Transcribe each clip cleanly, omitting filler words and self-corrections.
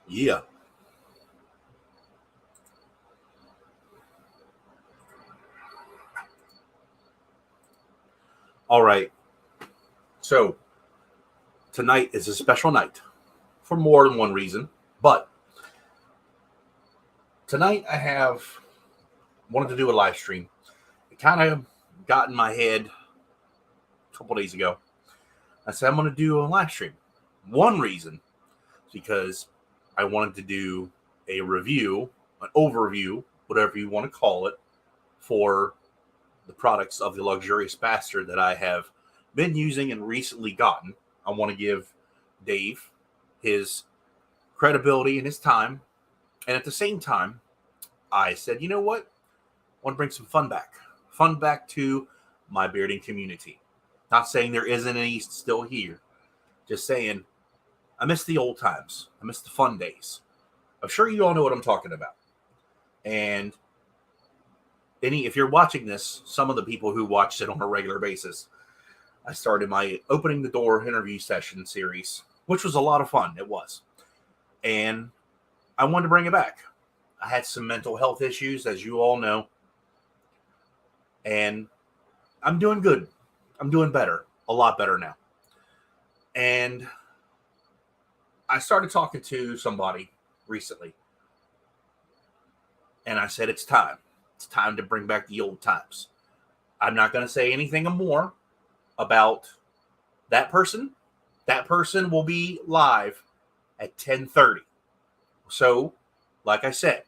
Yeah. All right. So tonight is a special night for more than one reason. But tonight I have wanted to do a live stream. It kind of got in my head a couple days ago. I said I'm going to do a live stream. One reason is because I wanted to do a review, an overview, whatever you want to call it, for the products of the luxurious bastard that I have been using and recently gotten. I want to give Dave his credibility and his time. And at the same time, I said, you know what? I want to bring some fun back. Fun back to my bearding community. Not saying there isn't any still here. Just saying, I miss the old times. I miss the fun days. I'm sure you all know what I'm talking about. And if you're watching this, some of the people who watched it on a regular basis, I started my opening the door interview session series, which was a lot of fun. It was. And I wanted to bring it back. I had some mental health issues, as you all know. And I'm doing good. I'm doing better. A lot better now. And I started talking to somebody recently. And I said, it's time. It's time to bring back the old times. I'm not going to say anything more about that person. That person will be live at 10:30. So, like I said,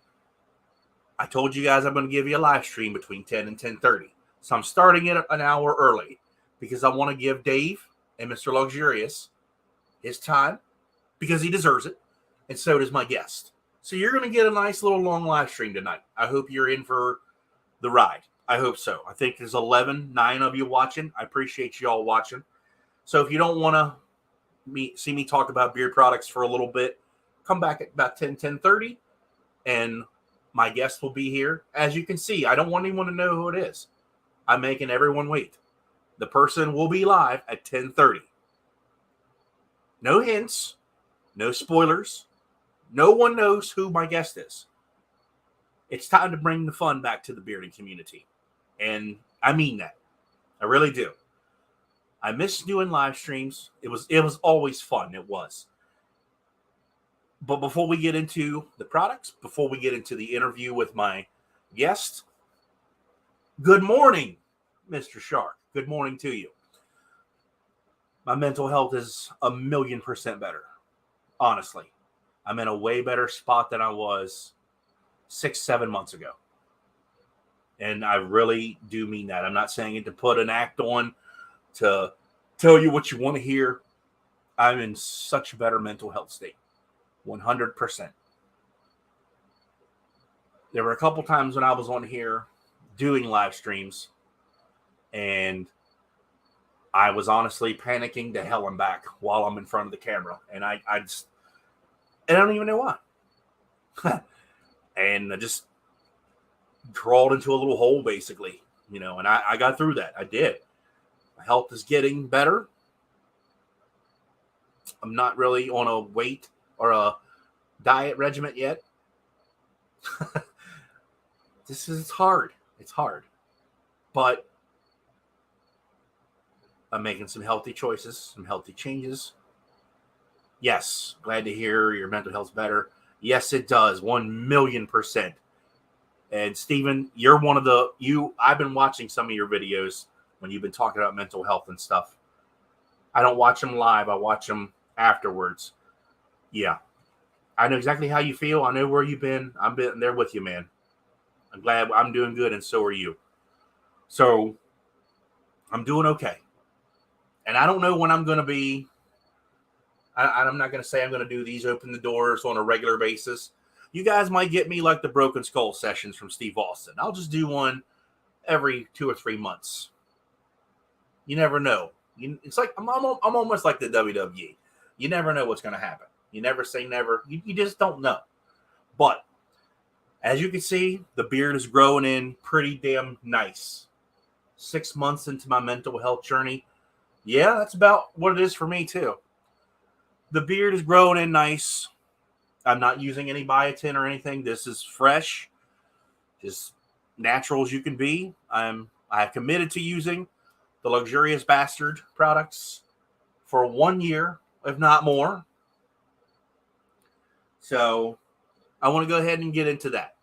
I told you guys I'm going to give you a live stream between 10 and 10:30. So I'm starting it an hour early because I want to give Dave and Mr. Luxurious his time because he deserves it. And so does my guest. So you're going to get a nice little long live stream tonight. I hope you're in for the ride. I hope so. I think there's 9 of you watching. I appreciate you all watching. So if you don't want to see me talk about beard products for a little bit, come back at about 10:30, and my guest will be here. As you can see, I don't want anyone to know who it is. I'm making everyone wait. The person will be live at 10:30. No hints, no spoilers. No one knows who my guest is. It's time to bring the fun back to the bearding community. And I mean that. I really do. I miss doing live streams. It was always fun. It was. But before we get into the products, before we get into the interview with my guest, good morning, Mr. Shark. Good morning to you. My mental health is 1,000,000% better. Honestly. I'm in a way better spot than I was 6-7 months ago. And I really do mean that. I'm not saying it to put an act on, to tell you what you want to hear. I'm in such a better mental health state. 100%. There were a couple times when I was on here doing live streams, and I was honestly panicking to hell and back while I'm in front of the camera. And I don't even know why. And I just crawled into a little hole, basically, and I got through that. I did. My health is getting better. I'm not really on a weight or a diet regimen yet. It's hard. It's hard. But I'm making some healthy choices, some healthy changes. Yes, glad to hear your mental health's better. Yes, it does. 1,000,000%. And Steven, you're one of I've been watching some of your videos when you've been talking about mental health and stuff. I don't watch them live. I watch them afterwards. Yeah. I know exactly how you feel. I know where you've been. I've been there with you, man. I'm glad I'm doing good, and so are you. So I'm doing okay. And I don't know when I'm going to be. I'm not going to say I'm going to do these open the doors on a regular basis. You guys might get me like the Broken Skull sessions from Steve Austin. I'll just do one every 2 or 3 months. You never know. It's like I'm almost like the WWE. You never know what's going to happen. You never say never. You just don't know. But as you can see, the beard is growing in pretty damn nice. 6 months into my mental health journey. Yeah, that's about what it is for me too. The beard is growing in nice. I'm not using any biotin or anything. This is fresh, as natural as you can be. I have committed to using the Luxurious Bastard products for 1 year, if not more. So I want to go ahead and get into that.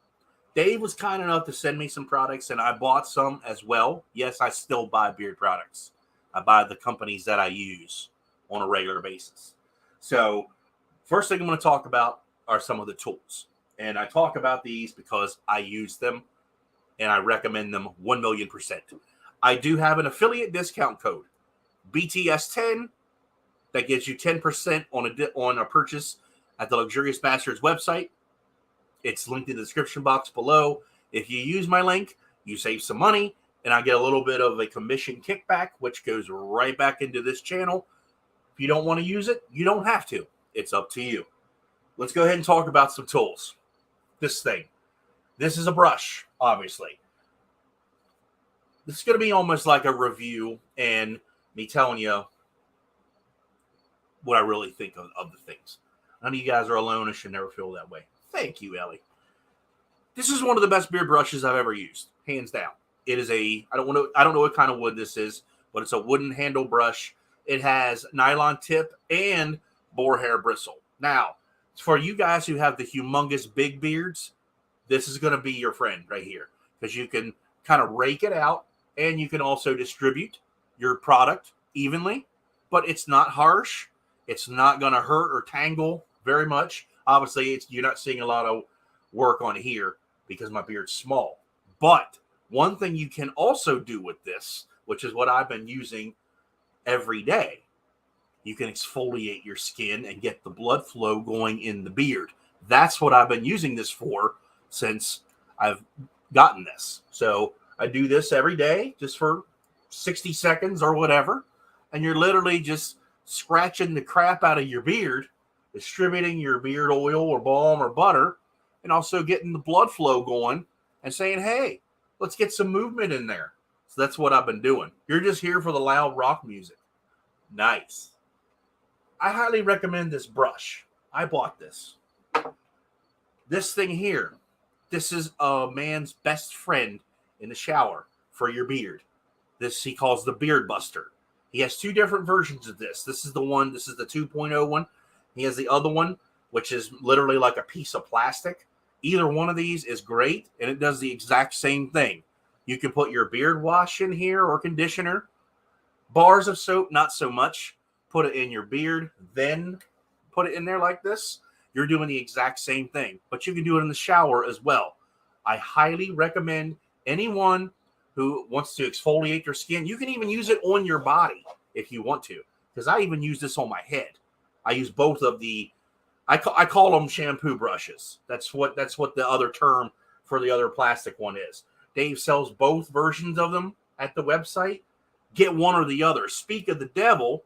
Dave was kind enough to send me some products, and I bought some as well. Yes, I still buy beard products. I buy the companies that I use on a regular basis. So first thing I'm going to talk about are some of the tools. And I talk about these because I use them and I recommend them 1,000,000%. I do have an affiliate discount code, BTS10, that gives you 10% on a purchase at the Luxurious Bastards website. It's linked in the description box below. If you use my link, you save some money, and I get a little bit of a commission kickback, which goes right back into this channel. If you don't want to use it, you don't have to. It's up to you. Let's go ahead and talk about some tools. This thing. This is a brush, obviously. This is going to be almost like a review and me telling you what I really think of the things. None of you guys are alone and should never feel that way. Thank you, Ellie. This is one of the best beard brushes I've ever used, hands down. It is I don't know what kind of wood this is, but it's a wooden handle brush. It has nylon tip and boar hair bristle. Now, for you guys who have the humongous big beards, this is going to be your friend right here, because you can kind of rake it out and you can also distribute your product evenly, but it's not harsh. It's not going to hurt or tangle very much. Obviously, you're not seeing a lot of work on here because my beard's small. But one thing you can also do with this, which is what I've been using every day, you can exfoliate your skin and get the blood flow going in the beard. That's what I've been using this for since I've gotten this. So I do this every day just for 60 seconds or whatever. And you're literally just scratching the crap out of your beard, distributing your beard oil or balm or butter, and also getting the blood flow going and saying, hey, let's get some movement in there. So that's what I've been doing. You're just here for the loud rock music. Nice. I highly recommend this brush. I bought this. This thing here, this is a man's best friend in the shower for your beard. This he calls the Beard Buster. He has two different versions of this. This is the 2.0 one. He has the other one, which is literally like a piece of plastic. Either one of these is great, and it does the exact same thing. You can put your beard wash in here or conditioner. Bars of soap, not so much. Put it in your beard, then put it in there like this. You're doing the exact same thing, but you can do it in the shower as well. I highly recommend anyone who wants to exfoliate your skin. You can even use it on your body if you want to, because I even use this on my head. I use both of the, I call them shampoo brushes. That's what the other term for the other plastic one is. Dave sells both versions of them at the website. Get one or the other. Speak of the devil,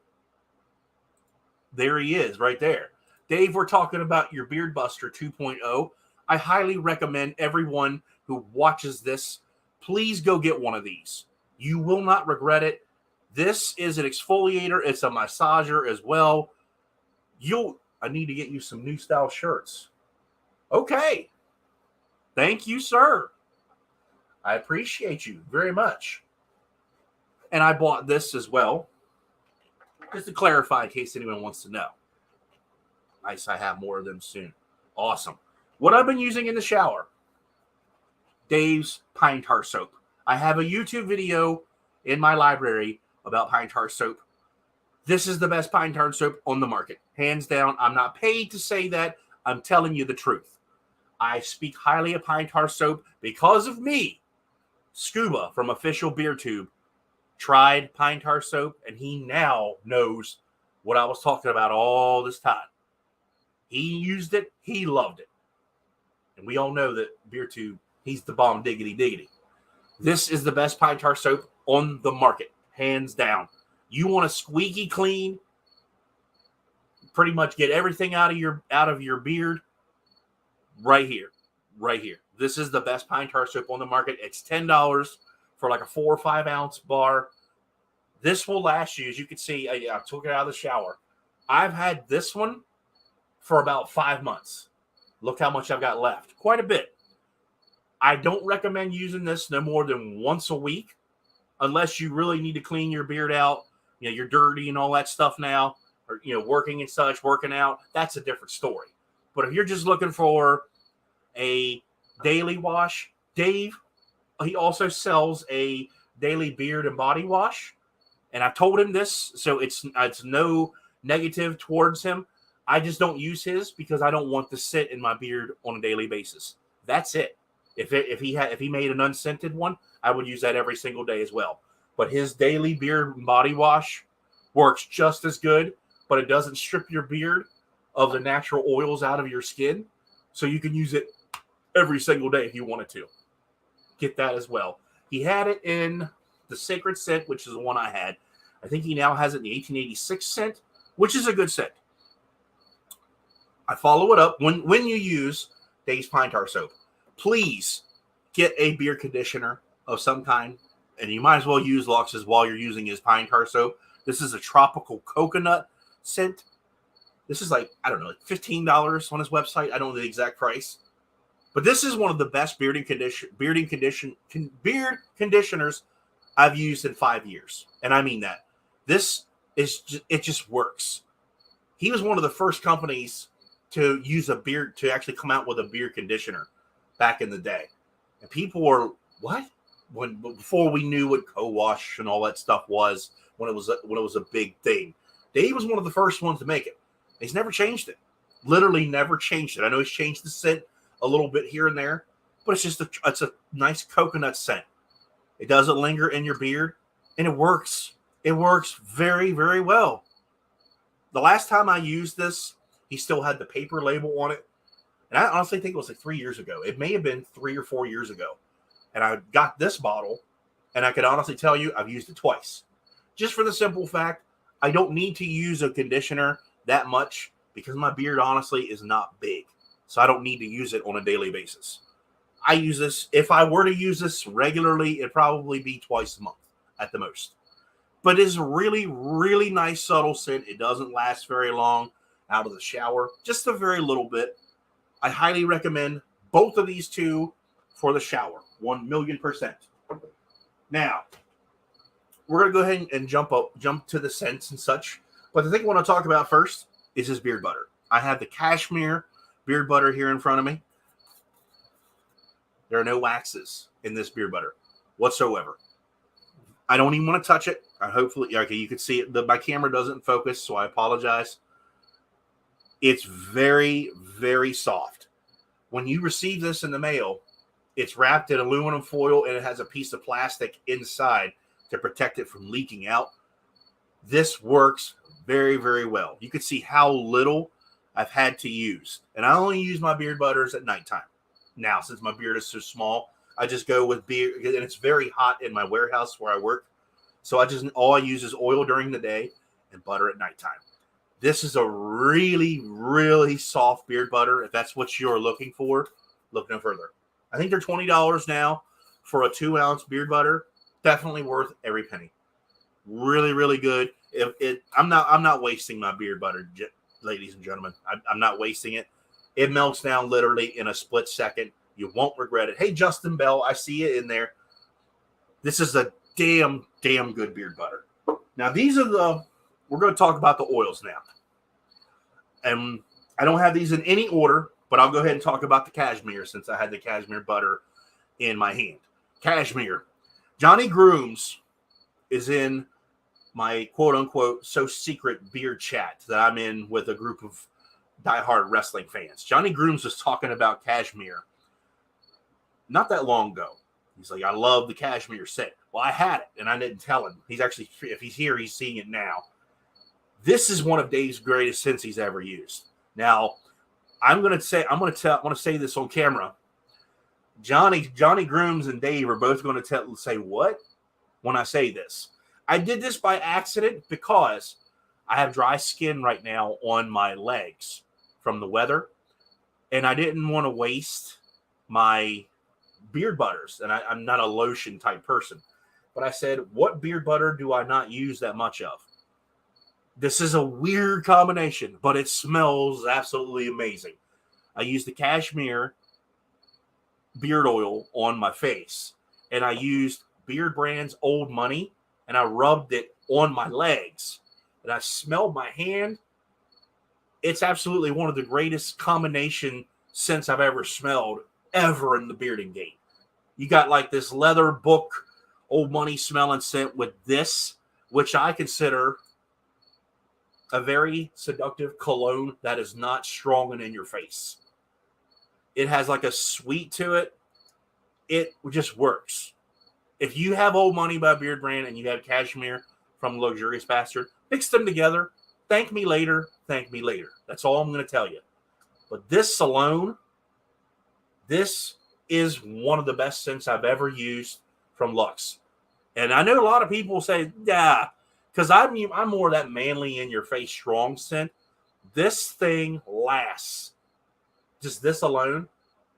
there he is right there. Dave, we're talking about your Beard Buster 2.0. I highly recommend everyone who watches this, please go get one of these. You will not regret it. This is an exfoliator. It's a massager as well. I need to get you some new style shirts. Okay. Thank you, sir. I appreciate you very much. And I bought this as well, just to clarify in case anyone wants to know. Nice, I have more of them soon. Awesome. What I've been using in the shower, Dave's pine tar soap. I have a YouTube video in my library about pine tar soap. This is the best pine tar soap on the market. Hands down. I'm not paid to say that. I'm telling you the truth. I speak highly of pine tar soap because of me. Scuba from Official Beer Tube tried pine tar soap, and he now knows what I was talking about all this time. He used it. He loved it. And we all know that Beer Tube, he's the bomb diggity diggity. This is the best pine tar soap on the market, hands down. You want a squeaky clean, pretty much get everything out of your beard, right here. This is the best pine tar soap on the market. It's $10 for like a 4 or 5 ounce bar. This will last you, as you can see. I took it out of the shower. I've had this one for about 5 months. Look how much I've got left. Quite a bit. I don't recommend using this no more than once a week unless you really need to clean your beard out. You know, you're dirty and all that stuff now, or, you know, working and such, working out. That's a different story. But if you're just looking for a daily wash, Dave, he also sells a daily beard and body wash. And I've told him this, so it's no negative towards him. I just don't use his because I don't want to sit in my beard on a daily basis. That's it. If he made an unscented one, I would use that every single day as well. But his daily beard and body wash works just as good, but it doesn't strip your beard of the natural oils out of your skin. So you can use it every single day if you wanted to. Get that as well. He had it in the Sacred Scent, which is the one I had. I think he now has it in the 1886 scent, which is a good scent. I follow it up. When you use Dave's Pine Tar Soap, please get a beard conditioner of some kind, and you might as well use Lux's while you're using his Pine Tar Soap. This is a tropical coconut scent. This is like, I don't know, like $15 on his website. I don't know the exact price. But this is one of the best beard conditioners I've used in 5 years. And I mean that. It just works. He was one of the first companies to actually come out with a beard conditioner back in the day. And people were, what? Before we knew what co-wash and all that stuff was, when it was a big thing. Dave was one of the first ones to make it. He's never changed it. Literally never changed it. I know he's changed the scent a little bit here and there, but it's a nice coconut scent. It doesn't linger in your beard, and it works. It works very, very well. The last time I used this, he still had the paper label on it. And I honestly think it was like 3 years ago. It may have been 3 or 4 years ago. And I got this bottle, and I could honestly tell you I've used it twice. Just for the simple fact, I don't need to use a conditioner that much because my beard honestly is not big. So I don't need to use it on a daily basis. I use this, if I were to use this regularly, it'd probably be twice a month at the most. But it's a really, really nice subtle scent. It doesn't last very long out of the shower, just a very little bit. I highly recommend both of these two for the shower, 1,000,000%. Now, we're going to go ahead and jump to the scents and such. But the thing I want to talk about first is his beard butter. I have the cashmere beard butter here in front of me. There are no waxes in this beard butter whatsoever. I don't even want to touch it. Hopefully, okay, you can see it. My camera doesn't focus, so I apologize. It's very, very soft. When you receive this in the mail, it's wrapped in aluminum foil and it has a piece of plastic inside to protect it from leaking out. This works very, very well. You can see how little I've had to use. And I only use my beard butters at nighttime. Now, since my beard is so small, I just go with beard, and it's very hot in my warehouse where I work. So all I use is oil during the day and butter at nighttime. This is a really, really soft beard butter. If that's what you're looking for, look no further. I think they're $20 now for a 2-ounce beard butter. Definitely worth every penny. Really, really good. I'm not wasting my beard butter, ladies and gentlemen. I'm not wasting it. It melts down literally in a split second. You won't regret it. Hey, Justin Bell, I see you in there. This is a damn good beard butter. Now, we're going to talk about the oils now. And I don't have these in any order, but I'll go ahead and talk about the cashmere since I had the cashmere butter in my hand. Cashmere. Johnny Grooms is in my quote-unquote so secret beard chat that I'm in with a group of diehard wrestling fans. Johnny Grooms was talking about cashmere not that long ago. He's like, I love the cashmere scent. Well, I had it, and I didn't tell him. If he's here, he's seeing it now. This is one of Dave's greatest scents he's ever used. Now, I want to say this on camera. Johnny Grooms and Dave are both going to say what when I say this. I did this by accident because I have dry skin right now on my legs from the weather, and I didn't want to waste my beard butters, and I'm not a lotion type person. But I said, what beard butter do I not use that much of? This is a weird combination, but it smells absolutely amazing. I used the cashmere beard oil on my face, and I used Beard Brand's Old Money, and I rubbed it on my legs, and I smelled my hand. It's absolutely one of the greatest combination scents I've ever smelled ever in the bearding game. You got like this leather book, Old Money smelling scent with this, which I consider a very seductive cologne that is not strong and in your face. It has like a sweet to it. It just works. If you have Old Money by Beard Brand and you have cashmere from Luxurious Bastard, mix them together. Thank me later. Thank me later. That's all I'm going to tell you. But this alone, this is one of the best scents I've ever used from Lux. And I know a lot of people say, yeah, because I'm more that manly in your face strong scent. This thing lasts. Just this alone,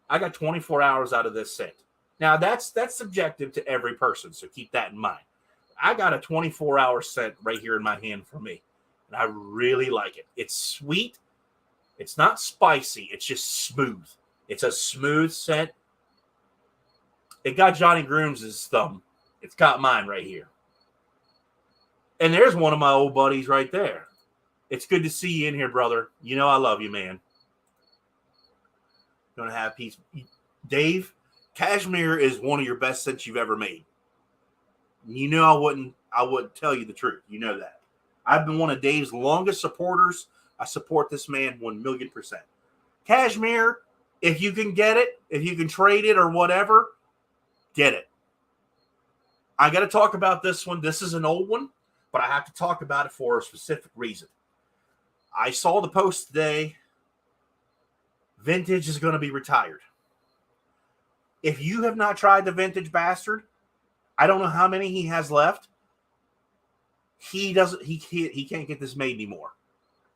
I got 24 hours out of this scent. Now that's subjective to every person, so keep that in mind. I got a 24-hour scent right here in my hand for me, and I really like it. It's sweet. It's not spicy. It's just smooth. It's a smooth scent. It got Johnny Grooms' thumb. It's got mine right here. And there's one of my old buddies right there. It's good to see you in here, brother. You know I love you, man. Gonna have peace. Dave, cashmere is one of your best scents you've ever made. You know I wouldn't tell you the truth. You know that. I've been one of Dave's longest supporters. I support this man 1,000,000%. Cashmere, if you can get it, if you can trade it or whatever, get it. I got to talk about this one. This is an old one, but I have to talk about it for a specific reason. I saw the post today. Vintage is going to be retired. If you have not tried the Vintage Bastard, I don't know how many he has left. He can't get this made anymore.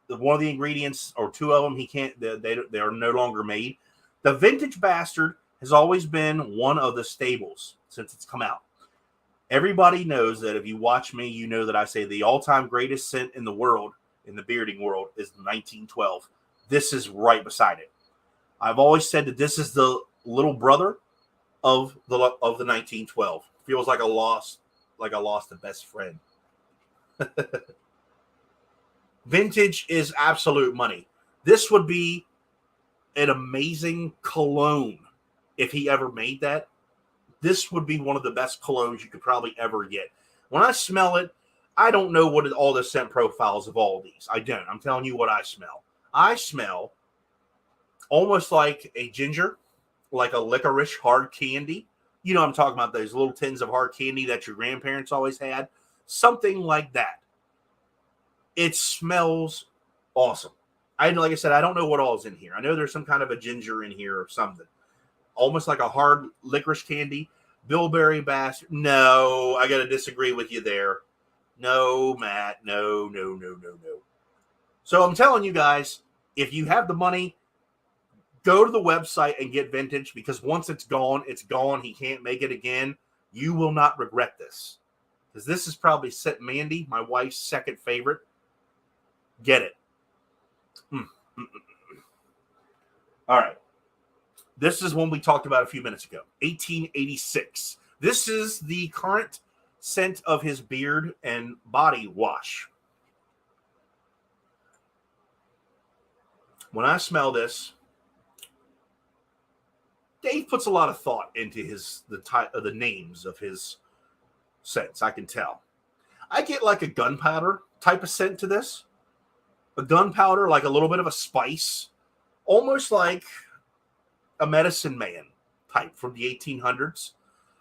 One of the ingredients, or two of them, he can't. They are no longer made. The Vintage Bastard has always been one of the staples since it's come out. Everybody knows that if you watch me, you know that I say the all-time greatest scent in the world, in the bearding world, is 1912. This is right beside it. I've always said that this is the little brother of the 1912. Feels like I lost a best friend. Vintage is absolute money. This would be an amazing cologne if he ever made that. This would be one of the best colognes you could probably ever get. When I smell it, I don't know what all the scent profiles of all these. I don't. I'm telling you what I smell. I smell almost like a ginger, like a licorice hard candy. You know I'm talking about, those little tins of hard candy that your grandparents always had. Something like that. It smells awesome. Like I said, I don't know what all is in here. I know there's some kind of a ginger in here or something. Almost like a hard licorice candy. Bilberry Bastard. No, I got to disagree with you there. No, Matt. No. So I'm telling you guys, if you have the money, go to the website and get Vintage, because once it's gone, it's gone. He can't make it again. You will not regret this. Because this is probably Mandy, my wife's second favorite. Get it. All right. This is one we talked about a few minutes ago. 1886. This is the current scent of his beard and body wash. When I smell this, Dave puts a lot of thought into the names of his scents. I can tell. I get like a gunpowder type of scent to this. A gunpowder, like a little bit of a spice, almost like a medicine man type from the 1800s.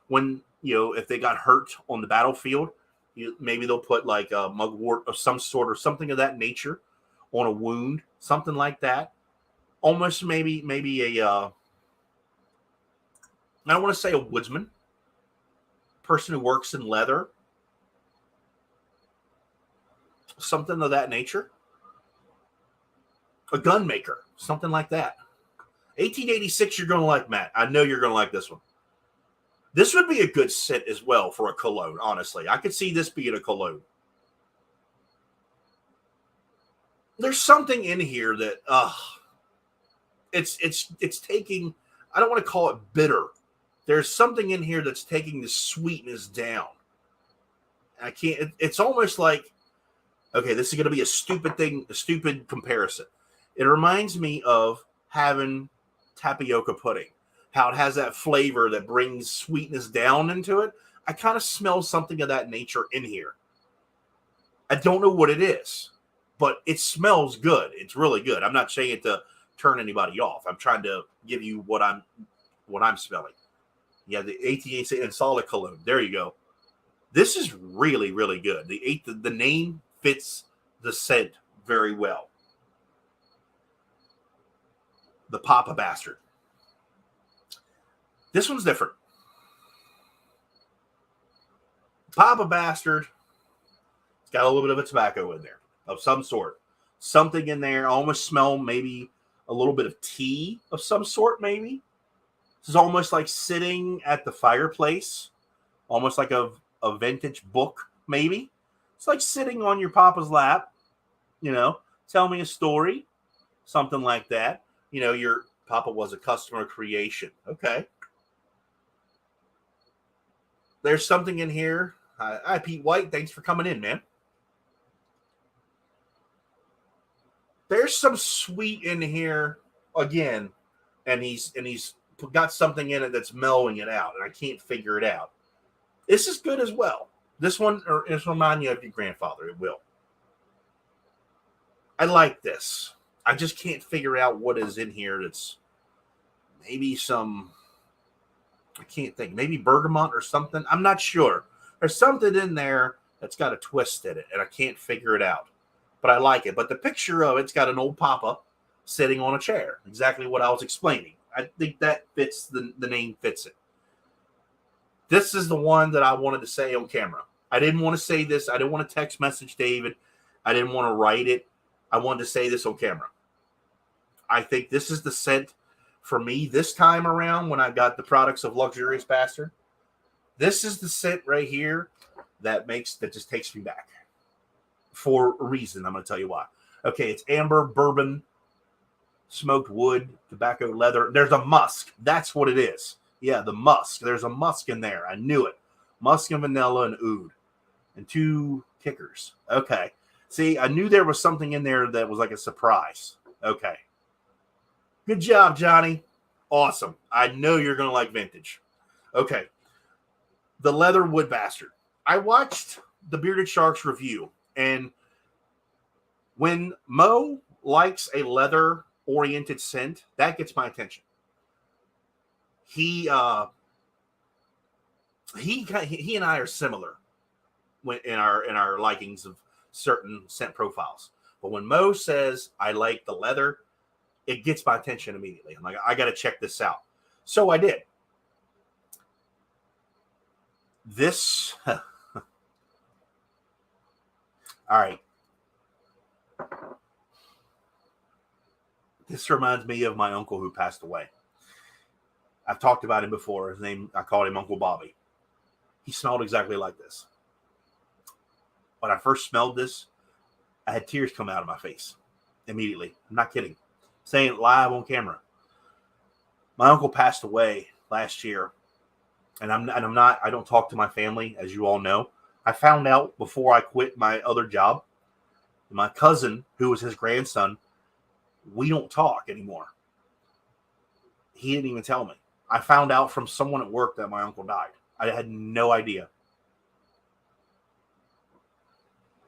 When, if they got hurt on the battlefield, maybe they'll put like a mugwort of some sort or something of that nature on a wound, something like that. Almost maybe a, I don't want to say a woodsman, person who works in leather, something of that nature. A gun maker, something like that. 1886, you're going to like, Matt. I know you're going to like this one. This would be a good scent as well for a cologne, honestly. I could see this being a cologne. There's something in here that, it's taking, I don't want to call it bitter. There's something in here that's taking the sweetness down. I can't, it's almost like, okay, this is going to be a stupid comparison. It reminds me of having tapioca pudding, how it has that flavor that brings sweetness down into it. I kind of smell something of that nature in here. I don't know what it is, but it smells good. It's really good. I'm not saying it to turn anybody off. I'm trying to give you what I'm smelling. Yeah, the ATA and solid cologne. There you go. This is really, really good. The name fits the scent very well. The Papa Bastard. This one's different. Papa Bastard, it's got a little bit of a tobacco in there of some sort. Something in there. I almost smell maybe a little bit of tea of some sort, maybe. This is almost like sitting at the fireplace, almost like a vintage book, maybe. It's like sitting on your papa's lap, tell me a story, something like that. Your papa was a customer creation. Okay. There's something in here. Hi, Pete White. Thanks for coming in, man. There's some sweet in here again, and he's got something in it that's mellowing it out, and I can't figure it out. This is good as well. This one is remind you of your grandfather. It will. I like this. I just can't figure out what is in here. It's maybe some, I can't think, maybe bergamot or something. I'm not sure. There's something in there that's got a twist in it, and I can't figure it out. But I like it. But the picture of it's got an old papa sitting on a chair. Exactly what I was explaining. I think that fits, the name fits it. This is the one that I wanted to say on camera. I didn't want to say this. I didn't want to text message David. I didn't want to write it. I wanted to say this on camera. I think this is the scent for me this time around when I got the products of Luxurious Bastard. This is the scent right here that just takes me back. For a reason, I'm going to tell you why. Okay, it's amber, bourbon, smoked wood, tobacco, leather. There's a musk. That's what it is. Yeah, the musk. There's a musk in there. I knew it. Musk and vanilla and oud. And 2 kickers. Okay. See, I knew there was something in there that was like a surprise. Okay. Good job, Johnny. Awesome. I know you're going to like vintage. Okay. The Leather Wood Bastard. I watched the Bearded Sharks review, and when Mo likes a leather-oriented scent, that gets my attention. He and I are similar in our likings of certain scent profiles. But when Mo says I like the leather, it gets my attention immediately. I'm like, I got to check this out. So I did. This, all right. This reminds me of my uncle who passed away. I've talked about him before. His name, I called him Uncle Bobby. He smelled exactly like this. When I first smelled this, I had tears come out of my face immediately. I'm not kidding. Saying it live on camera. My uncle passed away last year, and I don't talk to my family, as you all know. I found out before I quit my other job. My cousin, who was his grandson, we don't talk anymore. He didn't even tell me. I found out from someone at work that my uncle died. I had no idea.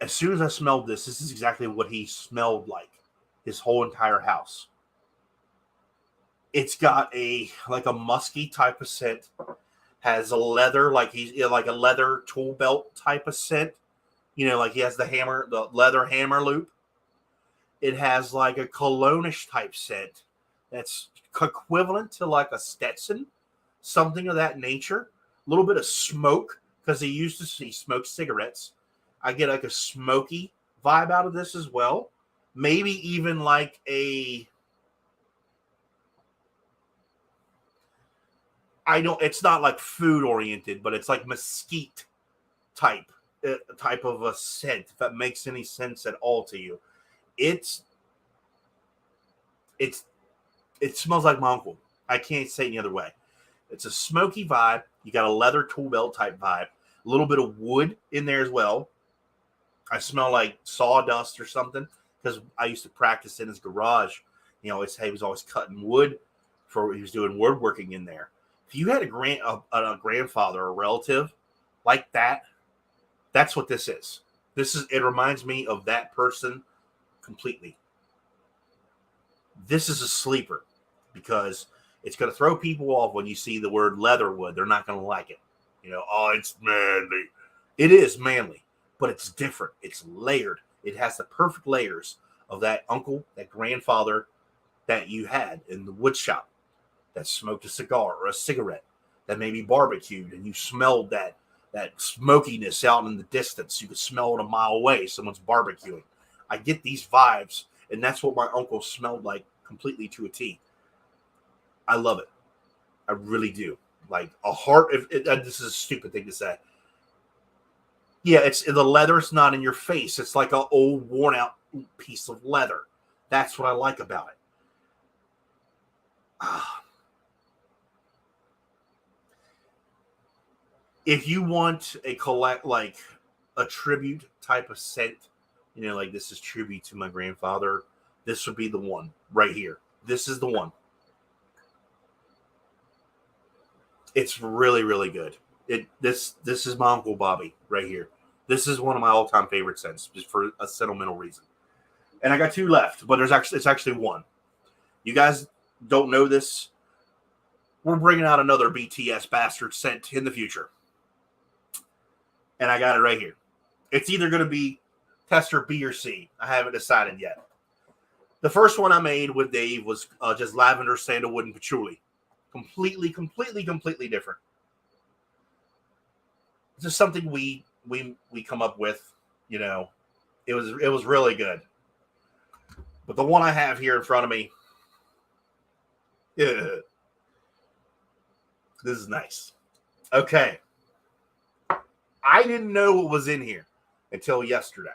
As soon as I smelled this is exactly what he smelled like. His whole entire house. It's got a musky type of scent. Has a leather, like a leather tool belt type of scent. Like he has the leather hammer loop. It has like a cologne-ish type scent that's equivalent to like a Stetson, something of that nature. A little bit of smoke, because he smoked cigarettes. I get like a smoky vibe out of this as well. Maybe even like it's not like food oriented, but it's like mesquite type of a scent, if that makes any sense at all to you. It's It smells like my uncle. I can't say any other way. It's a smoky vibe. You got a leather tool belt type vibe. A little bit of wood in there as well. I smell like sawdust or something because I used to practice in his garage. He was always cutting wood he was doing woodworking in there. If you had a grandfather or a relative like that, that's what this is. It reminds me of that person completely. This is a sleeper because it's going to throw people off when you see the word leatherwood. They're not going to like it. It's manly. It is manly, but it's different. It's layered. It has the perfect layers of that uncle, that grandfather that you had in the wood shop that smoked a cigar or a cigarette that maybe barbecued, and you smelled that smokiness out in the distance. You could smell it a mile away. Someone's barbecuing. I get these vibes, and that's what my uncle smelled like completely to a T. I love it. I really do. Like a heart. This is a stupid thing to say. Yeah, the leather's not in your face. It's like an old, worn out piece of leather. That's what I like about it. If you want a tribute type of scent, like this is tribute to my grandfather, this would be the one right here. This is the one. It's really, really good. This is my Uncle Bobby right here. This is one of my all-time favorite scents, just for a sentimental reason. And I got two left, but it's actually one. You guys don't know this. We're bringing out another BTS bastard scent in the future. And I got it right here. It's either going to be tester B or C. I haven't decided yet. The first one I made with Dave was just lavender, sandalwood, and patchouli. Completely different. It's just something we come up with. It was really good. But the one I have here in front of me, this is nice. Okay. I didn't know what was in here until yesterday.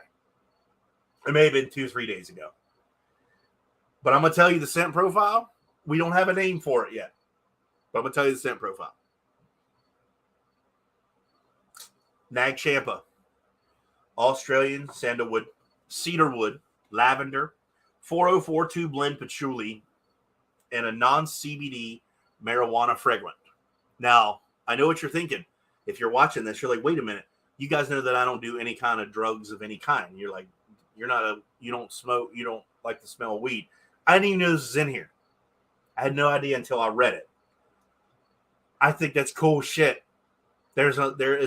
It may have been 2-3 days ago. But I'm going to tell you the scent profile. We don't have a name for it yet. But I'm going to tell you the scent profile. Nag Champa, Australian sandalwood, cedarwood, lavender, 4042 blend patchouli, and a non-CBD marijuana fragrant. Now, I know what you're thinking. If you're watching this, you're like, wait a minute. You guys know that I don't do any kind of drugs of any kind. You're like, you don't smoke, you don't like the smell of weed. I didn't even know this was in here. I had no idea until I read it. I think that's cool shit. There is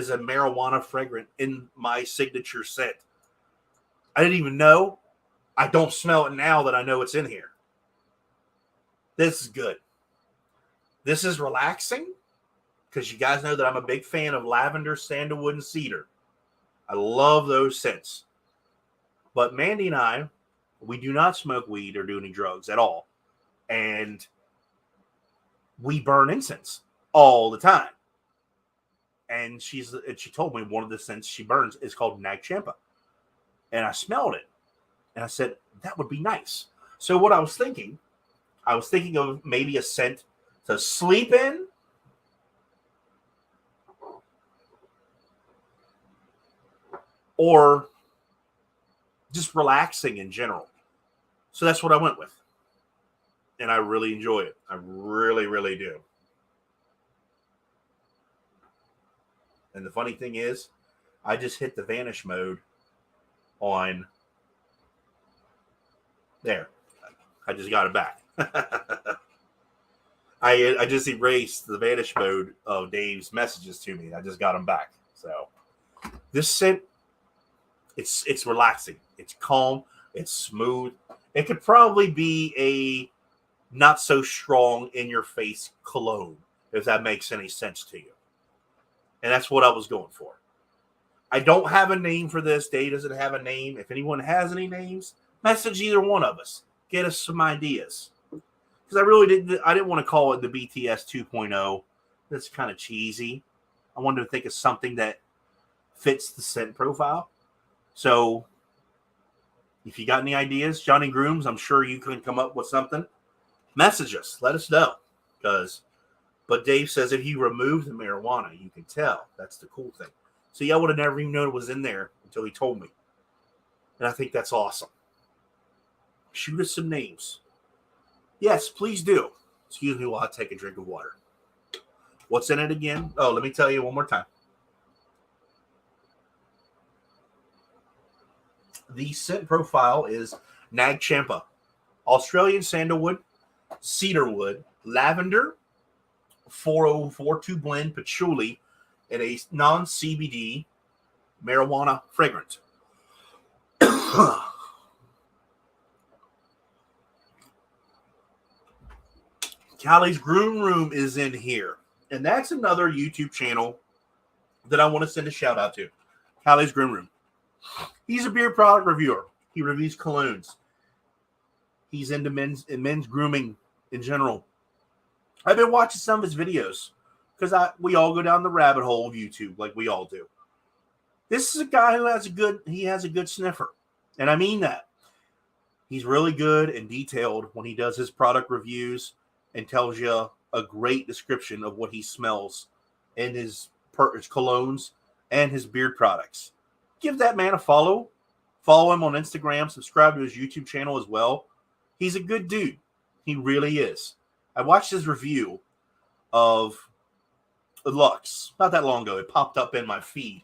a marijuana fragrant in my signature scent. I didn't even know. I don't smell it now that I know it's in here. This is good. This is relaxing because you guys know that I'm a big fan of lavender, sandalwood, and cedar. I love those scents. But Mandy and I, we do not smoke weed or do any drugs at all. And we burn incense all the time. And she told me one of the scents she burns is called Nag Champa. And I smelled it. And I said, that would be nice. So what I was thinking of maybe a scent to sleep in. Or just relaxing in general. So that's what I went with. And I really enjoy it. I really, really do. And the funny thing is, I just hit the vanish mode on there. I just got it back. I just erased the vanish mode of Dave's messages to me. I just got them back. So this scent, it's relaxing. It's calm. It's smooth. It could probably be a not so strong in your face cologne, if that makes any sense to you. And that's what I was going for. I don't have a name for this. Dave doesn't have a name. If anyone has any names, message either one of us. Get us some ideas. Because I didn't want to call it the BTS 2.0. That's kind of cheesy. I wanted to think of something that fits the scent profile. So if you got any ideas, Johnny Grooms, I'm sure you can come up with something. Message us. Let us know. But Dave says if you remove the marijuana, you can tell. That's the cool thing. See, I would have never even known it was in there until he told me. And I think that's awesome. Shoot us some names. Yes, please do. Excuse me while I take a drink of water. What's in it again? Oh, let me tell you one more time. The scent profile is Nag Champa, Australian sandalwood, cedarwood, lavender, 4042 blend, patchouli, and a non-CBD marijuana fragrance. Callie's Groom Room is in here. And that's another YouTube channel that I want to send a shout out to. Callie's Groom Room. He's a beard product reviewer. He reviews colognes. He's into men's grooming in general. I've been watching some of his videos because we all go down the rabbit hole of YouTube like we all do. This is a guy who has a good sniffer. And I mean that. He's really good and detailed when he does his product reviews and tells you a great description of what he smells in his colognes and his beard products. Give that man a follow. Follow him on Instagram. Subscribe to his YouTube channel as well. He's a good dude. He really is. I watched his review of Lux not that long ago. It popped up in my feed.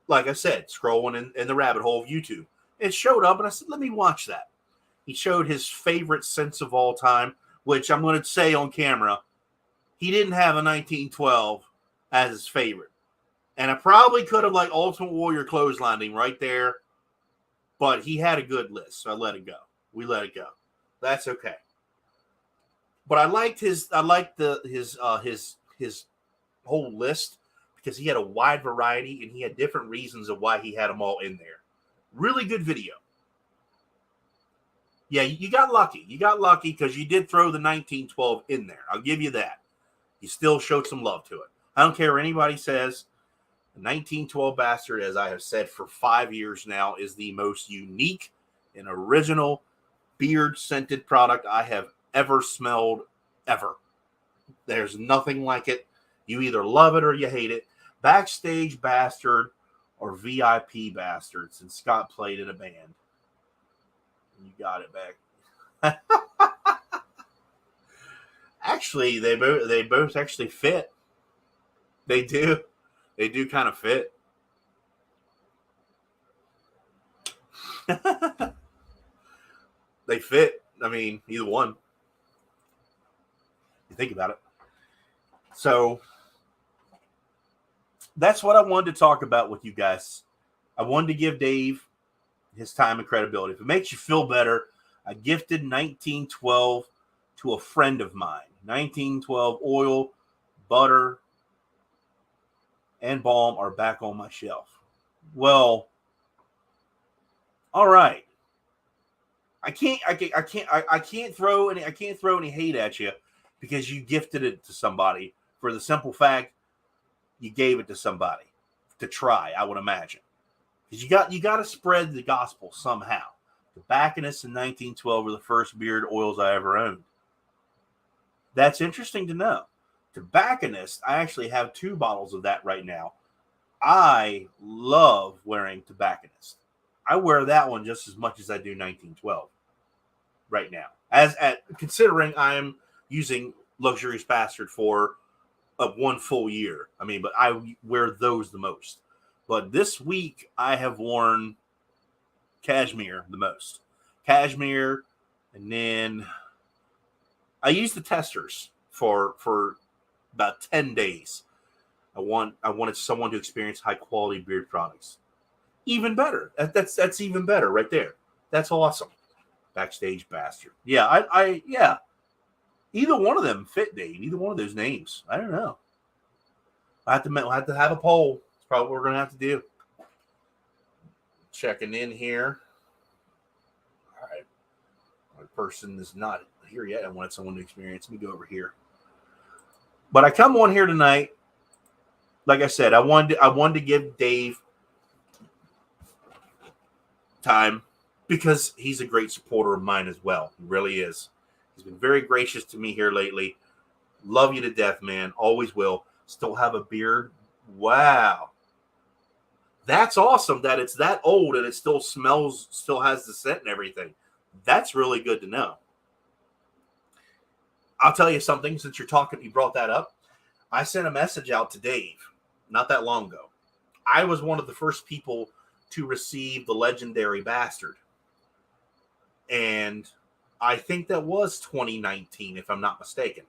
Like I said, scrolling in the rabbit hole of YouTube. It showed up, and I said, let me watch that. He showed his favorite scents of all time, which I'm going to say on camera, he didn't have a 1912 as his favorite. And I probably could have, like, Ultimate Warrior clotheslined him right there, but he had a good list, so I let it go. We let it go. That's okay. But I liked his whole list because he had a wide variety and he had different reasons of why he had them all in there. Really good video. Yeah, you got lucky. You got lucky because you did throw the 1912 in there. I'll give you that. You still showed some love to it. I don't care what anybody says. The 1912 Bastard, as I have said for 5 years now, is the most unique and original beard-scented product I have ever smelled, ever. There's nothing like it. You either love it or you hate it. Backstage Bastard or VIP Bastard, since Scott played in a band. You got it back. Actually, they both actually fit. They do. They do kind of fit. They fit. I mean, either one. You think about it. So that's what I wanted to talk about with you guys. I wanted to give Dave his time and credibility. If it makes you feel better, I gifted 1912 to a friend of mine. 1912 oil, butter, and balm are back on my shelf. Well, all right. I can't throw any hate at you because you gifted it to somebody for the simple fact you gave it to somebody to try, I would imagine. Because you got to spread the gospel somehow. Tobacconist in 1912 were the first beard oils I ever owned. That's interesting to know. Tobacconist, I actually have 2 bottles of that right now. I love wearing Tobacconist. I wear that one just as much as I do 1912 right now. Considering I'm using Luxurious Bastard for 1 full year. I mean, but I wear those the most. But this week, I have worn Cashmere the most. Cashmere, and then I used the testers for about 10 days. I wanted someone to experience high-quality beard products. Even better. That's even better right there. That's awesome. Backstage Bastard. Yeah, yeah. Either one of them fit, Dave. Either one of those names. I don't know. I have to have a poll. Probably what we're going to have to do. Checking in here. All right. My person is not here yet. I wanted someone to experience. Let me go over here. But I come on here tonight. Like I said, I wanted to give Dave time because he's a great supporter of mine as well. He really is. He's been very gracious to me here lately. Love you to death, man. Always will. Still have a beard. Wow. That's awesome that it's that old and it still smells, still has the scent and everything. That's really good to know. I'll tell you something since you brought that up. I sent a message out to Dave not that long ago. I was one of the first people to receive the legendary Bastard. And I think that was 2019, if I'm not mistaken.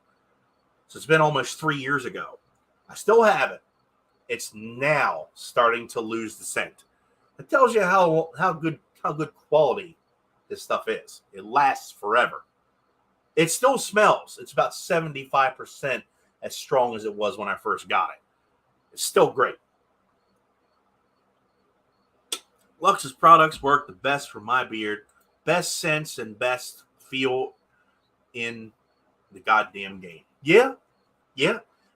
So it's been almost 3 years ago. I still have it. It's now starting to lose the scent. It tells you how good quality this stuff is. It lasts forever. It still smells. It's about 75% as strong as it was when I first got it. It's still great. Lux's products work the best for my beard. Best scents and best feel in the goddamn game. Yeah.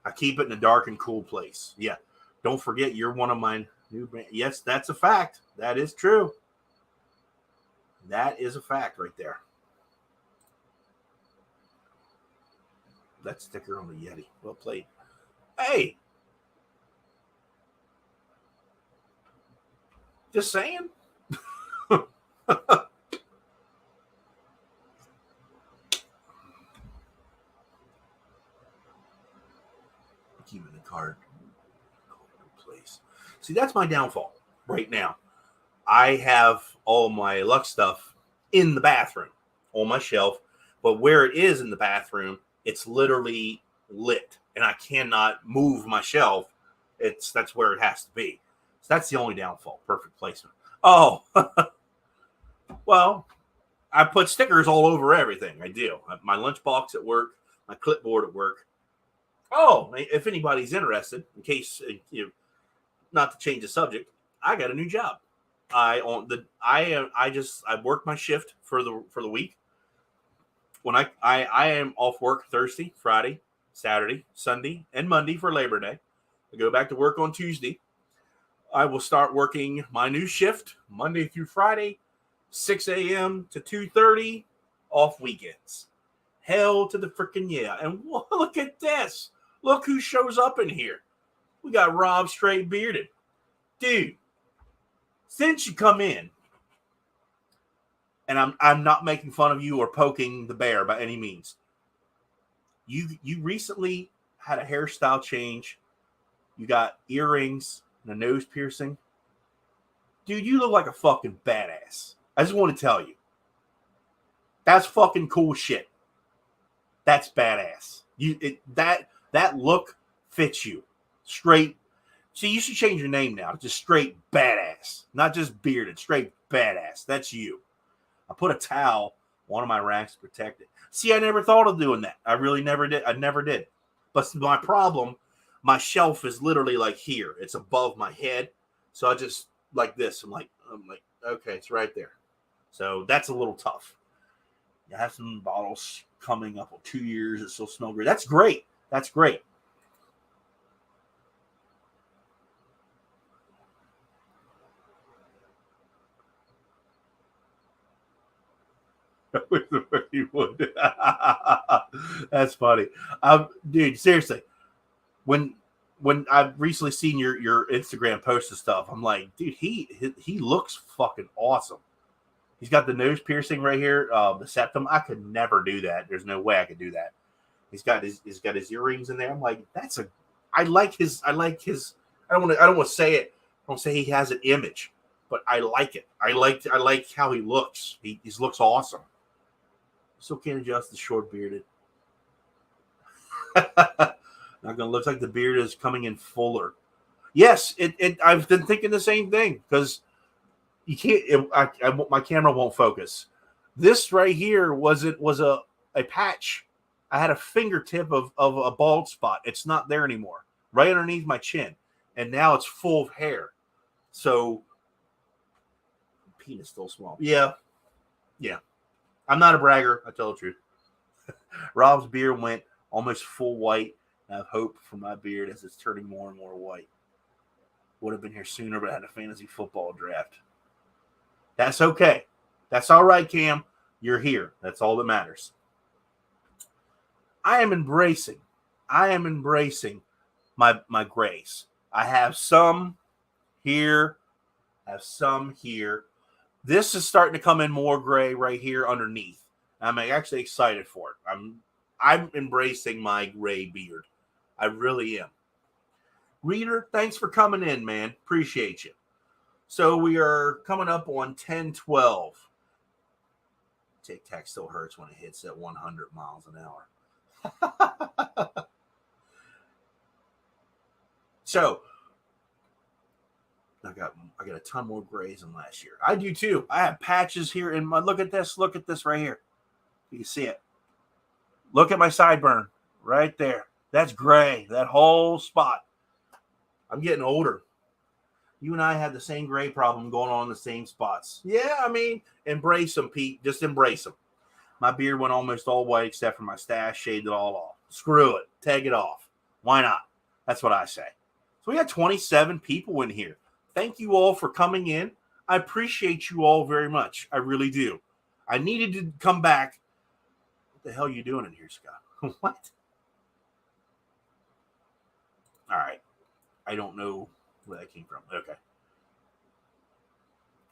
I keep it in a dark and cool place. Yeah. Don't forget, you're one of my new brands. Yes, that's a fact. That is true. That is a fact right there. That sticker on the Yeti. Well played. Hey. Just saying. Keeping the card. Place. See, that's my downfall right now. I have all my Lux stuff in the bathroom on my shelf, but where it is in the bathroom, it's literally lit, and I cannot move my shelf. That's where it has to be. So that's the only downfall. Perfect placement. Oh, well, I put stickers all over everything. I do. My lunchbox at work, my clipboard at work. Oh, if anybody's interested, in case not to change the subject, I got a new job. I work my shift for the week. When I am off work Thursday, Friday, Saturday, Sunday, and Monday for Labor Day. I go back to work on Tuesday. I will start working my new shift Monday through Friday, 6 a.m. to 2:30, off weekends. Hell to the freaking yeah. And look at this. Look who shows up in here. We got Rob straight bearded. Dude, since you come in, and I'm not making fun of you or poking the bear by any means. You recently had a hairstyle change. You got earrings and a nose piercing. Dude, you look like a fucking badass. I just want to tell you. That's fucking cool shit. That's badass. That look fits you. Straight. See, you should change your name now. Just straight badass. Not just bearded. Straight badass. That's you. I put a towel on one of my racks to protect it. See, I never thought of doing that. I really never did. I never did. But my problem, my shelf is literally like here. It's above my head. So I just like this. I'm like, okay, it's right there. So that's a little tough. I have some bottles coming up for 2 years. It still smells great. That's great. That's great. He would. That's funny. Dude, seriously. When I've recently seen your Instagram post and stuff, I'm like, dude, he looks fucking awesome. He's got the nose piercing right here, the septum. I could never do that. There's no way I could do that. He's got his earrings in there. I'm like, I like his. I don't want to say it. I don't say he has an image, but I like it. I like how he looks. He looks awesome. Still can't adjust the short bearded. Not gonna look like the beard is coming in fuller. Yes, I've been thinking the same thing because you can't. My camera won't focus. This right here was a patch. I had a fingertip of a bald spot. It's not there anymore. Right underneath my chin, and now it's full of hair. So, penis still small. Yeah. I'm not a bragger. I tell the truth. Rob's beard went almost full white. I have hope for my beard as it's turning more and more white. Would have been here sooner, but I had a fantasy football draft. That's okay. That's all right, Cam. You're here. That's all that matters. I am embracing my grays. I have some here, have some here. This is starting to come in more gray right here underneath. I'm actually excited for it. I'm embracing my gray beard. I really am. Reader, thanks for coming in, man. Appreciate you. So we are coming up on 10:12. Tic Tac still hurts when it hits at 100 miles an hour. So I got a ton more grays than last year. I do too. I have patches here in my. Look at this right here. You can see it. Look at my sideburn right there. That's gray. That whole spot. I'm getting older. You and I had the same gray problem going on in the same spots. Yeah, I mean, embrace them, Pete. Just embrace them. My beard went almost all white except for my stash. Shaved it all off. Screw it. Take it off. Why not? That's what I say. So we got 27 people in here. Thank you all for coming in. I appreciate you all very much. I really do. I needed to come back. What the hell are you doing in here, Scott? What? All right. I don't know where that came from. Okay.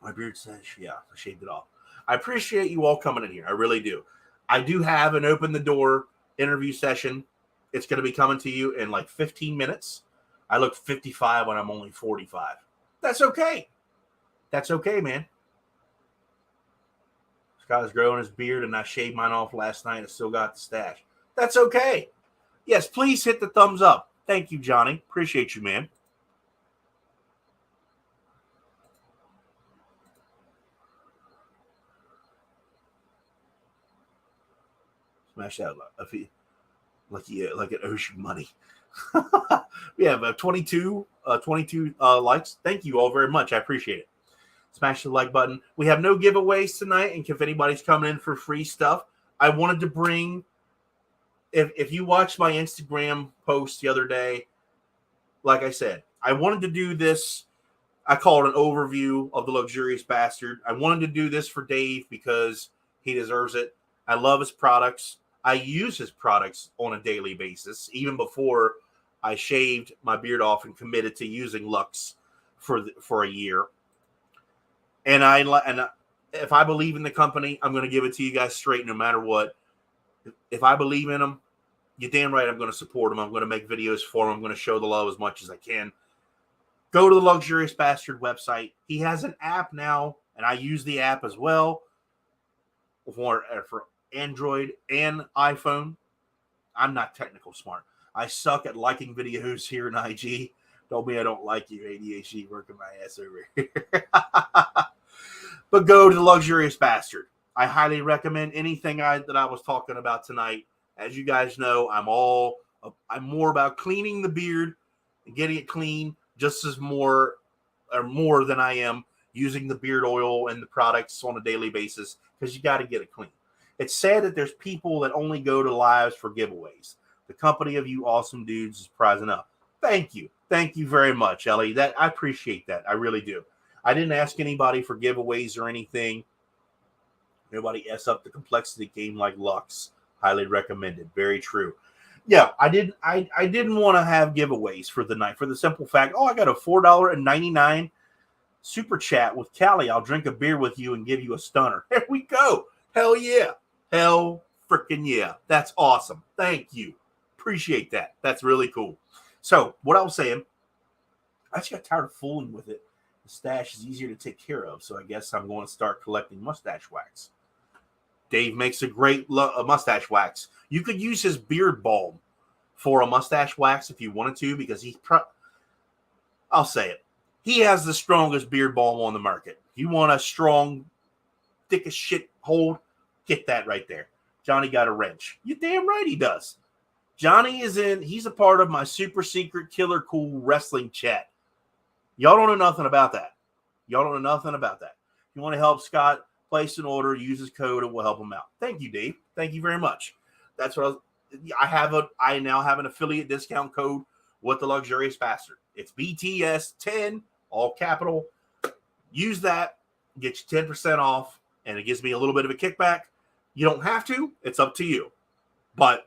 My beard says, yeah, I shaved it off. I appreciate you all coming in here. I really do. I do have an open the door interview session. It's going to be coming to you in like 15 minutes. I look 55 when I'm only 45. That's okay. That's okay, man. Scott is growing his beard and I shaved mine off last night and still got the stash. That's okay. Yes, please hit the thumbs up. Thank you, Johnny. Appreciate you, man. Smash that like it owes you money. We have 22 likes. Thank you all very much. I appreciate it. Smash the like button. We have no giveaways tonight, and if anybody's coming in for free stuff, I wanted to bring. If you watched my Instagram post the other day, like I said, I wanted to do this. I call it an overview of the Luxurious Bastard. I wanted to do this for Dave because he deserves it. I love his products. I use his products on a daily basis, even before I shaved my beard off and committed to using Lux for a year. And if I believe in the company, I'm going to give it to you guys straight, no matter what. If I believe in them, you're damn right I'm going to support them. I'm going to make videos for them. I'm going to show the love as much as I can. Go to the Luxurious Bastard website. He has an app now, and I use the app as well for Android and iPhone. I'm not technical smart. I suck at liking videos here in IG. Told me I don't like you, ADHD, working my ass over here. But go to the Luxurious Bastard. I highly recommend anything that I was talking about tonight. As you guys know, I'm more about cleaning the beard and getting it clean just as more than I am using the beard oil and the products on a daily basis, because you got to get it clean. It's sad that there's people that only go to lives for giveaways. The company of you awesome dudes is prizing up. Thank you. Thank you very much, Ellie. I appreciate that. I really do. I didn't ask anybody for giveaways or anything. Nobody S up the complexity game like Lux. Highly recommended. Very true. Yeah, I didn't want to have giveaways for the night for the simple fact, I got a $4.99 super chat with Callie. I'll drink a beer with you and give you a stunner. There we go. Hell yeah. Hell freaking yeah. That's awesome. Thank you. Appreciate that. That's really cool. So what I was saying, I just got tired of fooling with it. The stash is easier to take care of, so I guess I'm going to start collecting mustache wax. Dave makes a great mustache wax. You could use his beard balm for a mustache wax if you wanted to, because I'll say it. He has the strongest beard balm on the market. You want a strong, thick as shit hold? Get that right there. Johnny got a wrench. You damn right he does. Johnny he's a part of my super secret killer cool wrestling chat. Y'all don't know nothing about that. If you want to help Scott place an order, use his code and we'll help him out. Thank you, Dave. Thank you very much. That's what I now have an affiliate discount code with the Luxurious Bastard. It's BTS10, all capital. Use that, get you 10% off, and it gives me a little bit of a kickback. You don't have to. It's up to you. But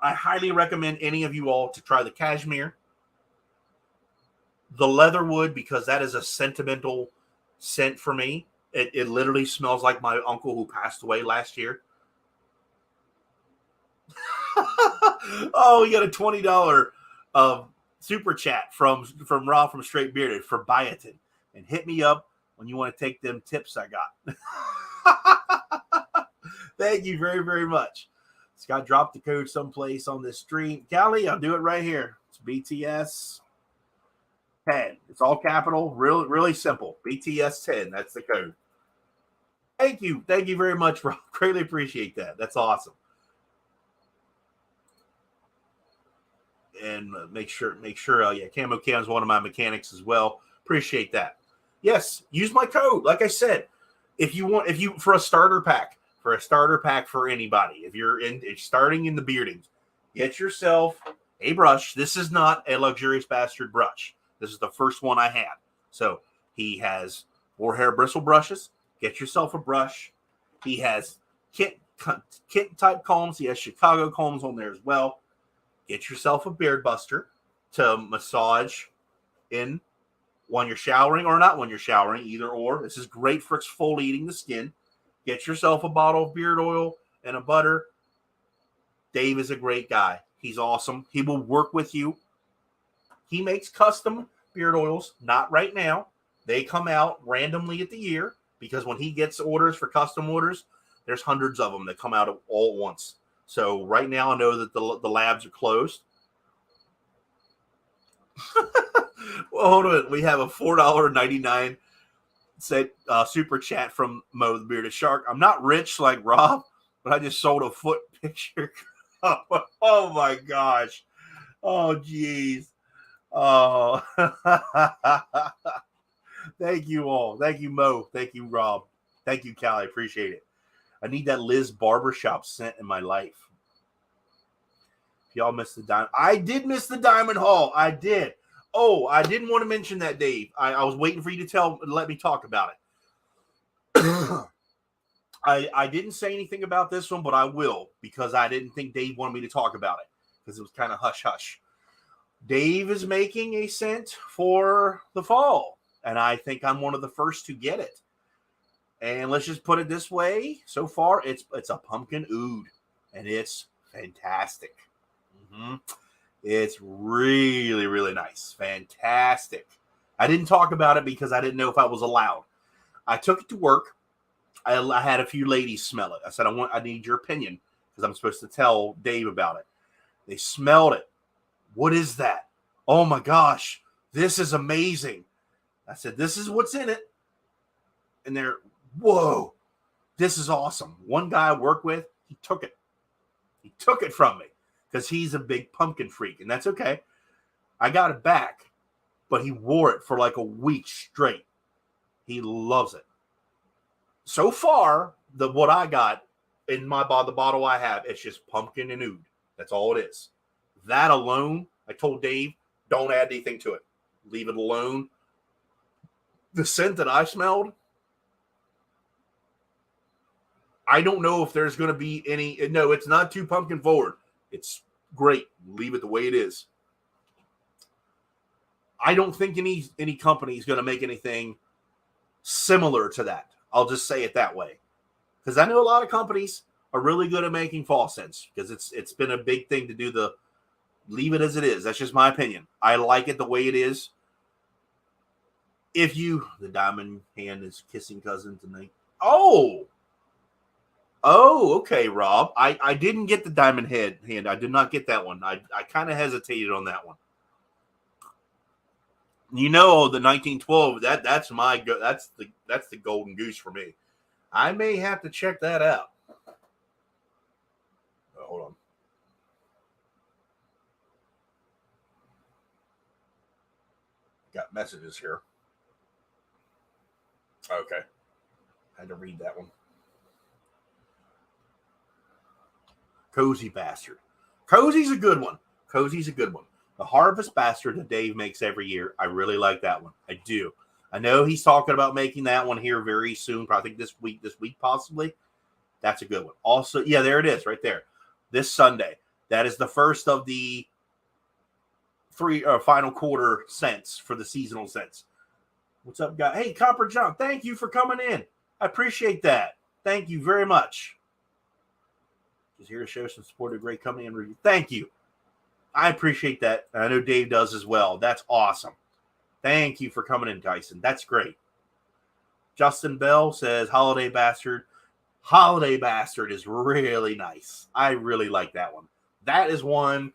I highly recommend any of you all to try the cashmere, the leatherwood, because that is a sentimental scent for me. It literally smells like my uncle who passed away last year. Oh, we got a $20 super chat from Rob from Straight Bearded for biotin, and hit me up when you want to take them tips I got. Thank you very, very much. Scott dropped the code someplace on this stream. Callie, I'll do it right here. It's BTS 10. It's all capital, really, really simple. BTS 10. That's the code. Thank you. Thank you very much, Rob. Greatly appreciate that. That's awesome. And make sure, yeah, Camo Cam is one of my mechanics as well. Appreciate that. Yes, use my code. Like I said, if you for a starter pack for anybody, if you're starting in the bearding, get yourself a brush. This is not a Luxurious Bastard brush. This is the first one I had. So he has 4 hair bristle brushes. Get yourself a brush. He has kit type combs. He has Chicago combs on there as well. Get yourself a beard buster to massage in when you're showering or not when you're showering, either or. This is great for exfoliating the skin. Get yourself a bottle of beard oil and a butter. Dave is a great guy. He's awesome. He will work with you. He makes custom beard oils. Not right now. They come out randomly at the year because when he gets orders for custom orders, there's hundreds of them that come out all at once. So right now I know that the labs are closed. Well, hold on. We have a $4.99 super chat from Mo the Bearded Shark. I'm not rich like Rob, but I just sold a foot picture. Oh my gosh. Oh geez. Oh. Thank you all. Thank you, Mo. Thank you, Rob. Thank you, Callie. Appreciate it. I need that Liz barbershop scent in my life. If y'all missed the diamond, I did miss the diamond haul. I did. Oh, I didn't want to mention that, Dave. I was waiting for you to let me talk about it. I didn't say anything about this one, but I will because I didn't think Dave wanted me to talk about it because it was kind of hush hush. Dave is making a scent for the fall, and I think I'm one of the first to get it. And let's just put it this way: so far, it's a pumpkin oud, and it's fantastic. Mm-hmm. It's really, really nice. Fantastic. I didn't talk about it because I didn't know if I was allowed. I took it to work. I had a few ladies smell it. I said, I need your opinion because I'm supposed to tell Dave about it. They smelled it. What is that? Oh my gosh, this is amazing. I said, this is what's in it. And they're, whoa, this is awesome. One guy I work with, he took it. He took it from me because he's a big pumpkin freak, and that's okay. I got it back, but he wore it for like a week straight. He loves it. So far, what I got in the bottle I have, it's just pumpkin and oud. That's all it is. That alone, I told Dave, don't add anything to it. Leave it alone. The scent that I smelled, I don't know if there's going to be any. No, it's not too pumpkin forward. It's great. Leave it the way it is. I don't think any company is going to make anything similar to that. I'll just say it that way. Because I know a lot of companies are really good at making fall scents because it's been a big thing to do the leave it as it is. That's just my opinion. I like it the way it is. The diamond hand is kissing cousin tonight. Oh, okay, Rob. I didn't get the diamond hand. I did not get that one. I kind of hesitated on that one. You know, the 1912, that's the golden goose for me. I may have to check that out. Oh, hold on. Got messages here. Okay. Had to read that one. Cozy Bastard. Cozy's a good one. The Harvest Bastard that Dave makes every year. I really like that one. I do. I know he's talking about making that one here very soon. Probably this week possibly. That's a good one. Also, yeah, there it is right there. This Sunday. That is the first of the three final quarter scents for the seasonal scents. What's up, guy? Hey, Copper John, thank you for coming in. I appreciate that. Thank you very much. Just here to show some support of a great company and review. Thank you. I appreciate that. I know Dave does as well. That's awesome. Thank you for coming in, Tyson. That's great. Justin Bell says, Holiday Bastard. Holiday Bastard is really nice. I really like that one. That is one,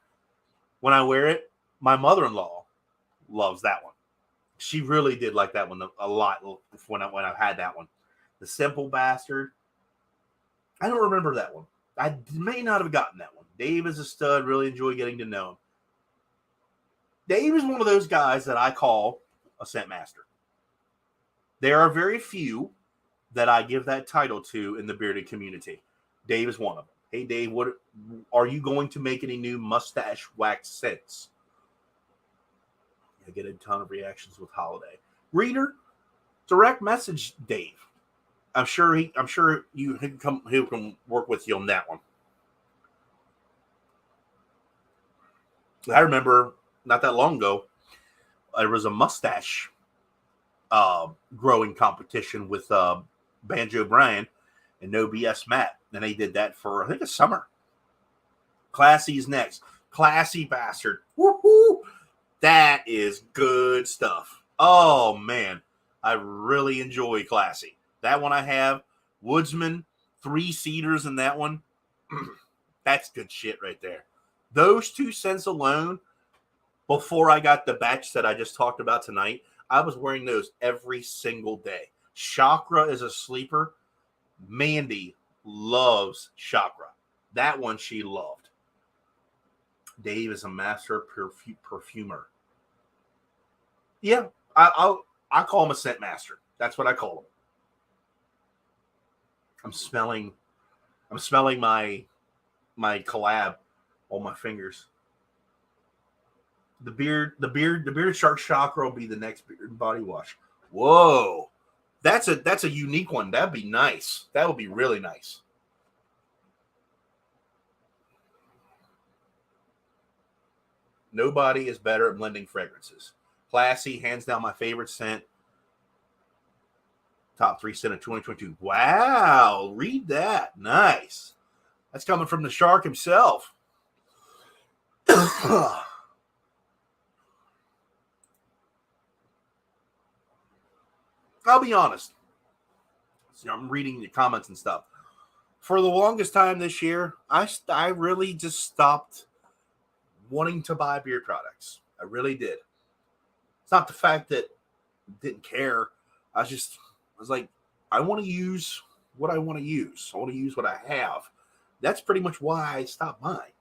when I wear it, my mother-in-law loves that one. She really did like that one a lot when I've had that one. The Simple Bastard. I don't remember that one. I may not have gotten that one. Dave is a stud. Really enjoy getting to know him. Dave is one of those guys that I call a scent master. There are very few that I give that title to in the bearded community. Dave is one of them. Hey, Dave, what are you going to make any new mustache wax scents? I get a ton of reactions with Holiday. Reader, direct message Dave. I'm sure he can work with you on that one. I remember not that long ago, there was a mustache growing competition with Banjo Brian and No BS Matt. And they did that for, I think, a summer. Classy's next. Classy Bastard. Woohoo! That is good stuff. Oh, man. I really enjoy Classy. That one I have. Woodsman, 3 cedars in that one. That's good shit right there. Those 2 scents alone, before I got the batch that I just talked about tonight, I was wearing those every single day. Chakra is a sleeper. Mandy loves Chakra. That one she loved. Dave is a master perfumer. Yeah, I call him a scent master. That's what I call him. I'm smelling my collab on my fingers. The bearded shark chakra will be the next beard body wash. Whoa, that's a unique one. That'd be nice. That would be really nice. Nobody is better at blending fragrances. Classy, hands down, my favorite scent. Top 3 scent of 2022. Wow, read that. Nice. That's coming from the shark himself. I'll be honest. I'm reading the comments and stuff. For the longest time this year, I really just stopped wanting to buy beard products. I really did. It's not the fact that I didn't care. I was like, I want to use what I want to use. I want to use what I have. That's pretty much why I stopped buying.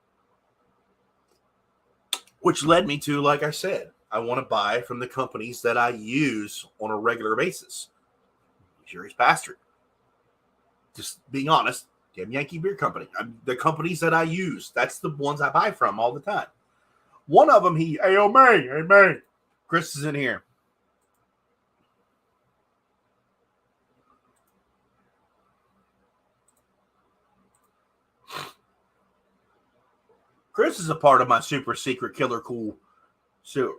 Which led me to, like I said, I want to buy from the companies that I use on a regular basis. Curious Bastard. Just being honest, Damn Yankee Beer Company. The companies that I use, that's the ones I buy from all the time. One of them, hey, man. Chris is in here. Chris is a part of my super secret killer cool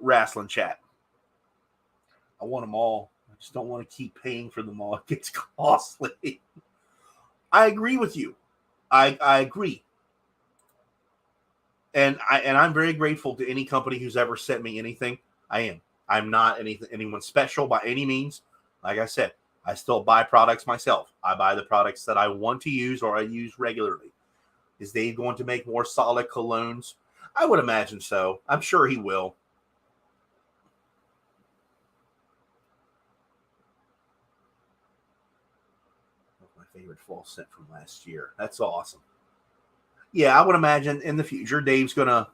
wrestling chat. I want them all. I just don't want to keep paying for them all. It gets costly. I agree with you. I agree. And I'm very grateful to any company who's ever sent me anything. I am. I'm not anyone special by any means. Like I said, I still buy products myself. I buy the products that I want to use or I use regularly. Is Dave going to make more solid colognes? I would imagine so. I'm sure he will. My favorite fall scent from last year. That's awesome. Yeah, I would imagine in the future, he's gonna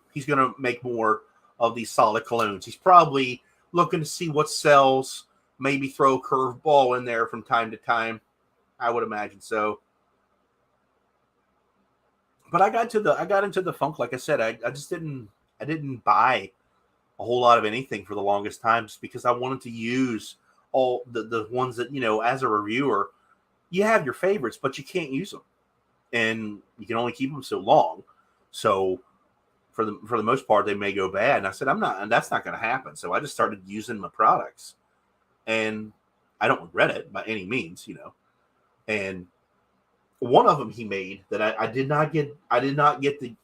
make more of these solid colognes. He's probably looking to see what sells, maybe throw a curveball in there from time to time. I would imagine so. But I got into the funk, like I said. I didn't buy a whole lot of anything for the longest time just because I wanted to use all the ones that, as a reviewer, you have your favorites, but you can't use them. And you can only keep them so long. So for the most part, they may go bad. And I said, that's not going to happen. So I just started using my products, and I don't regret it by any means, And one of them he made that I did not get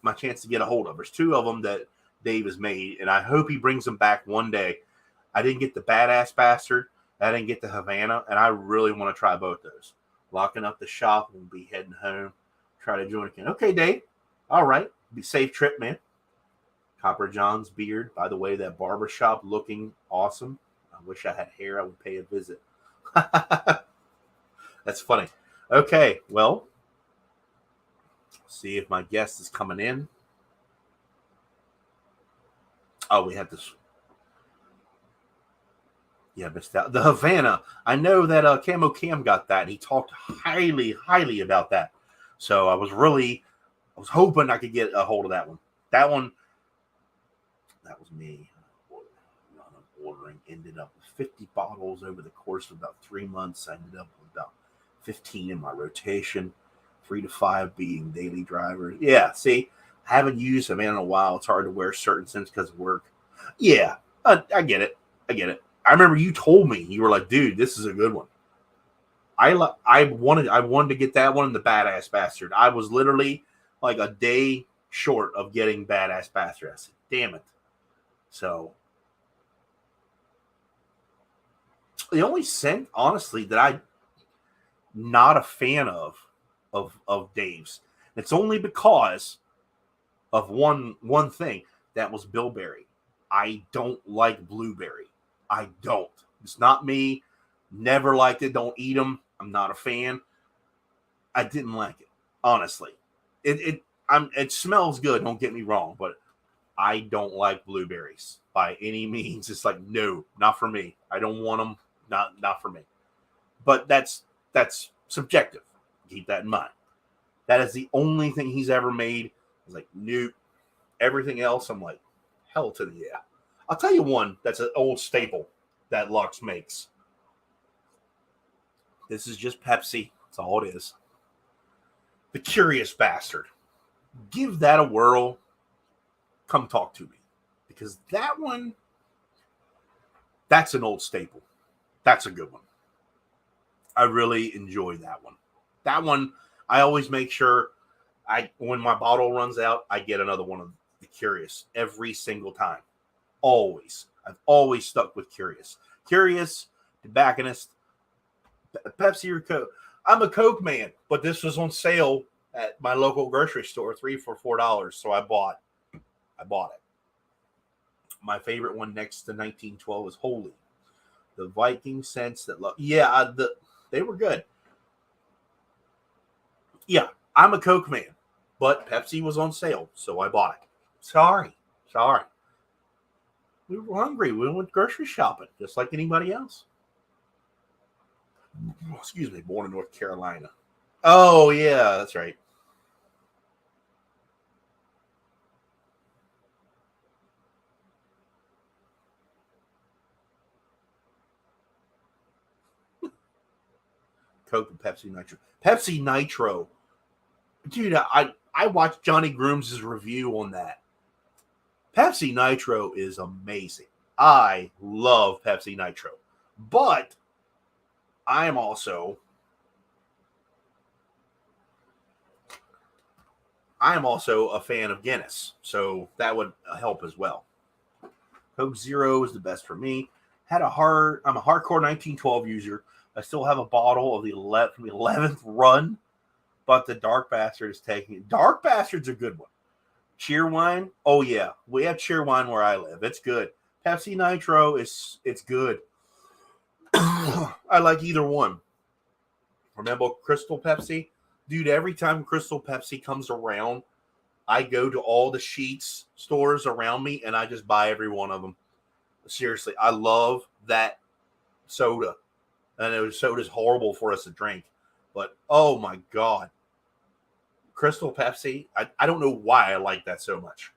my chance to get a hold of. There's two of them that Dave has made, and I hope he brings them back one day. I didn't get the Badass Bastard. I didn't get the Havana, and I really want to try both those. Locking up the shop, we'll be heading home. Try to join again. Okay, Dave. All right. Be safe trip, man. Copper John's beard. By the way, that barber shop looking awesome. I wish I had hair. I would pay a visit. That's funny. Okay, well, see if my guest is coming in. Oh, we had this. Yeah, missed out. The Havana. I know that Camo Cam got that. He talked highly, highly about that. So I was hoping I could get a hold of that one. That was me. Ordering. Ended up with 50 bottles over the course of about 3 months. I ended up with about 15 in my rotation, 3 to 5 being daily drivers. Yeah, see, I haven't used them in a while. It's hard to wear certain scents because of work. Yeah, I get it. I remember you told me, you were like, dude, this is a good one. I wanted to get that one, the Badass Bastard. I was literally like a day short of getting Badass Bastard. I said, damn it. So the only scent, honestly, that I'm not a fan of Dave's, it's only because of one thing. That was bilberry. I don't like blueberry. I don't. It's not me. Never liked it. Don't eat them. I'm not a fan. I didn't like it, honestly. It smells good. Don't get me wrong, but I don't like blueberries by any means. It's like, no, not for me. I don't want them. Not for me. But that's subjective. Keep that in mind. That is the only thing he's ever made. I was like, nope. Everything else, I'm like, hell to the yeah. I'll tell you one that's an old staple that Lux makes. This is just Pepsi. That's all it is. The Curious Bastard. Give that a whirl. Come talk to me. Because that one, that's an old staple. That's a good one. I really enjoy that one. That one, I always make sure when my bottle runs out, I get another one of the Curious every single time. Always. I've always stuck with Curious. Curious, tobacconist, Pepsi or Coke. I'm a Coke man, but this was on sale at my local grocery store, 3 for $4. So I bought it. My favorite one next to 1912 is Holy. The Viking scents that love. Yeah, they were good. Yeah, I'm a Coke man, but Pepsi was on sale, so I bought it. Sorry. We were hungry. We went grocery shopping, just like anybody else. Excuse me, born in North Carolina. Oh, yeah, that's right. Coke and Pepsi Nitro. Pepsi Nitro. Dude, I watched Johnny Grooms' review on that. Pepsi Nitro is amazing. I love Pepsi Nitro. But I am also a fan of Guinness, so that would help as well. Coke Zero is the best for me. I'm a hardcore 1912 user. I still have a bottle of from the 11th run, but the Dark Bastard is taking it. Dark Bastard's a good one. Cheerwine, oh yeah, we have Cheerwine where I live. It's good. Pepsi Nitro it's good. I like either one. Remember Crystal Pepsi? Dude, every time Crystal Pepsi comes around, I go to all the Sheetz stores around me and I just buy every one of them. Seriously, I love that soda. I know soda's horrible for us to drink, but oh my God. Crystal Pepsi, I don't know why I like that so much.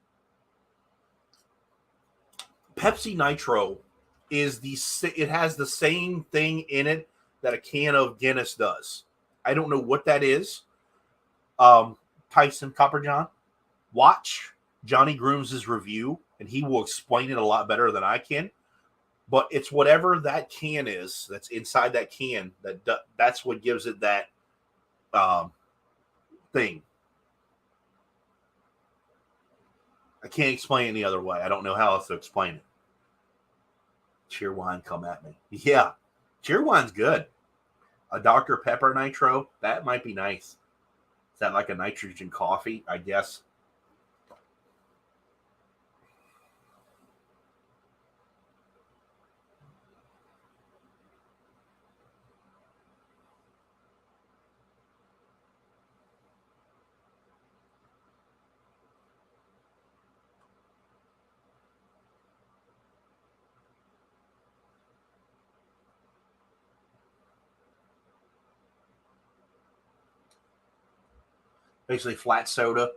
Pepsi Nitro it has the same thing in it that a can of Guinness does. I don't know what that is. Tyson Copperjohn, watch Johnny grooms his review, and he will explain it a lot better than I can. But it's whatever that can is that's inside that can that's what gives it that thing. I can't explain it any other way. I don't know how else to explain it. Cheerwine, come at me. Yeah, Cheerwine's good. A Dr. Pepper Nitro, that might be nice. Is that like a nitrogen coffee? I guess. Basically flat soda,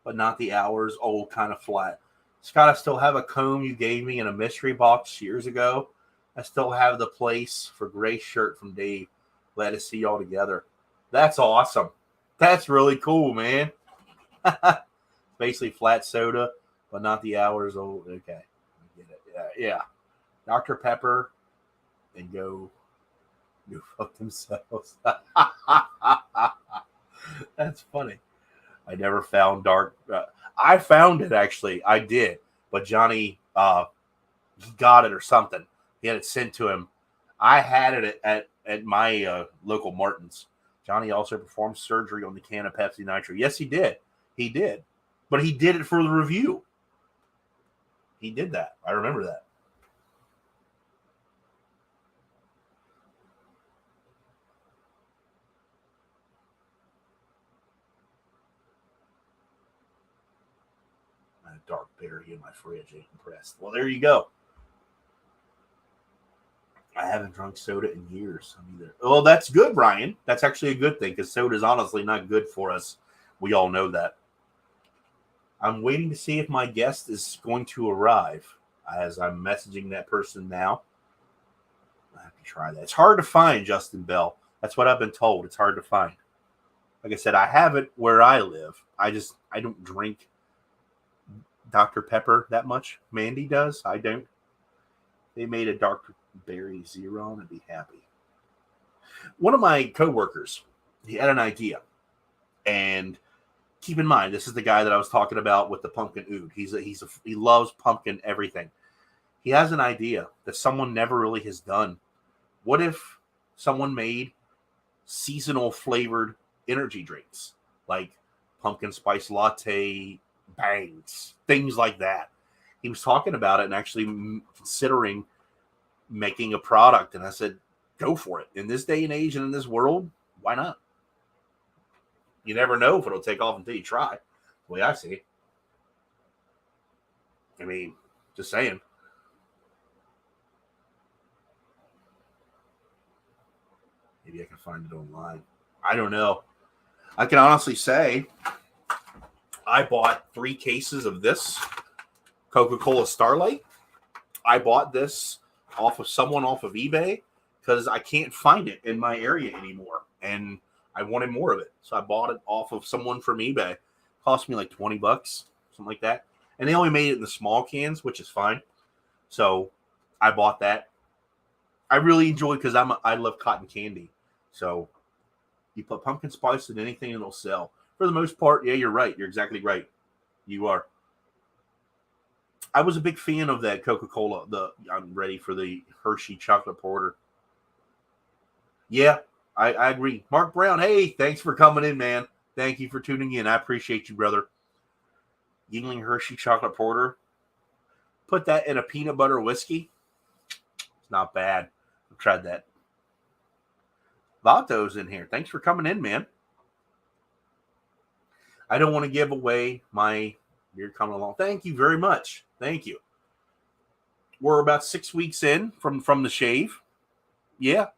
but not the hours old kind of flat. Scott, I still have a comb you gave me in a mystery box years ago. I still have the place for gray shirt from Dave. Glad to see y'all together. That's awesome. That's really cool, man. Basically flat soda, but not the hours old. Okay. I get it. Yeah. Dr. Pepper and go fuck themselves. That's funny. I never found dark. I found it actually. I did, but Johnny, he got it or something. He had it sent to him. I had it at my local Martin's. Johnny also performed surgery on the can of Pepsi Nitro. Yes, he did. He did, but he did it for the review. He did that. I remember that. Dark berry in my fridge. Ain't impressed. Well, there you go. I haven't drunk soda in years either. Well, that's good, Ryan. That's actually a good thing because soda is honestly not good for us. We all know that. I'm waiting to see if my guest is going to arrive as I'm messaging that person now. I have to try that. It's hard to find, Justin Bell. That's what I've been told. It's hard to find. Like I said, I have it where I live. I don't drink Dr. Pepper that much. Mandy does. I don't. They made a Dr. Berry Zero, and I'd be happy. One of my coworkers, he had an idea. And keep in mind, this is the guy that I was talking about with the pumpkin oud. He loves pumpkin everything. He has an idea that someone never really has done. What if someone made seasonal flavored energy drinks like pumpkin spice latte, bangs, things like that? He was talking about it and actually considering making a product. And I said, go for it. In this day and age and in this world, why not? You never know if it'll take off until you try. The way I see it. I mean, just saying. Maybe I can find it online. I don't know. I can honestly say I bought 3 cases of this Coca-Cola Starlight. I bought this off of eBay because I can't find it in my area anymore. And I wanted more of it. So I bought it off of someone from eBay. It cost me like $20, something like that. And they only made it in the small cans, which is fine. So I bought that. I really enjoy it because I love cotton candy. So you put pumpkin spice in anything and it'll sell. For the most part, yeah, you're right. You're exactly right. You are. I was a big fan of that Coca-Cola. I'm ready for the Hershey chocolate porter. Yeah, I agree. Mark Brown, hey, thanks for coming in, man. Thank you for tuning in. I appreciate you, brother. Yingling Hershey chocolate porter. Put that in a peanut butter whiskey. It's not bad. I've tried that. Vato's in here. Thanks for coming in, man. I don't want to give away my beard coming along. Thank you very much. Thank you. We're about 6 weeks in from the shave. Yeah,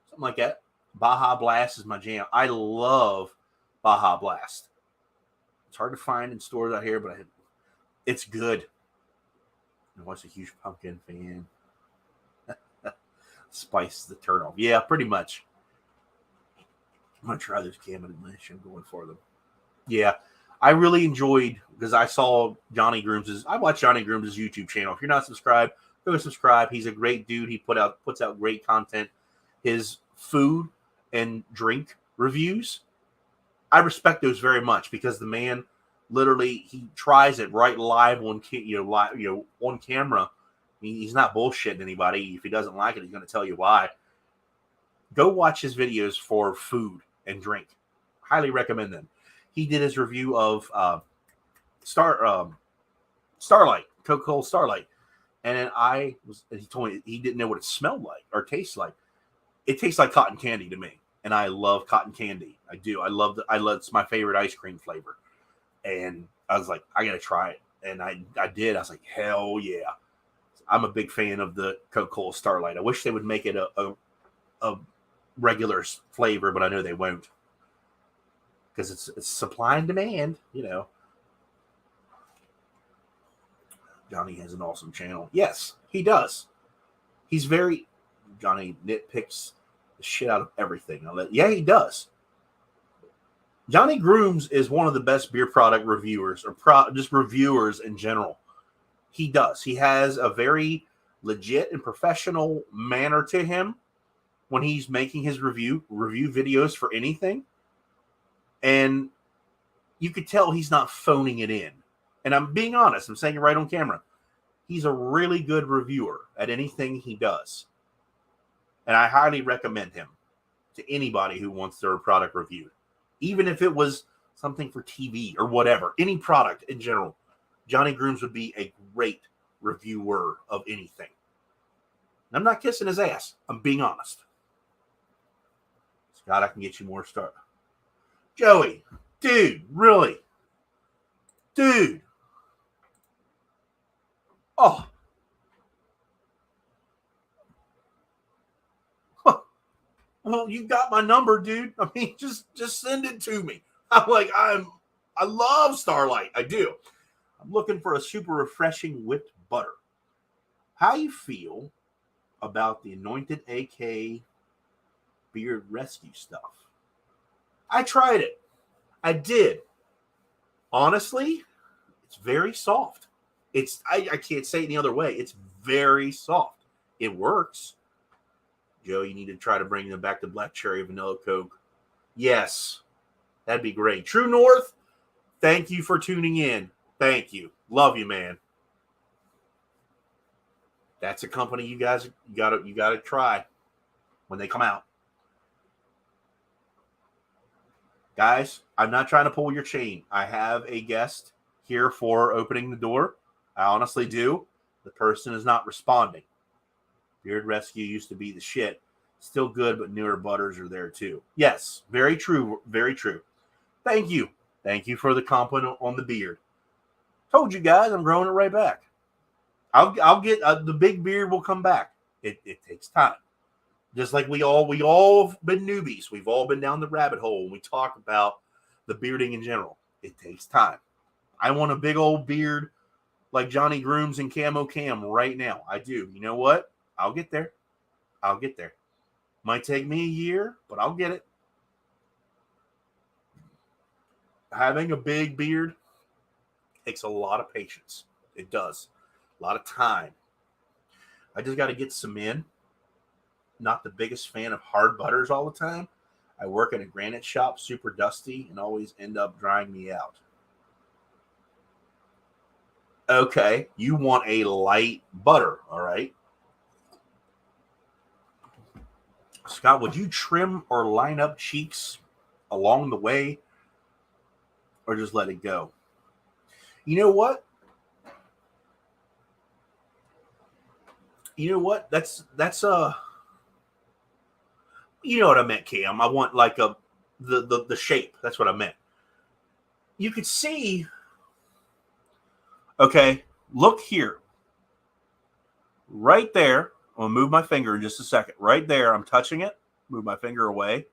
something like that. Baja Blast is my jam. I love Baja Blast. It's hard to find in stores out here, but it's good. I was a huge pumpkin fan. Spice the turn off. Yeah, pretty much. I'm going to try this Cabernet Mash. I'm going for them. Yeah, I really enjoyed, because I saw I watch Johnny Grooms' YouTube channel. If you're not subscribed, go subscribe. He's a great dude. He puts out great content. His food and drink reviews, I respect those very much, because the man literally, he tries it right live on on camera. He's not bullshitting anybody. If he doesn't like it, he's going to tell you why. Go watch his videos for food and drink. Highly recommend them. He did his review of Starlight, Coca-Cola Starlight. And he told me he didn't know what it smelled like or tastes like. It tastes like cotton candy to me. And I love cotton candy. I do. It's my favorite ice cream flavor. And I was like, I got to try it. And I did. I was like, hell yeah. I'm a big fan of the Coca-Cola Starlight. I wish they would make it a regular flavor, but I know they won't. Because it's supply and demand, Johnny has an awesome channel. Yes, he does. Johnny nitpicks the shit out of everything. Yeah, he does. Johnny Grooms is one of the best beer product reviewers, or just reviewers in general. He does. He has a very legit and professional manner to him when he's making his review videos for anything. And you could tell he's not phoning it in. And I'm being honest. I'm saying it right on camera. He's a really good reviewer at anything he does. And I highly recommend him to anybody who wants their product reviewed. Even if it was something for TV or whatever. Any product in general. Johnny Grooms would be a great reviewer of anything. And I'm not kissing his ass. I'm being honest. Scott, I can get you more stuff. Joey, dude, really? Dude. Oh. Well, you got my number, dude. I mean, just send it to me. I love Starlight. I do. I'm looking for a super refreshing whipped butter. How you feel about the Anointed AK Beard Rescue stuff? I tried it. I did. Honestly, it's very soft. I can't say it any other way. It's very soft. It works. Joe, you need to try to bring them back to Black Cherry Vanilla Coke. Yes, that'd be great. True North, thank you for tuning in. Thank you. Love you, man. That's a company you gotta try when they come out. Guys, I'm not trying to pull your chain. I have a guest here for opening the door. I honestly do. The person is not responding. Beard Rescue used to be the shit. Still good, but newer butters are there too. Yes, very true. Very true. Thank you. Thank you for the compliment on the beard. Told you guys, I'm growing it right back. I'll get the big beard will come back. It takes time. Just like we all have been newbies. We've all been down the rabbit hole when we talk about the bearding in general. It takes time. I want a big old beard like Johnny Grooms and Camo Cam right now. I do. You know what? I'll get there. Might take me a year, but I'll get it. Having a big beard takes a lot of patience. It does. A lot of time. I just got to get some in. Not the biggest fan of hard butters all the time. I work in a granite shop, super dusty, and always end up drying me out. Okay, you want a light butter, all right? Scott, would you trim or line up cheeks along the way, or just let it go? You know what? That's you know what I meant, Cam. I want like the shape. That's what I meant. You could see. Okay, look here. Right there. I'm going to move my finger in just a second. Right there, I'm touching it. Move my finger away.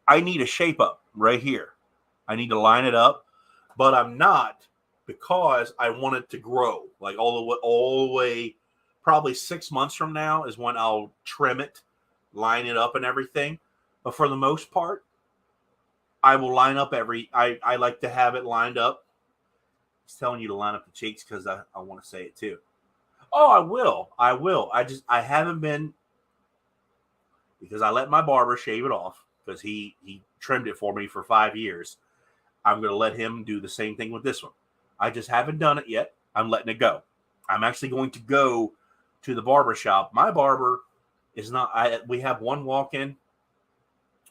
I need a shape up right here. I need to line it up, but I'm not, because I want it to grow. Like all the way, probably 6 months from now is when I'll trim it, line it up and everything. But for the most part, I will line up I like to have it lined up. He's telling you to line up the cheeks because I want to say it too. Oh, I will. I haven't been, because I let my barber shave it off because he trimmed it for me for 5 years. I'm going to let him do the same thing with this one. I just haven't done it yet. I'm letting it go. I'm actually going to go to the barber shop. My barber is not, we have one walk-in,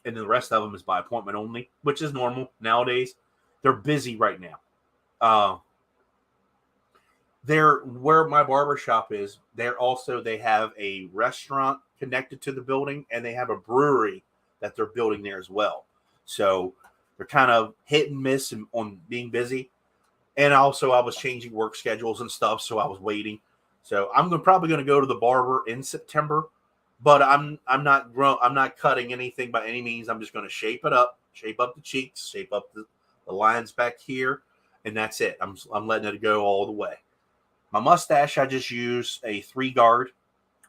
and the rest of them is by appointment only, which is normal nowadays. They're busy right now. They're where my barber shop is. They have a restaurant connected to the building, and they have a brewery that they're building there as well. So they're kind of hit and miss on being busy. And also, I was changing work schedules and stuff, so I was waiting. So I'm probably going to go to the barber in September, but I'm not cutting anything by any means. I'm just going to shape up the cheeks, shape up the lines back here, and that's it. I'm letting it go all the way. My mustache, I just use a 3-guard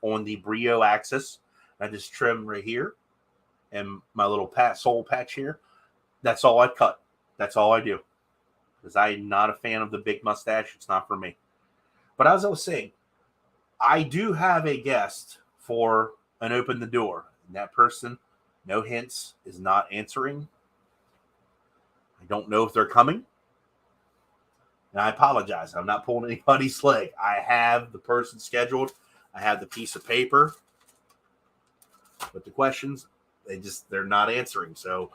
on the Brio axis. I just trim right here, and my little soul patch here. That's all I cut. That's all I do. Because I'm not a fan of the big mustache. It's not for me. But as I was saying, I do have a guest for an Open the Door. And that person, no hints, is not answering. I don't know if they're coming. And I apologize. I'm not pulling anybody's leg. I have the person scheduled. I have the piece of paper. But the questions, they're not answering. So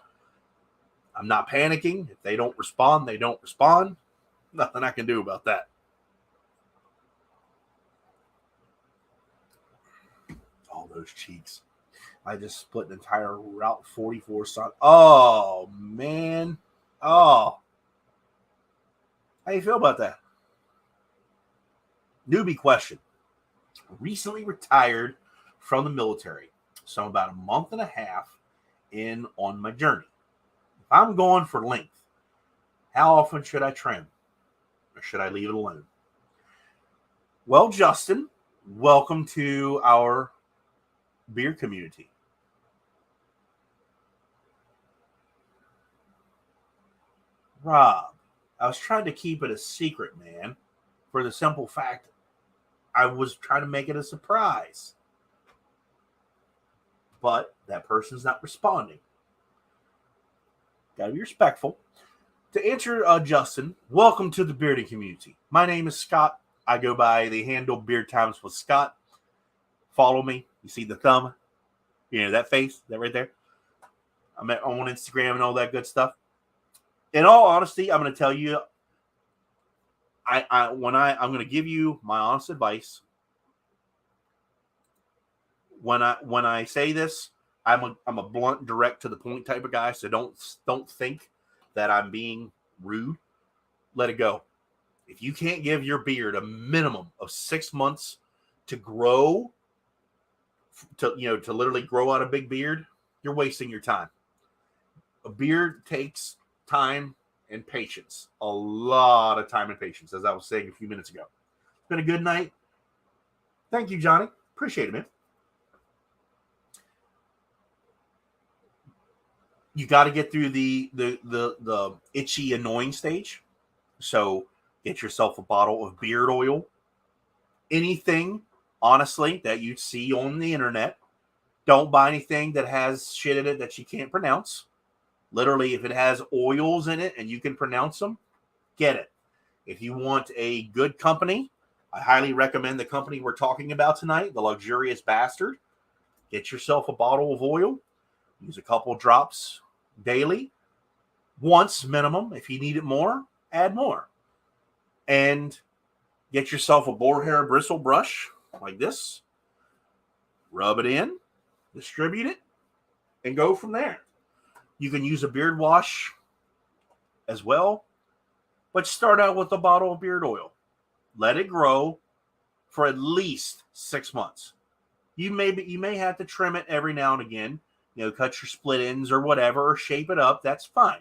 I'm not panicking. If they don't respond, they don't respond. Nothing I can do about that. All those cheeks. I just split an entire Route 44 song. Oh, man. Oh. How you feel about that? Newbie question. Recently retired from the military. So I'm about a month and a half in on my journey. If I'm going for length, how often should I trim? Or should I leave it alone? Well, Justin, welcome to our beard community. Rob, I was trying to keep it a secret, man, for the simple fact I was trying to make it a surprise. But that person's not responding. Got to be respectful. To answer Justin, welcome to the bearding community. My name is Scott. I go by the handle Beard Times with Scott. Follow me. You see the thumb? You know that face? That right there? I'm on Instagram and all that good stuff. In all honesty, I'm going to tell you, I'm going to give you my honest advice. When I say this, I'm a blunt, direct to the point type of guy. So don't think that I'm being rude. Let it go. If you can't give your beard a minimum of 6 months to grow, to literally grow out a big beard, you're wasting your time. A beard takes time and patience. A lot of time and patience, as I was saying a few minutes ago. It's been a good night. Thank you, Johnny. Appreciate it, man. You got to get through the itchy, annoying stage. So get yourself a bottle of beard oil. Anything, honestly, that you see on the internet. Don't buy anything that has shit in it that you can't pronounce. Literally, if it has oils in it and you can pronounce them, get it. If you want a good company, I highly recommend the company we're talking about tonight, the Luxurious Bastard. Get yourself a bottle of oil. Use a couple drops daily. Once minimum. If you need it more, add more. And get yourself a boar hair bristle brush like this. Rub it in. Distribute it. And go from there. You can use a beard wash as well. But start out with a bottle of beard oil. Let it grow for at least 6 months. You may have to trim it every now and again. Cut your split ends or whatever, or shape it up. That's fine.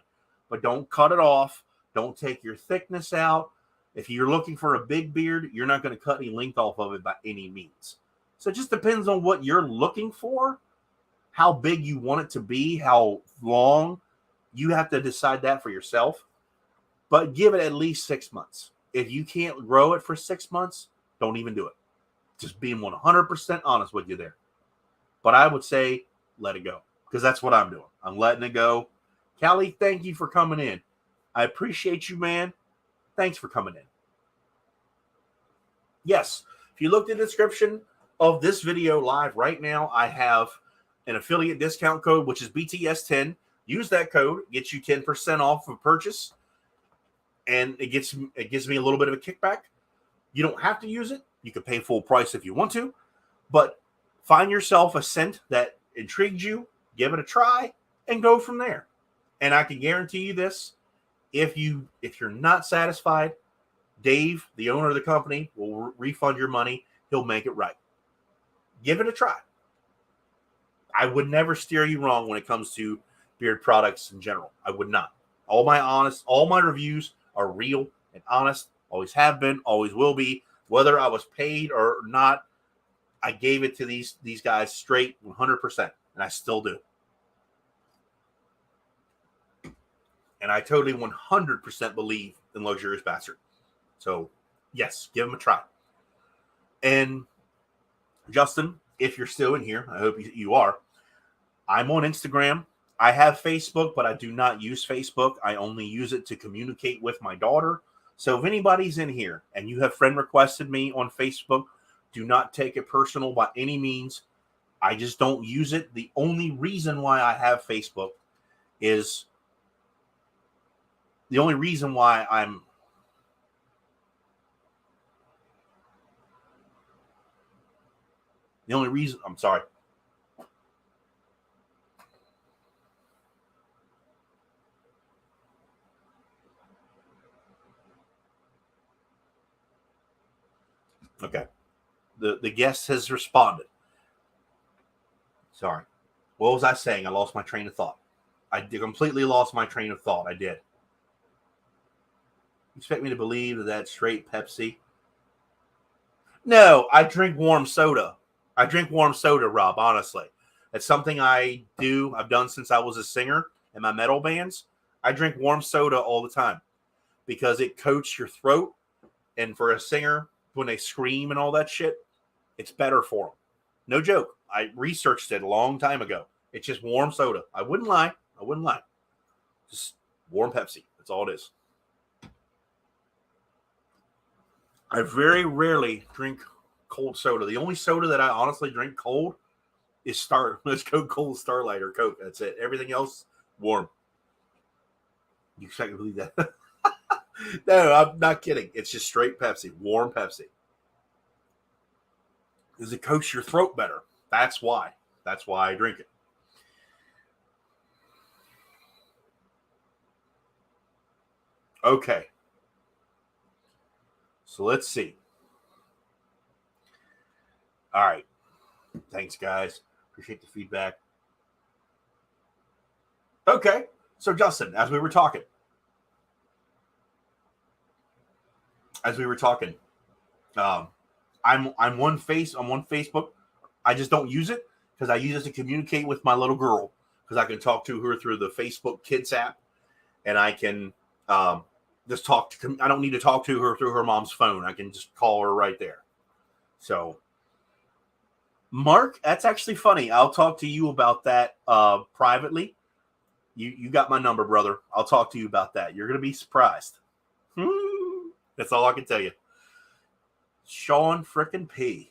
But don't cut it off. Don't take your thickness out. If you're looking for a big beard, you're not going to cut any length off of it by any means. So it just depends on what you're looking for, how big you want it to be, how long. You have to decide that for yourself, but give it at least 6 months. If you can't grow it for 6 months, don't even do it. Just being 100% honest with you there. But I would say let it go, because that's what I'm doing. I'm letting it go. Callie, thank you for coming in. I appreciate you, man. Thanks for coming in. Yes, if you look at the description of this video live right now, I have an affiliate discount code, which is BTS10. Use that code, gets you 10% off of purchase, and it gives me a little bit of a kickback. You don't have to use it. You can pay full price if you want to, but find yourself a scent that intrigues you, give it a try, and go from there. And I can guarantee you this: if you're not satisfied, Dave, the owner of the company, will refund your money. He'll make it right. Give it a try. I would never steer you wrong when it comes to beard products in general. I would not. All my reviews are real and honest. Always have been, always will be. Whether I was paid or not, I gave it to these guys straight 100%, and I still do. And I totally 100% believe in Luxurious Bastard. So, yes, give them a try. And Justin, if you're still in here, I hope you are. I'm on Instagram. I have Facebook, but I do not use Facebook. I only use it to communicate with my daughter. So if anybody's in here and you have friend requested me on Facebook, do not take it personal by any means. I just don't use it. The only reason why I have Facebook is the only reason why I'm sorry. Okay. The guest has responded. Sorry. What was I saying? I lost my train of thought. I completely lost my train of thought. I did. You expect me to believe that that's straight Pepsi? No, I drink warm soda. I drink warm soda, Rob, honestly. It's something I do. I've done since I was a singer in my metal bands. I drink warm soda all the time because it coats your throat. And for a singer, when they scream and all that shit, it's better for them. No joke. I researched it a long time ago. It's just warm soda. I wouldn't lie. Just warm Pepsi. That's all it is. I very rarely drink cold soda. The only soda that I honestly drink cold is Let's go cold Starlight or Coke. That's it. Everything else, warm. You expect to believe that? No, I'm not kidding. It's just straight Pepsi, warm Pepsi. Because it coats your throat better. That's why. That's why I drink it. Okay. So let's see. All right. Thanks, guys. Appreciate the feedback. Okay. So, Justin, as we were talking, I'm on Facebook. I just don't use it because I use it to communicate with my little girl, because I can talk to her through the Facebook Kids app, and I can just talk to. I don't need to talk to her through her mom's phone. I can just call her right there. So, Mark, that's actually funny. I'll talk to you about that privately. You got my number, brother. I'll talk to you about that. You're gonna be surprised. That's all I can tell you. Shawn frickin' P.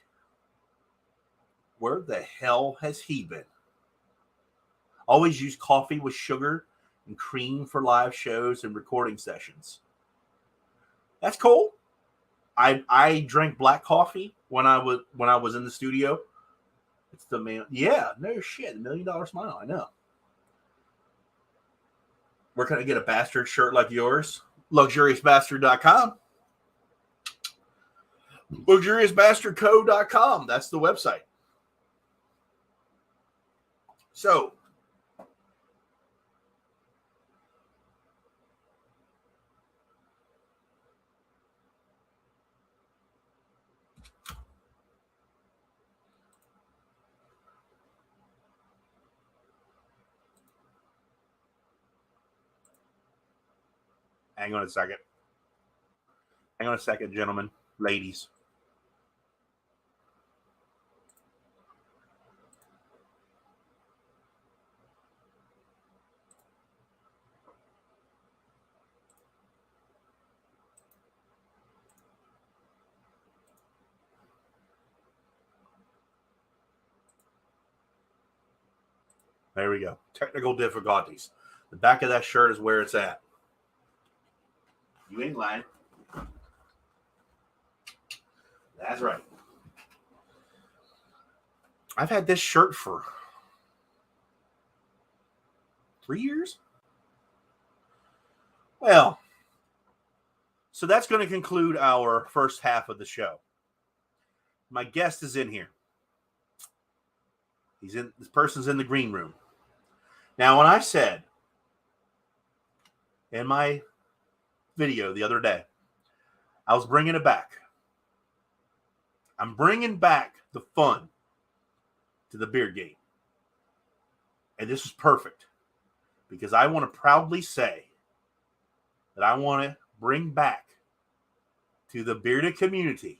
Where the hell has he been? Always use coffee with sugar and cream for live shows and recording sessions. That's cool. I drank black coffee when I was in the studio. It's the man. Yeah, no shit. $1 Million Smile. I know. Where can I get a bastard shirt like yours? LuxuriousBastard.com. LuxuriousBastardCo.com. That's the website. So, Hang on a second. Hang on a second, gentlemen, ladies. There we go. Technical difficulties. The back of that shirt is where it's at. You ain't lying. That's right. I've had this shirt for 3 years. Well, so that's going to conclude our first half of the show. My guest is in here. This person's in the green room. Now, when I said in my video the other day, I was bringing it back. I'm bringing back the fun to the beard game. And this is perfect because I want to proudly say that I want to bring back to the bearded community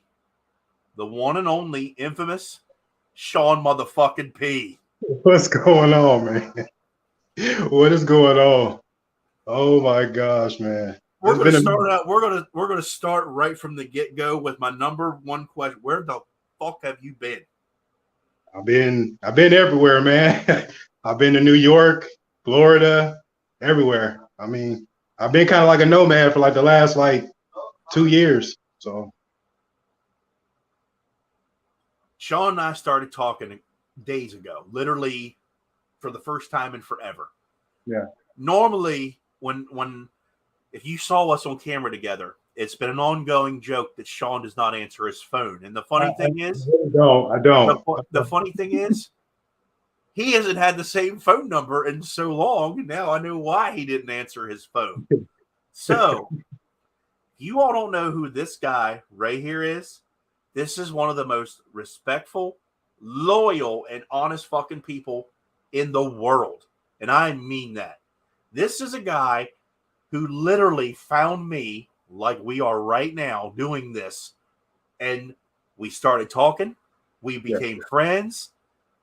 the one and only infamous Shawn motherfucking P. What's going on, man? What is going on? Oh my gosh, man! We're going to start out. We're going to start right from the get go with my number one question: where the fuck have you been? I've been everywhere, man. I've been to New York, Florida, everywhere. I mean, I've been kind of like a nomad for like the last 2 years. So, Shawn and I started talking days ago, literally for the first time in forever. Yeah. Normally, when if you saw us on camera together, it's been an ongoing joke that Shawn does not answer his phone. And the funny thing is, I don't. The funny thing is, he hasn't had the same phone number in so long. Now I know why he didn't answer his phone. So, you all don't know who this guy right here is. This is one of the most respectful, loyal, and honest fucking people in the world. And I mean that. This is a guy who literally found me like we are right now doing this. And we started talking. We became friends.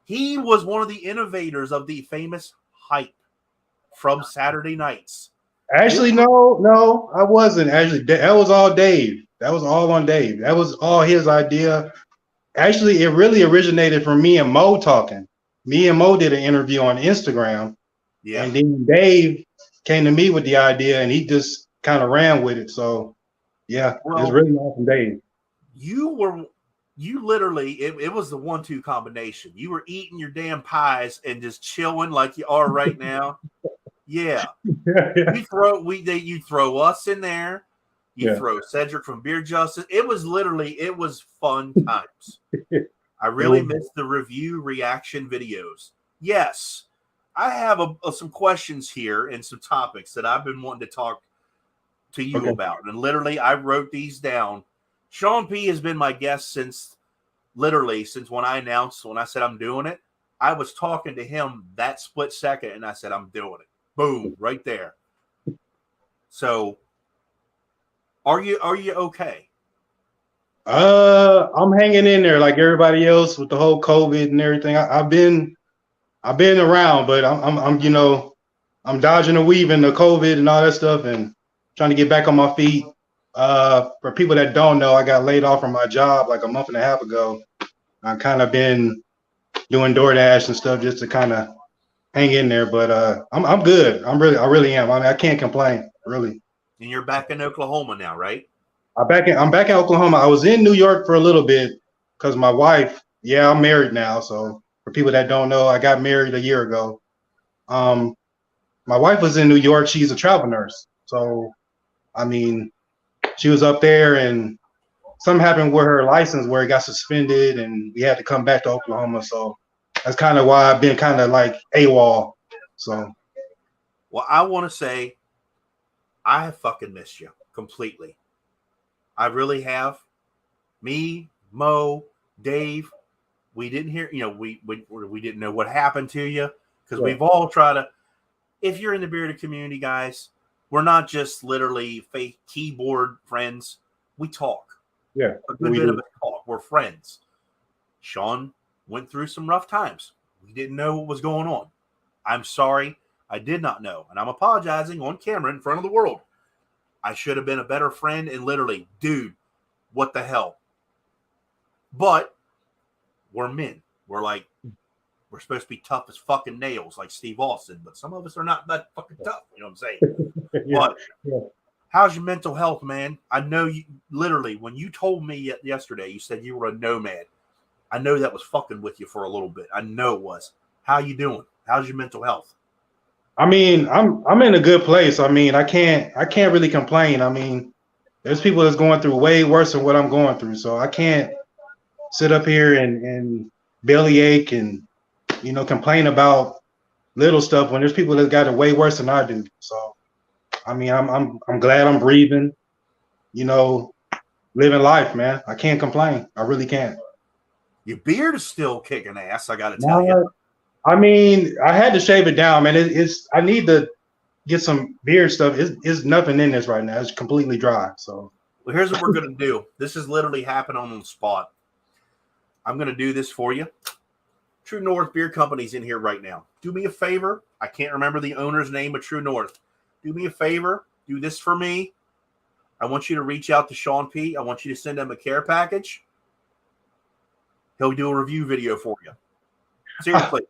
He was one of the innovators of the famous hype from Saturday nights. Actually, no, I wasn't. Actually, that was all Dave. That was all on Dave. That was all his idea. Actually, it really originated from me and Mo talking. Me and Mo did an interview on Instagram. Yeah. And then Dave came to me with the idea, and he just kind of ran with it. So, yeah, well, it's really awesome, Dave. You literally, it was the 1-2 combination. You were eating your damn pies and just chilling like you are right now. Yeah. You throw us in there. You throw Cedric from Beard Justice. It was fun times. I really missed the review reaction videos. Yes. I have some questions here and some topics that I've been wanting to talk to you about. And literally, I wrote these down. Shawn P has been my guest since when I said I'm doing it. I was talking to him that split second, and I said, I'm doing it. Boom, right there. So, are you okay? I'm hanging in there like everybody else with the whole COVID and everything. I've been around, but I'm dodging and weaving the COVID and all that stuff and trying to get back on my feet. For people that don't know, I got laid off from my job like a month and a half ago. I've kind of been doing DoorDash and stuff just to kind of hang in there, but I'm good. I really am. I mean, I can't complain, really. And you're back in Oklahoma now, right? I'm back in Oklahoma. I was in New York for a little bit because my wife. Yeah, I'm married now. So for people that don't know, I got married a year ago. My wife was in New York. She's a travel nurse. So, I mean, she was up there and something happened with her license where it got suspended and we had to come back to Oklahoma. So that's kind of why I've been kind of like AWOL. So. Well, I want to say I have fucking missed you completely. I really have. Me, Mo, Dave, we didn't hear, we didn't know what happened to you because we've all tried to. If you're in the bearded community, guys, We're not just literally fake keyboard friends. We talk. Yeah, A good bit of it talk. We're friends. Shawn went through some rough times. We didn't know what was going on. I'm sorry. I did not know. And I'm apologizing on camera in front of the world. I should have been a better friend and literally, dude, what the hell? But we're men. We're supposed to be tough as fucking nails like Steve Austin, but some of us are not that fucking tough. You know what I'm saying? Yeah, but how's your mental health, man? I know you literally, when you told me yesterday, you said you were a nomad. I know that was fucking with you for a little bit. I know it was. How you doing? How's your mental health? I mean, I'm in a good place. I mean, I can't really complain. I mean, there's people that's going through way worse than what I'm going through. So I can't sit up here and bellyache and, you know, complain about little stuff when there's people that got it way worse than I do. So I mean, I'm glad I'm breathing, you know, living life, man. I can't complain. I really can't. Your beard is still kicking ass, I gotta tell you. I mean, I had to shave it down, man. I need to get some beard stuff. It's nothing in this right now. It's completely dry. So well, here's what we're gonna do. This is literally happening on the spot. I'm gonna do this for you. True North Beer Company's in here right now. Do me a favor. I can't remember the owner's name of True North. Do me a favor. Do this for me. I want you to reach out to Shawn P. I want you to send him a care package. He'll do a review video for you. Seriously.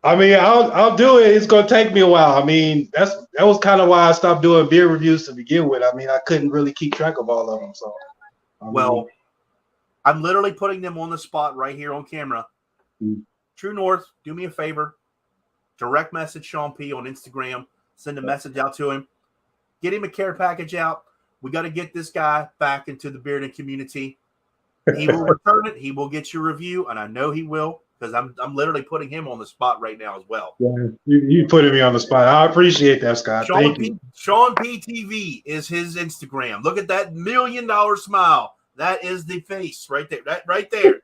I mean, I'll do it. It's gonna take me a while. I mean, that was kind of why I stopped doing beer reviews to begin with. I mean, I couldn't really keep track of all of them. So, well, I'm literally putting them on the spot right here on camera. True North, do me a favor. Direct message Shawn P on Instagram. Send a message out to him. Get him a care package out. We got to get this guy back into the bearding community. He will return it. He will get your review, and I know he will because I'm literally putting him on the spot right now as well. Yeah, you putting me on the spot. I appreciate that, Scott. Thank you. Shawn P TV is his Instagram. Look at that $1 million smile. That is the face right there. That right there.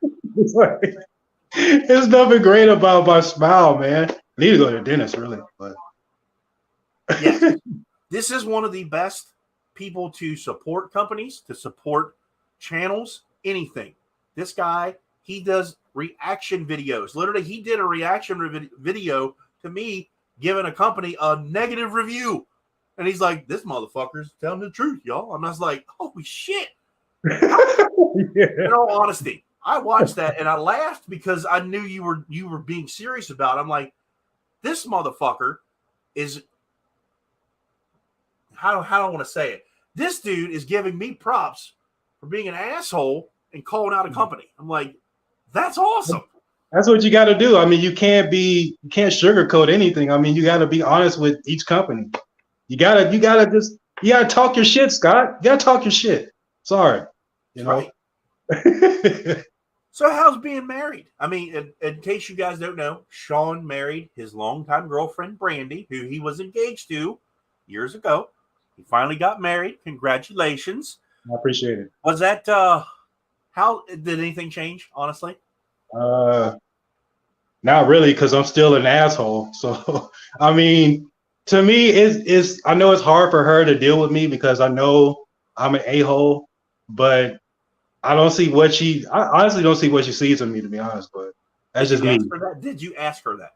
There's nothing great about my smile, man. I need to go to the dentist, really. But yes, this is one of the best people to support companies, to support channels, anything. This guy, he does reaction videos. Literally, he did a reaction video to me giving a company a negative review. And he's like, this motherfucker's telling the truth, y'all. And I was like, holy shit. In all honesty, I watched that and I laughed because I knew you were being serious about it. I'm like, this motherfucker is, how do I want to say it? This dude is giving me props for being an asshole and calling out a company. I'm like, that's awesome. That's what you got to do. I mean, you can't sugarcoat anything. I mean, you got to be honest with each company. You gotta talk your shit, Scott. You gotta talk your shit. Sorry, you know. Right. So how's being married? I mean, in case you guys don't know, Shawn married his longtime girlfriend, Brandy, who he was engaged to years ago. He finally got married. Congratulations. I appreciate it. Was that, how did anything change, honestly? Not really, because I'm still an asshole. So, I mean, to me, I know it's hard for her to deal with me because I know I'm an a-hole, but I honestly don't see what she sees in me, to be honest. But that's just me. Did you ask her that?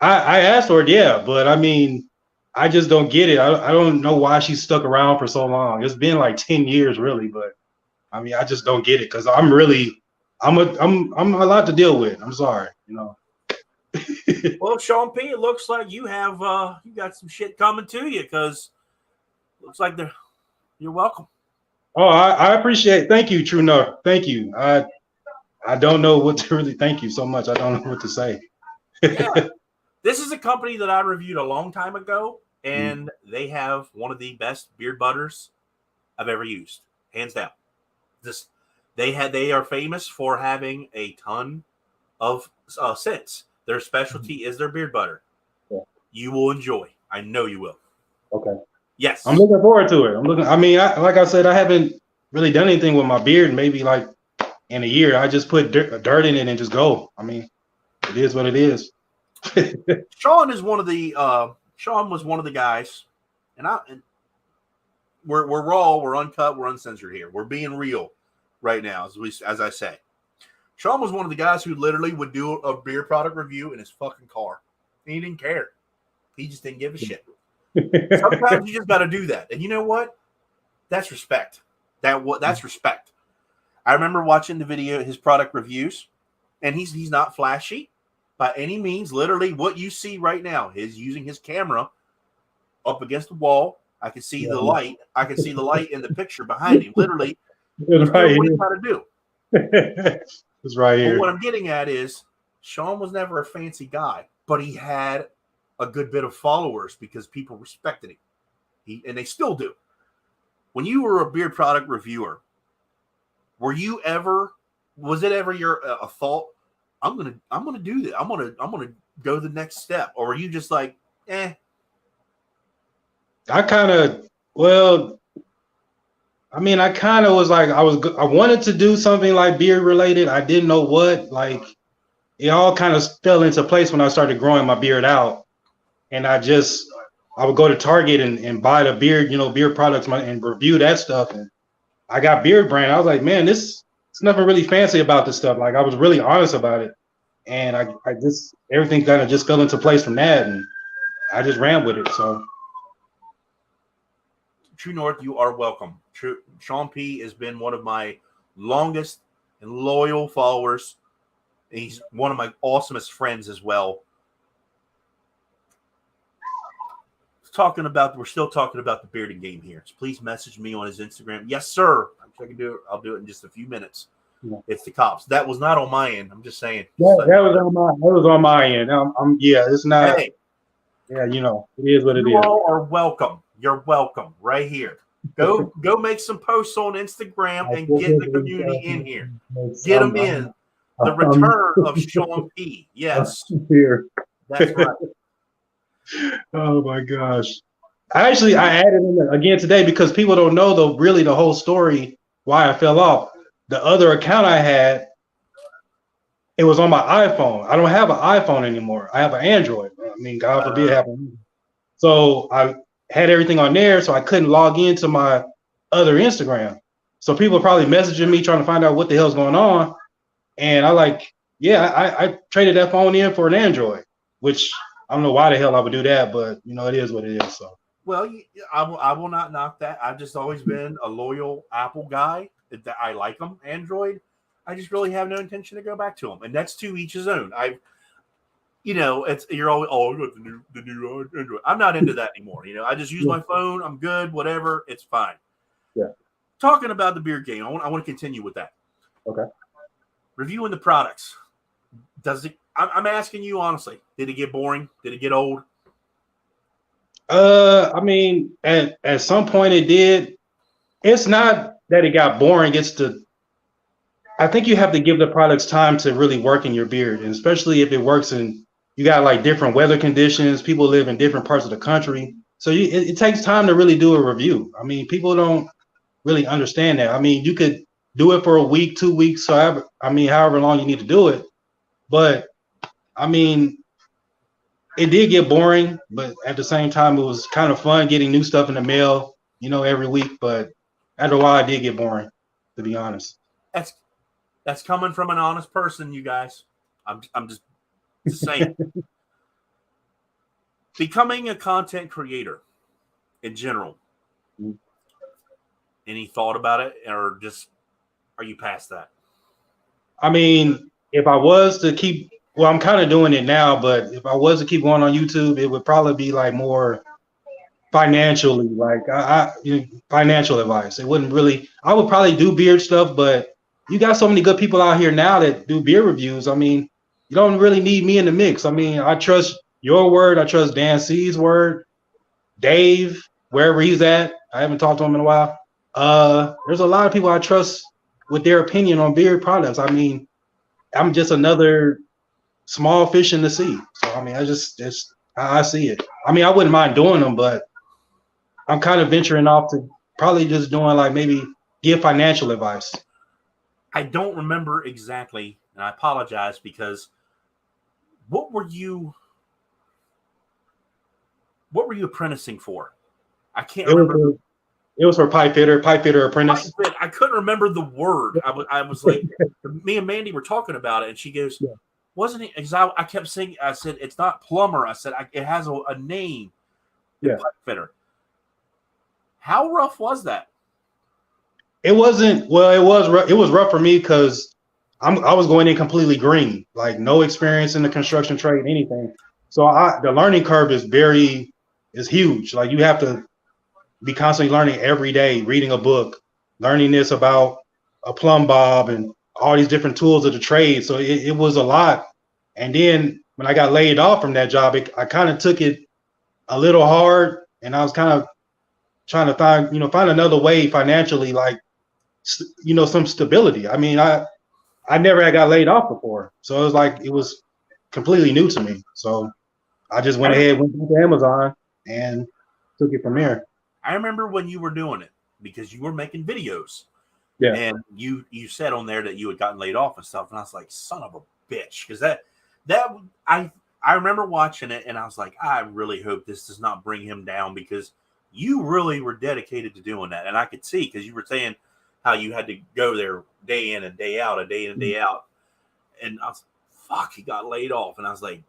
I asked her, yeah, but I mean, I just don't get it. I don't know why she's stuck around for so long. It's been like 10 years, really, but I mean, I just don't get it because I'm a lot to deal with. I'm sorry, you know. Well, Shawn P, it looks like you have you got some shit coming to you because looks like you're welcome. Oh, I appreciate it. Thank you, True North. Thank you. I don't know what to really thank you so much. I don't know what to say. Yeah. This is a company that I reviewed a long time ago, and they have one of the best beard butters I've ever used, hands down. They are famous for having a ton of scents. Their specialty is their beard butter. Yeah. You will enjoy. I know you will. Okay. Yes. I'm looking forward to it. Like I said, I haven't really done anything with my beard maybe like in a year. I just put dirt in it and just go. I mean, it is what it is. Shawn was one of the guys, and we're raw, we're uncut, we're uncensored here. We're being real right now, as I say. Shawn was one of the guys who literally would do a beer product review in his fucking car. He didn't care. He just didn't give a shit. Sometimes you just got to do that, and you know what? That's respect. That's respect. I remember watching the video, his product reviews, and he's not flashy by any means. Literally, what you see right now is using his camera up against the wall. I can see the light. I can see the light in the picture behind him. Literally, he's doing what he's got to do. It's right here. But what I'm getting at is Shawn was never a fancy guy, but he had a good bit of followers because people respected him. And they still do. When you were a beer product reviewer, was it ever your a thought? I'm gonna do this. I'm gonna go the next step, or were you just like, eh? I kind of was like I wanted to do something like beer related. I didn't know what. Like it all kind of fell into place when I started growing my beard out, and I would go to Target and buy the beard, beer products and review that stuff. And I got Beard Brand. I was like, man, it's nothing really fancy about this stuff. Like I was really honest about it. And I just, everything kind of just fell into place from that. And I just ran with it. So. True North, you are welcome. Shawn P has been one of my longest and loyal followers. He's one of my awesomest friends as well. We're still talking about the bearding game here. So please message me on his Instagram. Yes, sir. I can do it. I'll do it in just a few minutes. Yeah. It's the cops. That was not on my end. I'm just saying. Yeah, that was on my end. It's not. Hey, yeah, it is what it is. You all are welcome. You're welcome right here. Go make some posts on Instagram and get the community in here. Get them in. The return of Shawn P. Yes. Here. That's right. Oh my gosh. I added in again today because people don't know the whole story why I fell off. The other account I had, it was on my iPhone. I don't have an iPhone anymore. I have an Android. I mean, God forbid have one. So I had everything on there, so I couldn't log into my other Instagram. So people are probably messaging me trying to find out what the hell's going on. And I traded that phone in for an Android, which I don't know why the hell I would do that, but it is what it is. So. Well, I will not knock that. I've just always been a loyal Apple guy. I like them. Android, I just really have no intention to go back to them, and that's to each his own. You're always I got the new Android. I'm not into that anymore. I just use my phone. I'm good. Whatever, it's fine. Yeah. Talking about the beer game, I want to continue with that. Okay. Reviewing the products. I'm asking you honestly. Did it get boring? Did it get old? I mean, at some point it did. It's not that it got boring. I think you have to give the products time to really work in your beard, and especially if it works you got like different weather conditions. People live in different parts of the country. So it takes time to really do a review. I mean, people don't really understand that. I mean, you could do it for a week, 2 weeks, however long you need to do it. But I mean, it did get boring, but at the same time, it was kind of fun getting new stuff in the mail, every week. But after a while, it did get boring, to be honest. That's coming from an honest person, you guys. I'm just saying. Becoming a content creator in general. Any thought about it, or just are you past that? I mean, if I was to keep, well, I'm kind of doing it now, but if I was to keep going on YouTube, it would probably be like more financially, like financial advice. It wouldn't really. I would probably do beard stuff, but you got so many good people out here now that do beer reviews. I mean, you don't really need me in the mix. I mean, I trust your word. I trust Dan C's word. Dave, wherever he's at. I haven't talked to him in a while. There's a lot of people I trust with their opinion on beer products. I mean, I'm just another small fish in the sea. So, I mean, I see it. I mean, I wouldn't mind doing them, but I'm kind of venturing off to probably just doing like maybe give financial advice. I don't remember exactly, and I apologize because what were you apprenticing for? I can't It was remember. it was for pipe fitter apprentice. I couldn't remember the word. I was like, me and Mandy were talking about it, and she goes, Yeah. "Wasn't it?" Because I kept saying, I said, "It's not plumber." I said, "It has a name." Yeah. Pipe fitter. How rough was that? It wasn't. Well, it was rough for me because I was going in completely green, like no experience in the construction trade, anything. So the learning curve is huge. Like you have to be constantly learning every day, reading a book, learning this about a plumb bob and all these different tools of the trade. So it was a lot. And then when I got laid off from that job, I kind of took it a little hard, and I was kind of trying to find another way financially, like some stability. I mean, I never had got laid off before, so it was completely new to me. So I just went to Amazon and took it from there. I remember when you were doing it because you were making videos, Yeah, and you said on there that you had gotten laid off and stuff, and I was like, "Son of a bitch," because that I remember watching it, and I was like, I really hope this does not bring him down because you really were dedicated to doing that, and I could see because you were saying how you had to go there day in and day out, and day out, and I was, fuck, he got laid off, and I was like,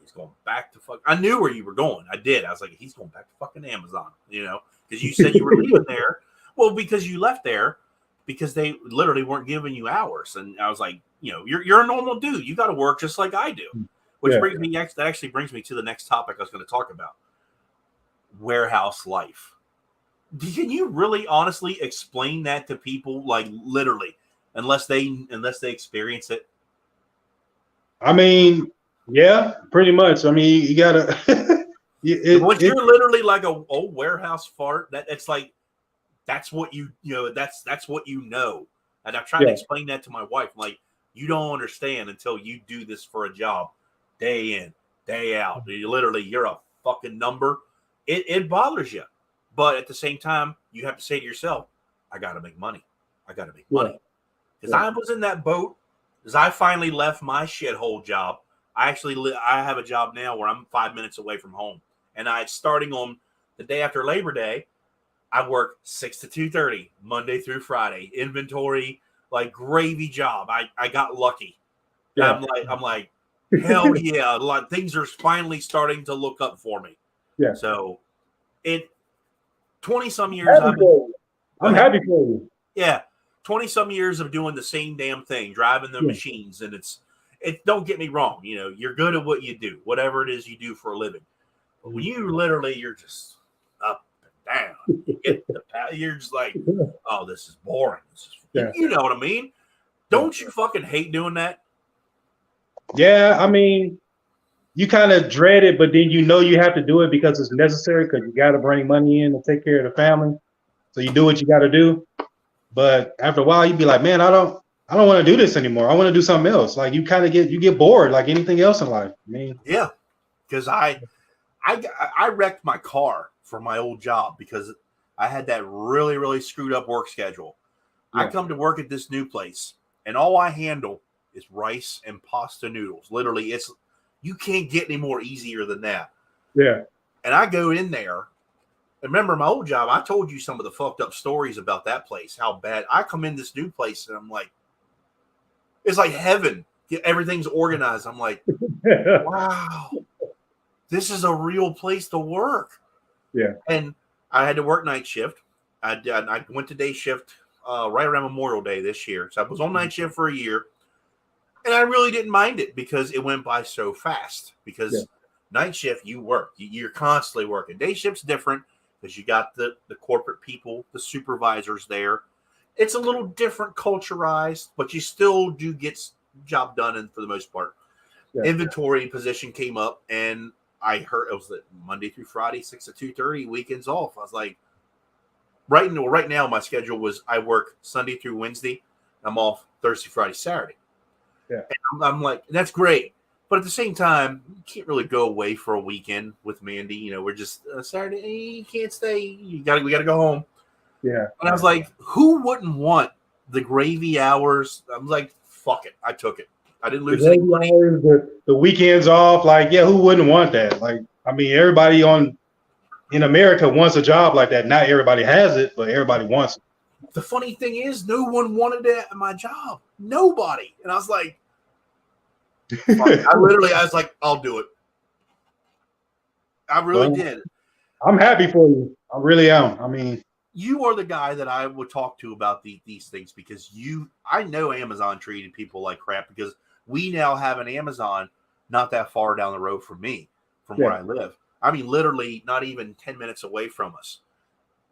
he's going back to fuck. I knew where you were going. I did. I was like, he's going back to fucking Amazon, because you said you were leaving there. Well, because you left there because they literally weren't giving you hours, and I was like, you're a normal dude. You got to work just like I do. Which brings me that actually brings me to the next topic I was going to talk about: warehouse life. Can you really honestly explain that to people, like literally, unless they experience it? I mean, yeah, pretty much. I mean, you gotta. Once you're literally like a old warehouse fart, it's like that's what that's what you know. And I'm trying to explain that to my wife. I'm like, you don't understand until you do this for a job, day in, day out. You're a fucking number. It bothers you, but at the same time, you have to say to yourself, I got to make money. I got to make money. Because I was in that boat. Because I finally left my shithole job. I have a job now where I'm 5 minutes away from home. And starting on the day after Labor Day, I work 6 to 2:30, Monday through Friday. Inventory, like gravy job. I got lucky. Yeah. I'm like, hell yeah. Like things are finally starting to look up for me. Yeah. So 20 some years I'm happy for you. Yeah. 20 some years of doing the same damn thing, driving the machines, and don't get me wrong, you're good at what you do, whatever it is you do for a living. But when you're just up and down, you're just like, oh, this is boring. You know what I mean? Don't you fucking hate doing that? Yeah, I mean, you kind of dread it, but then you have to do it because it's necessary because you got to bring money in to take care of the family. So you do what you got to do. But after a while, you'd be like, man, I don't want to do this anymore. I want to do something else. Like you kind of get bored, like anything else in life. I mean, yeah, because I wrecked my car for my old job because I had that really, really screwed up work schedule. Yeah. I come to work at this new place, and all I handle is rice and pasta noodles. Literally, you can't get any more easier than that. Yeah. And I go in there. Remember my old job, I told you some of the fucked up stories about that place, how bad. I come in this new place, and I'm like, it's like heaven. Everything's organized. I'm like, wow, this is a real place to work. Yeah. And I had to work night shift. I went to day shift right around Memorial Day this year. So I was on night shift for a year. And I really didn't mind it because it went by so fast. Because night shift, you work. You're constantly working. Day shift's different because you got the corporate people, the supervisors there. It's a little different culturized, but you still do get job done and for the most part. Yeah. Inventory position came up, and I heard it was Monday through Friday, 6 to 2:30, weekends off. I was like, right now my schedule was I work Sunday through Wednesday. I'm off Thursday, Friday, Saturday. Yeah. And I'm like, that's great. But at the same time, you can't really go away for a weekend with Mandy. We're just Saturday. You can't stay. We got to go home. Yeah. And I was like, who wouldn't want the gravy hours? I'm like, fuck it. I took it. I didn't lose any money. The weekends off. Like, yeah, who wouldn't want that? Like, I mean, everybody on in America wants a job like that. Not everybody has it, but everybody wants it. The funny thing is, no one wanted it at my job. Nobody. And I was like, I was like, I'll do it. I really did. I'm happy for you. I really am. I mean, you are the guy that I would talk to about these things because I know Amazon treated people like crap because we now have an Amazon not that far down the road from me, from where I live. I mean, literally not even 10 minutes away from us.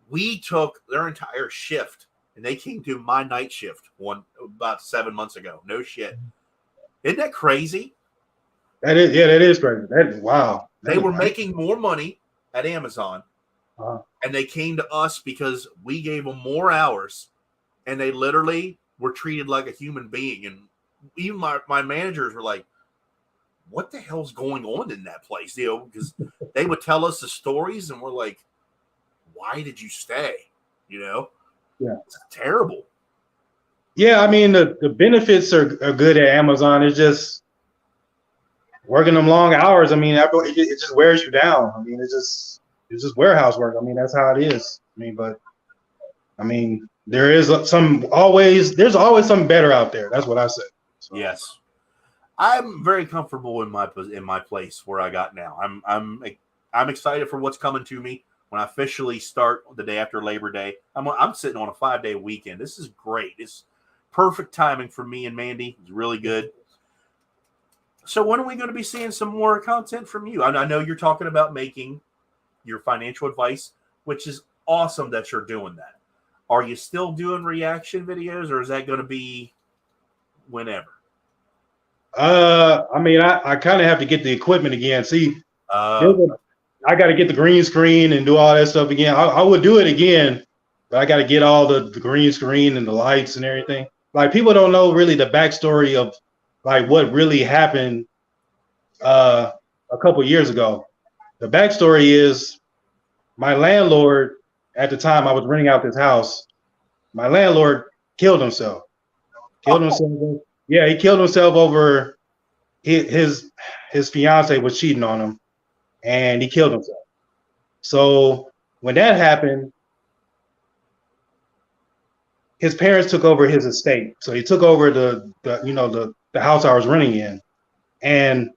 We took their entire shift and they came to my night shift about 7 months ago. No shit. Isn't that crazy? That is crazy. Wow. They were making more money at Amazon. And they came to us because we gave them more hours, and they literally were treated like a human being. And even my managers were like, "What the hell's going on in that place?" Because they would tell us the stories, and we're like, "Why did you stay?" It's terrible. Yeah, I mean the benefits are good at Amazon. It's just working them long hours. I mean, it just wears you down. I mean, it's just warehouse work. I mean, that's how it is. I mean, there's always something better out there. That's what I said. So. Yes, I'm very comfortable in my place where I got now. I'm excited for what's coming to me when I officially start the day after Labor Day. I'm sitting on a 5-day weekend. This is great. It's perfect timing for me and Mandy. It's really good. So when are we going to be seeing some more content from you? I know you're talking about making your financial advice, which is awesome that you're doing that. Are you still doing reaction videos, or is that going to be whenever? I mean, I kind of have to get the equipment again. See, I got to get the green screen and do all that stuff again. I would do it again, but I got to get all the green screen and the lights and everything. Like, people don't know really the backstory of like what really happened a couple years ago. The backstory is my landlord, at the time I was renting out this house, my landlord killed himself. Yeah, he killed himself over his fiance was cheating on him, and he killed himself. So when that happened, his parents took over his estate. So he took over the house I was renting in, and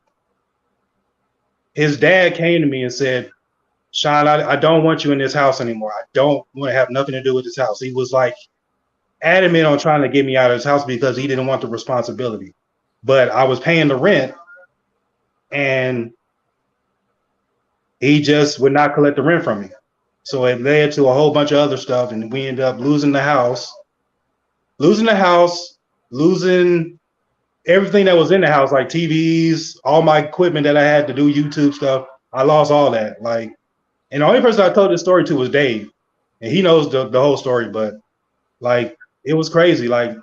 his dad came to me and said, "Shawn, I don't want you in this house anymore. I don't want to have nothing to do with this house." He was like adamant on trying to get me out of his house because he didn't want the responsibility. But I was paying the rent, and he just would not collect the rent from me. So it led to a whole bunch of other stuff, and we ended up losing the house, losing everything that was in the house, like TVs, all my equipment that I had to do YouTube stuff. I lost all that. Like, and the only person I told this story to was Dave, and he knows the whole story. But like, it was crazy. Like,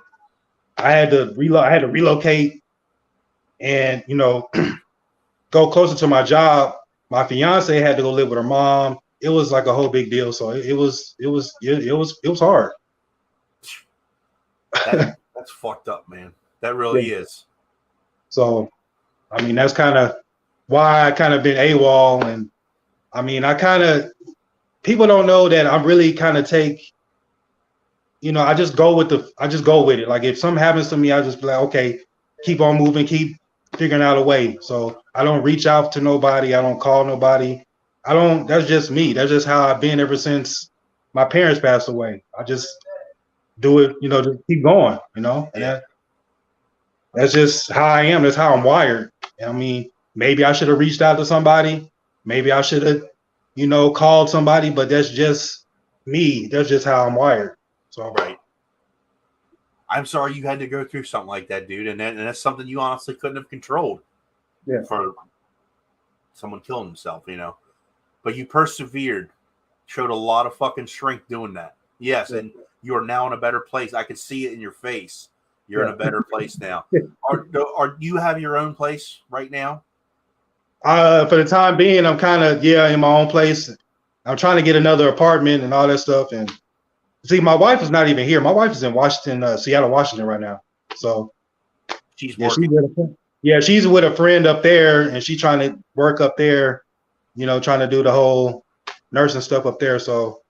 I had to relocate, and go closer to my job. My fiance had to go live with her mom. It was like a whole big deal. So it was hard. That's fucked up, man. That really is. So, I mean, that's kind of why I kind of been AWOL. And I mean, people don't know that I'm really kind of I just go with it. Like, if something happens to me, I just be like, okay, keep on moving, keep figuring out a way. So I don't reach out to nobody. I don't call nobody. That's just me. That's just how I've been ever since my parents passed away. I just do it, just keep going, and that's just how I am. That's how I'm wired. I mean, maybe I should have reached out to somebody. Maybe I should have, called somebody, but that's just me. That's just how I'm wired. So, right. I'm sorry you had to go through something like that, dude. And that's something you honestly couldn't have controlled. Yeah. For someone killing himself, But you persevered, showed a lot of fucking strength doing that. Yes, and you are now in a better place. I can see it in your face. You're in a better place now. Are you have your own place right now? For the time being, I'm kind of in my own place. I'm trying to get another apartment and all that stuff. And see, my wife is not even here. My wife is in Washington, Seattle, Washington right now. So she's working. She's with a friend up there, and she's trying to work up there. Trying to do the whole nursing stuff up there. So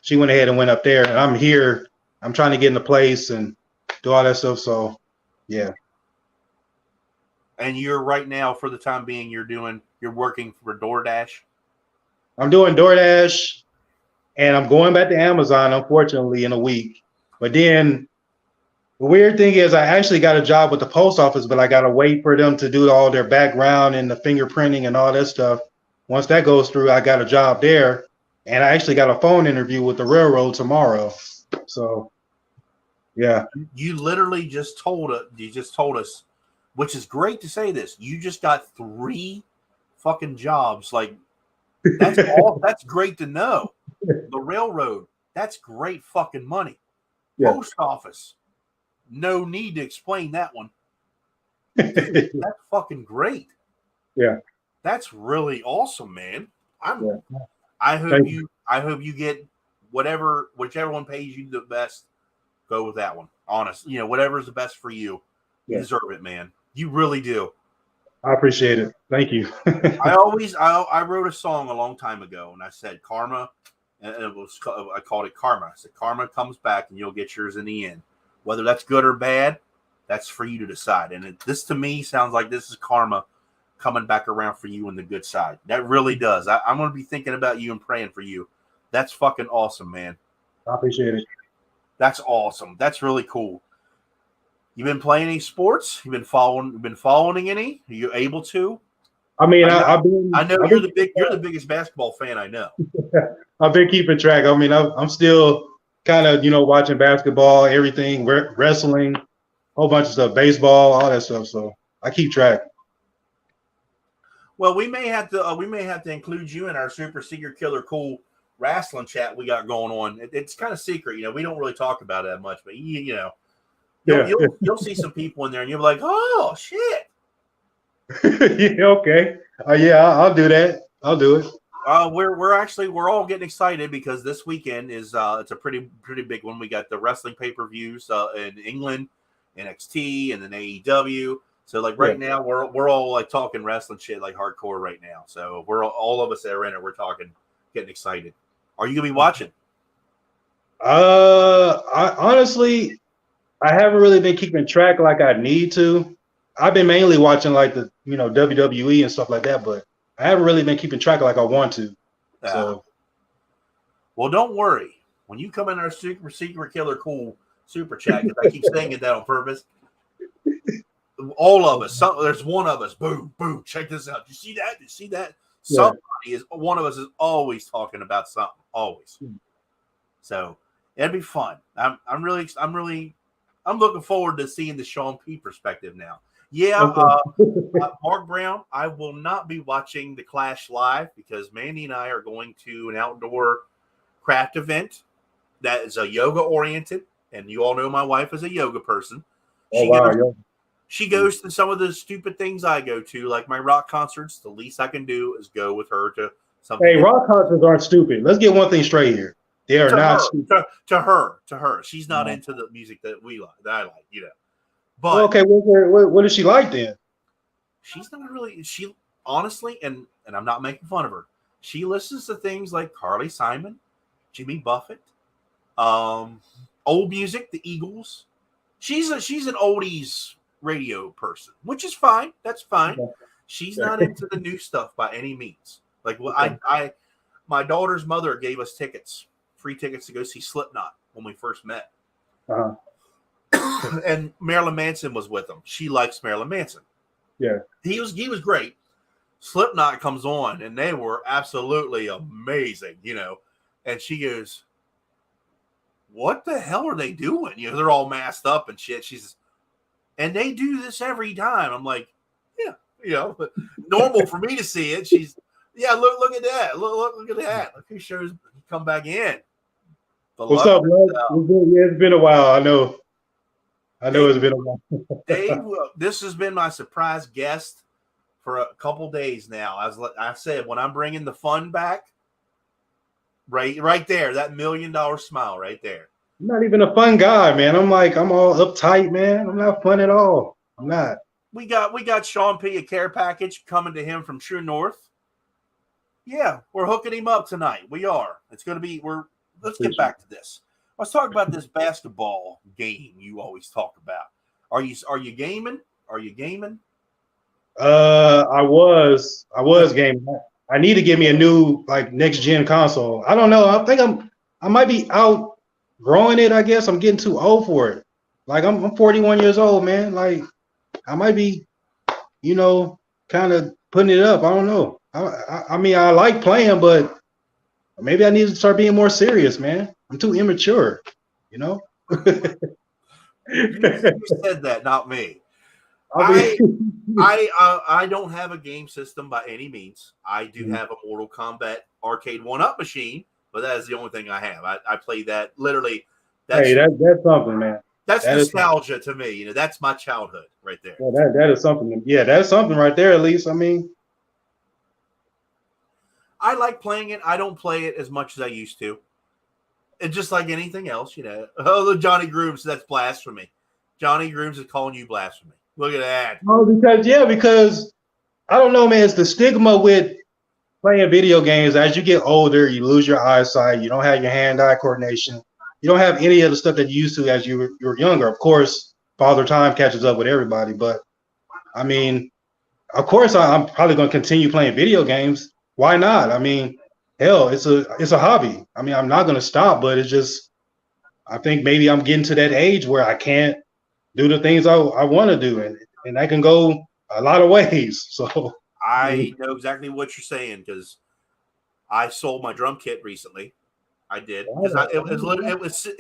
she went ahead and went up there, and I'm here. I'm trying to get into place and do all that stuff. So yeah. And you're right now, for the time being, you're working for DoorDash. I'm doing DoorDash, and I'm going back to Amazon, unfortunately, in a week. But then the weird thing is I actually got a job with the post office, but I got to wait for them to do all their background and the fingerprinting and all that stuff. Once that goes through, I got a job there, and I actually got a phone interview with the railroad tomorrow. So, yeah. You literally just told us, which is great to say this. You just got 3 fucking jobs. Like, that's all. That's great to know. The railroad, that's great fucking money. Yeah. Post office, no need to explain that one. Dude, that's fucking great. Yeah. That's really awesome, man. Yeah. I hope you get whichever one pays you the best. Go with that one. Honest, whatever's the best for you. You deserve it, man. You really do. I appreciate it. Thank you. I wrote a song a long time ago, and I said karma, and I called it karma. I said karma comes back, and you'll get yours in the end. Whether that's good or bad, that's for you to decide. And this to me sounds like this is karma coming back around for you on the good side. That really does. I'm going to be thinking about you and praying for you. That's fucking awesome, man. I appreciate it. That's awesome. That's really cool. You been playing any sports? You've been following any? Are you able to? I mean, I know you're the biggest basketball fan I know. I've been keeping track. I mean, I'm still kind of watching basketball, everything, wrestling, a whole bunch of stuff, baseball, all that stuff. So I keep track. Well, we may have to include you in our super secret killer cool wrestling chat we got going on. It's kind of secret, we don't really talk about it that much, but you'll see some people in there, and you'll be like, "Oh shit!" Yeah, okay. I'll do that. I'll do it. We're all getting excited because this weekend is it's a pretty big one. We got the wrestling pay-per-views in England, NXT, and then AEW. So like right now we're all like talking wrestling shit like hardcore right now. So we're all of us that are in it. We're talking, getting excited. Are you gonna be watching? I honestly, I haven't really been keeping track like I need to. I've been mainly watching like the WWE and stuff like that, but I haven't really been keeping track like I want to. So, well, don't worry. When you come in our super secret killer cool super chat, because I keep saying it that on purpose. All of us. There's one of us. Boom, boom. Check this out. You see that? You see that? Yeah. One of us is always talking about something. Always. So it'd be fun. I'm looking forward to seeing the Shawn P perspective now. Yeah, okay. Mark Brown, I will not be watching the Clash live because Mandy and I are going to an outdoor craft event that is a yoga oriented, and you all know my wife is a yoga person. She goes to some of the stupid things I go to, like my rock concerts. The least I can do is go with her to something. Hey, rock concerts aren't stupid. Let's get one thing straight here. They are not stupid. To her. She's not into the music that I like, But well, okay, what does she like then? She's not really. She honestly, and I'm not making fun of her. She listens to things like Carly Simon, Jimmy Buffett, old music, the Eagles. She's an oldies radio person, which is fine. That's fine. Okay. She's not into the new stuff by any means. Like, well, okay. My daughter's mother gave us free tickets to go see Slipknot when we first met. Uh-huh. And Marilyn Manson was with them. She likes Marilyn Manson. Yeah, he was great. Slipknot comes on, and they were absolutely amazing, And she goes, "What the hell are they doing? They're all masked up and shit." And they do this every time. I'm like, yeah, normal for me to see it. Look at that. Look at that. Look who shows come back in. What's up, man? It's been a while. I know it's been a while. Dave, this has been my surprise guest for a couple days now. As I said, when I'm bringing the fun back, right there, that $1 million smile right there. I'm not even a fun guy, man. I'm all uptight, man. I'm not fun at all. I'm not. We got Shawn P, a care package coming to him from True North. Yeah, we're hooking him up tonight. We are. It's going to be. Let's get back to this. Let's talk about this basketball game you always talk about. Are you gaming? Are you gaming? I was gaming. I need to get me a new like next gen console. I don't know. I might be outgrowing it. I guess I'm getting too old for it. Like I'm 41 years old, man. Like I might be, kind of putting it up. I don't know. I mean, I like playing, but maybe I need to start being more serious, man. I'm too immature, you know. You said that, not me. I I don't have a game system by any means. I do have a Mortal Kombat arcade one-up machine, but that is the only thing I have. I play that literally. That's something, man. That's nostalgia to me. That's my childhood right there. Well, that is something. Yeah, that's something right there. At least, I mean, I like playing it. I don't play it as much as I used to. It's just like anything else, Oh, the Johnny Grooms, that's blasphemy. Johnny Grooms is calling you blasphemy. Look at that. Oh, because I don't know, man. It's the stigma with playing video games. As you get older, you lose your eyesight. You don't have your hand-eye coordination. You don't have any of the stuff that you used to as you were younger. Of course, Father Time catches up with everybody, but I mean, of course, I'm probably going to continue playing video games. Why not? I mean, hell, it's a hobby. I mean, I'm not going to stop, but it's just I think maybe I'm getting to that age where I can't do the things I want to do, and that can go a lot of ways. So I know exactly what you're saying because I sold my drum kit recently. I did because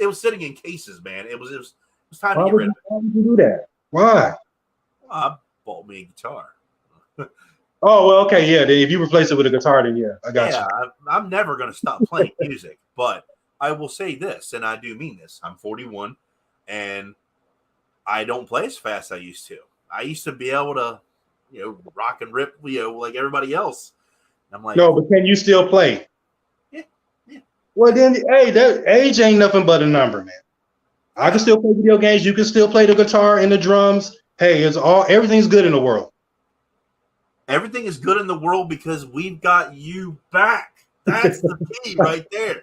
it was sitting in cases, man. It was time to get rid of it. Why would you do that? Why? I bought me a guitar. Oh, well, okay, yeah. Then if you replace it with a guitar, then yeah, I got you. I'm never going to stop playing music, but I will say this, and I do mean this. I'm 41, and I don't play as fast as I used to. I used to be able to, rock and rip, like everybody else. I'm like, no, but can you still play? Yeah. Well, then, hey, that age ain't nothing but a number, man. I can still play video games. You can still play the guitar and the drums. Hey, everything's good in the world. Everything is good in the world because we've got you back. That's the key right there.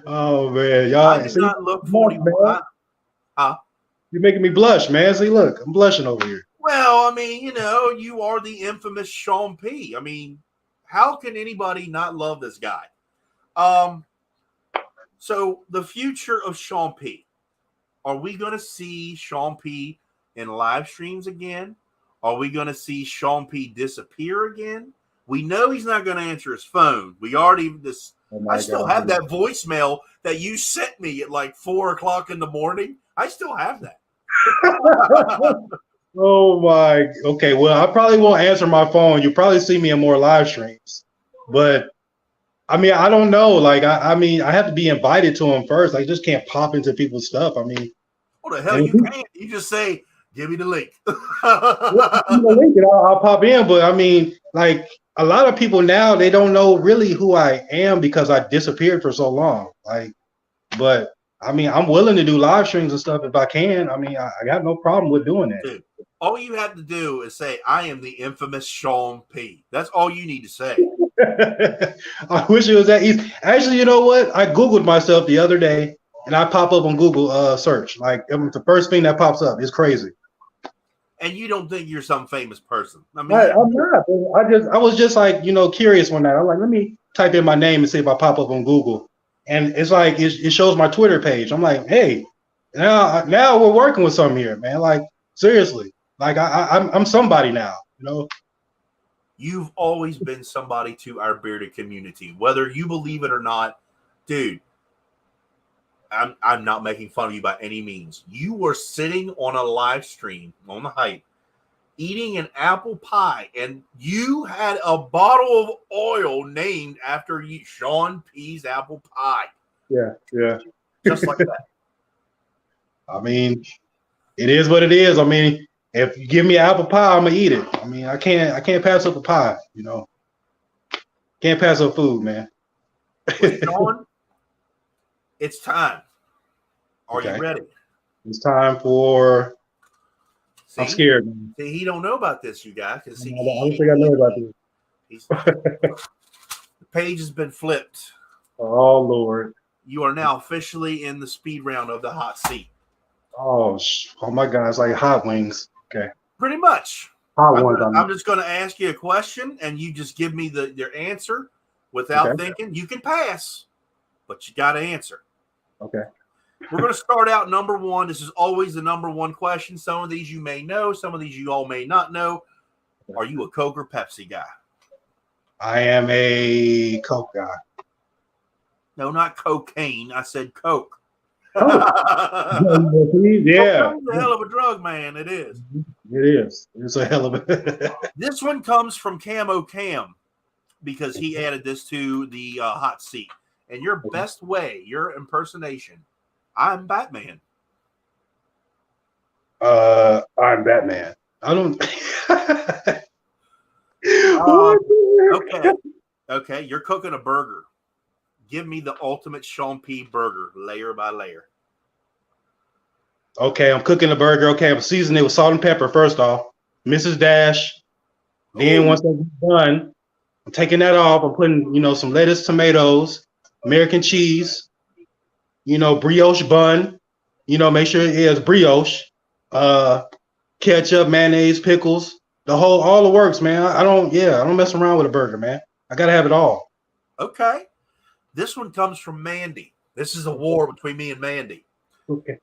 Oh man, y'all! I do not look 41. You're making me blush, man. See, look, I'm blushing over here. Well, I mean, you are the infamous Shawn P. I mean, how can anybody not love this guy? So the future of Shawn P. Are we going to see Shawn P in live streams again? Are we going to see Shawn P disappear again? We know he's not going to answer his phone. I still have that voicemail that you sent me at like 4:00 in the morning. I still have that. Oh my. Okay. Well, I probably won't answer my phone. You probably see me in more live streams, but I mean, I don't know. Like, I mean, I have to be invited to them first. I just can't pop into people's stuff. I mean, what the hell you can't? You just say, "Give me the link." I'll pop in. But I mean, like a lot of people now, they don't know really who I am because I disappeared for so long. Like, but I mean, I'm willing to do live streams and stuff if I can. I mean, I got no problem with doing that. Dude, all you have to do is say, "I am the infamous Shawn P." That's all you need to say. I wish it was that easy. Actually, you know what? I Googled myself the other day, and I pop up on Google search. Like, it's the first thing that pops up. It's crazy. And you don't think you're some famous person? I mean, I'm not. I was just like, curious one night. I'm like, let me type in my name and see if I pop up on Google. And it's like it shows my Twitter page. I'm like, hey, now we're working with something here, man. Like, seriously, like I'm somebody now. You've always been somebody to our bearded community, whether you believe it or not, dude. I'm not making fun of you by any means. You were sitting on a live stream on the hype, eating an apple pie, and you had a bottle of oil named after you, Shawn P's apple pie. Yeah. Just like that. I mean, it is what it is. I mean, if you give me an apple pie, I'm gonna eat it. I mean, I can't pass up a pie. Can't pass up food, man. Shawn, it's time. Are you ready? It's time for. I'm scared. See, he don't know about this, you guys. I don't think I know about this. The page has been flipped. Oh Lord. You are now officially in the speed round of the hot seat. Oh my God, it's like hot wings. Okay. Pretty much. Hot ones. I'm just going to ask you a question, and you just give me your answer without thinking. You can pass, but you got to answer. Okay. We're going to start out number one. This is always the number one question. Some of these you may know. Some of these you all may not know. Are you a Coke or Pepsi guy? I am a Coke guy. No, not cocaine. I said Coke. Oh. Yeah. Cocaine is a hell of a drug, man. It is. It is. It's a hell of a. This one comes from Camo Cam because he added this to the hot seat. And your best way, your impersonation, I'm Batman. I'm Batman. I don't. Okay. You're cooking a burger. Give me the ultimate Shawn P. burger, layer by layer. Okay, I'm cooking a burger. Okay, I'm seasoning it with salt and pepper first off. Mrs. Dash. Then once that's done, I'm taking that off. I'm putting, some lettuce, tomatoes, American cheese, brioche bun. Make sure it is brioche. Ketchup, mayonnaise, pickles, all the works, man. I don't mess around with a burger, man. I gotta have it all. Okay. This one comes from Mandy. This is a war between me and Mandy. Okay.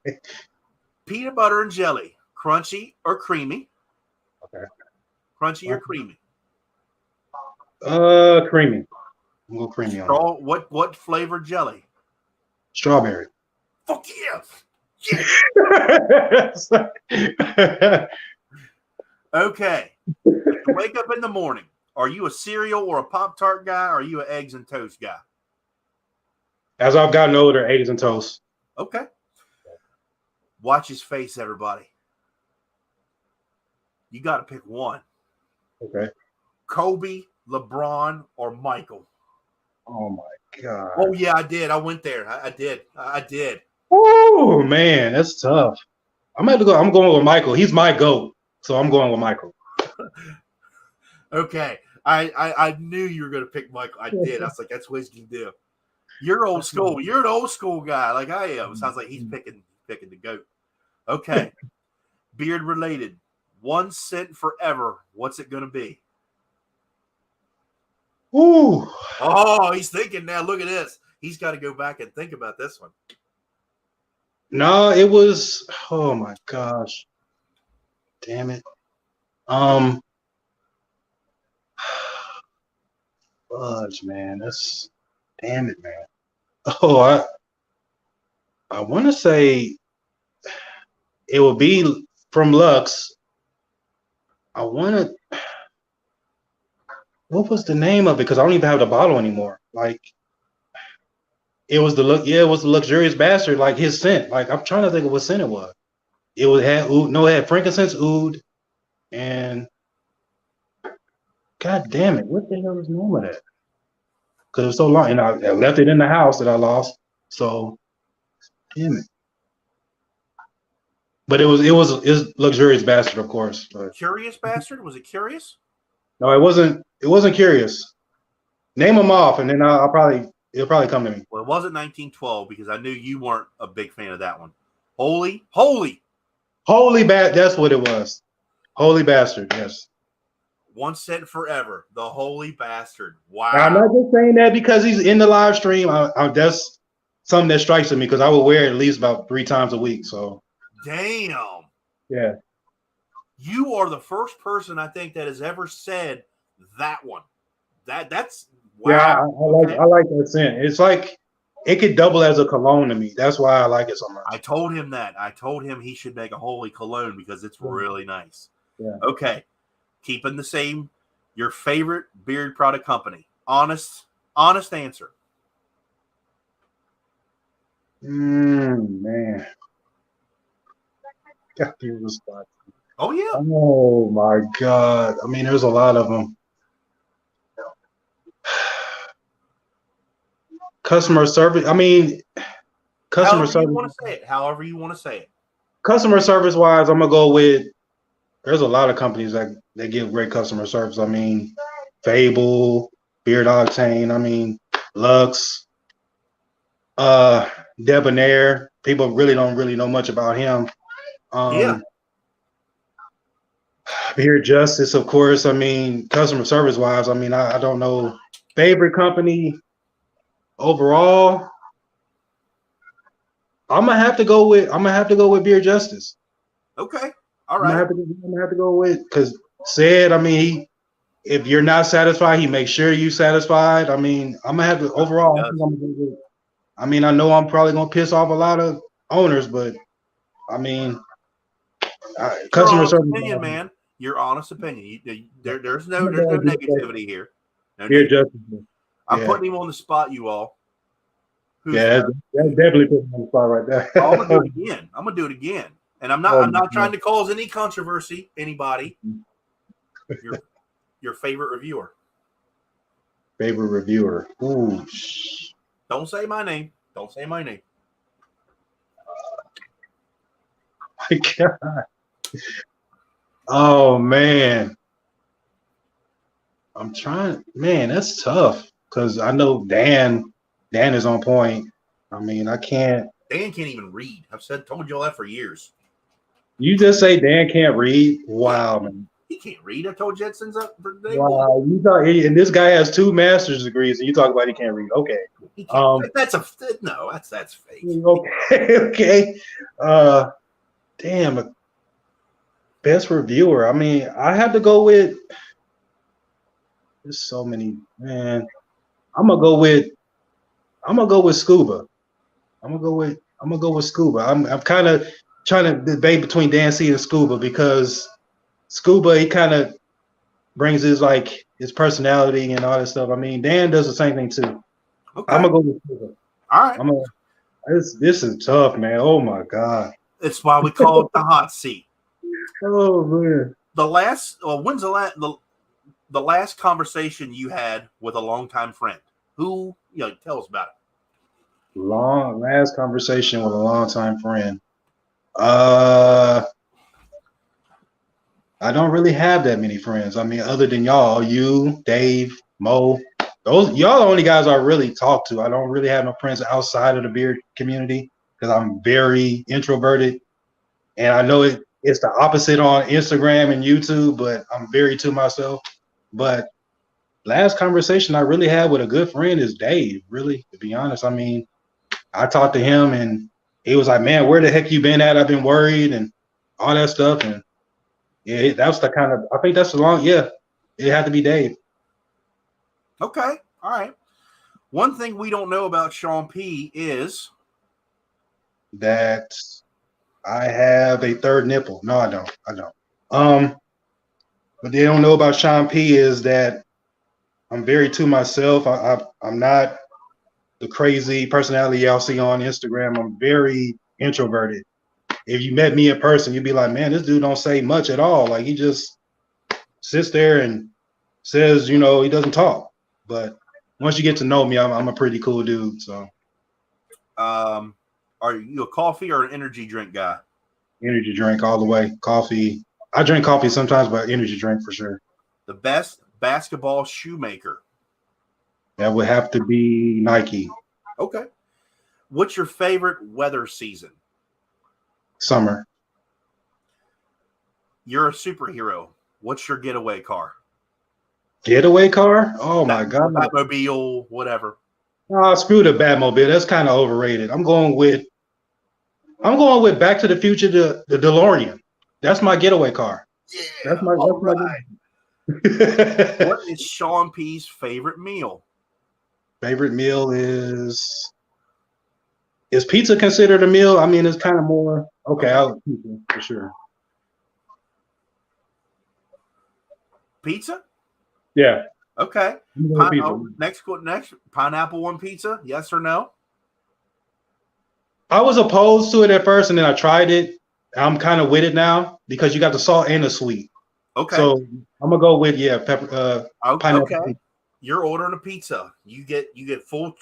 Peanut butter and jelly, crunchy or creamy? Okay. Crunchy or creamy? Creamy. I'm going creamy on it. What flavor jelly? Strawberry. Fuck yeah. Okay. Wake up in the morning. Are you a cereal or a Pop-Tart guy? Or are you an eggs and toast guy? As I've gotten older, eggs and toast. Okay. Watch his face, everybody. You got to pick one. Okay. Kobe, LeBron, or Michael? Oh, my God. Oh, yeah, I did. I went there. I did. Oh, man, that's tough. I'm going with Michael. He's my GOAT, so I'm going with Michael. Okay. I knew you were going to pick Michael. I did. I was like, that's what he's going to do. You're old school. You're an old school guy like I am. It sounds like he's picking the GOAT. Okay. Beard related. 1 cent forever. What's it going to be? Ooh. Oh, he's thinking now. Look at this. He's got to go back and think about this one. No, it was. Oh my gosh. Damn it. Fudge, man. Damn it, man. Oh, I want to say it will be from Lux. What was the name of it? Because I don't even have the bottle anymore. Like, it was the Luxurious Bastard, like his scent. Like, I'm trying to think of what scent it was. It had frankincense, oud, and God damn it, what the hell is the name of that? Because it was so long, and I left it in the house that I lost. So, damn it. But it was Luxurious Bastard, of course. But. Curious Bastard? Was it Curious? No, it wasn't. It wasn't Curious. Name them off, and then it'll probably come to me. Well, it wasn't 1912 because I knew you weren't a big fan of that one. Holy That's what it was. Holy Bastard. Yes. 1 cent forever. The Holy Bastard. Wow. Now, I'm not just saying that because he's in the live stream. That's something that strikes at me because I will wear it at least about 3 times a week. So. Damn. Yeah. You are the first person I think that has ever said that one. That's wow. Yeah, I like that scent. It's like it could double as a cologne to me. That's why I like it so much. I told him that. I told him he should make a holy cologne because it's really nice. Yeah. Okay. Keeping the same, your favorite beard product company. Honest answer. Man. Got the response. Oh, yeah. Oh, my God. I mean, there's a lot of them. Customer service. I mean, customer service. However you want to say it. Customer service wise, I'm going to go with, there's a lot of companies that give great customer service. I mean, Fable, Beard Octane. I mean, Lux, Debonair. People really don't know much about him. Yeah. Beard Justice, of course. I mean, customer service wise, I mean, I don't know. Favorite company overall, I'm gonna have to go with Beard Justice. Okay. All I'm gonna right. have to go with because said, I mean, if you're not satisfied, he makes sure you satisfied. I mean, I'm gonna have to overall. I think I'm gonna go with, I mean, I know I'm probably gonna piss off a lot of owners, but I mean, Your customer honest service. opinion, man. Your honest opinion. There's I'm no gonna go with negativity here. No Beard negativity. Justice. I'm Yeah, putting him on the spot, you all. Who's yeah, that's definitely putting me on the spot right there. oh, I'm gonna do it again. I'm gonna do it again. And I'm Oh, not trying to cause any controversy, anybody. Your favorite reviewer. favorite reviewer. Ooh, Don't say my name. Don't say my name. my God. Oh man. I'm trying, man, that's tough because I know Dan is on point. I mean, I can't. Dan can't even read. Told you all that for years. You just say Dan can't read. Yeah, Wow, man. he can't read. I told Jetson's up for day one. Wow, you talk, and this guy has 2 master's degrees, and you talk about he can't read. Okay, He can't. That's fake. okay, okay. Damn, best reviewer. I mean, I have to go with. There's so many, man. I'm gonna go with Scuba. I'm gonna go with Scuba. I'm kind of trying to debate between Dan C and Scuba because Scuba, he kind of brings his personality and all that stuff. I mean, Dan does the same thing too. Okay. I'm gonna go with Scuba. All right. This is tough, man. Oh my God. It's why we call it the hot seat. Oh man. When's the last conversation you had with a longtime friend? Who, tell us about it. Last conversation with a longtime friend. I don't really have that many friends. I mean, other than y'all, you, Dave, Mo, y'all the only guys I really talk to. I don't really have no friends outside of the beard community because I'm very introverted. And I know it's the opposite on Instagram and YouTube, but I'm very to myself. But last conversation I really had with a good friend is Dave, really, to be honest. I mean, I talked to him and he was like, man, where the heck you been at? I've been worried and all that stuff. And yeah, that was the kind of, I think that's the it had to be Dave. Okay. All right. One thing we don't know about Shawn P is that I have a third nipple. No, I don't. What they don't know about Shawn P is that I'm very to myself. I'm not the crazy personality y'all see on Instagram. I'm very introverted. If you met me in person, you'd be like, man, this dude don't say much at all. Like he just sits there and says, he doesn't talk. But once you get to know me, I'm a pretty cool dude. So, are you a coffee or an energy drink guy? Energy drink all the way. Coffee. I drink coffee sometimes, but energy drink for sure. The best basketball shoemaker? That would have to be Nike. Okay. What's your favorite weather season? Summer. You're a superhero. What's your getaway car? Getaway car? Oh my God. Batmobile, whatever. Oh, screw the Batmobile. That's kind of overrated. I'm going with Back to the Future, the DeLorean. That's my getaway car. Yeah. That's my right. What is Shawn P's favorite meal? Favorite meal is pizza considered a meal? I mean, it's kind of more okay. I'll eat pizza for sure. Pizza? Yeah. Okay. Next, pineapple on pizza? Yes or no? I was opposed to it at first, and then I tried it. I'm kind of with it now because you got the salt and the sweet. Okay. So I'm gonna go with pepper. Pineapple. Okay. You're ordering a pizza. You get full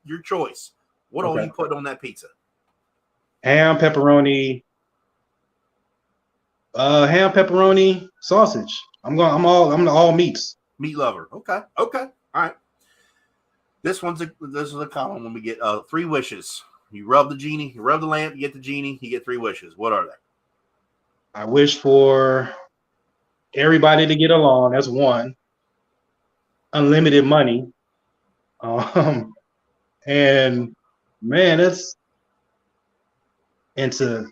your choice. What all you put on that pizza? Ham, pepperoni, sausage. I'm the all meats. Meat lover. Okay. Okay. All right. This is a common one. We get 3 wishes. You rub the lamp, you get the genie, you get 3 wishes. What are they? I wish for everybody to get along. That's one. Unlimited money. And man, and to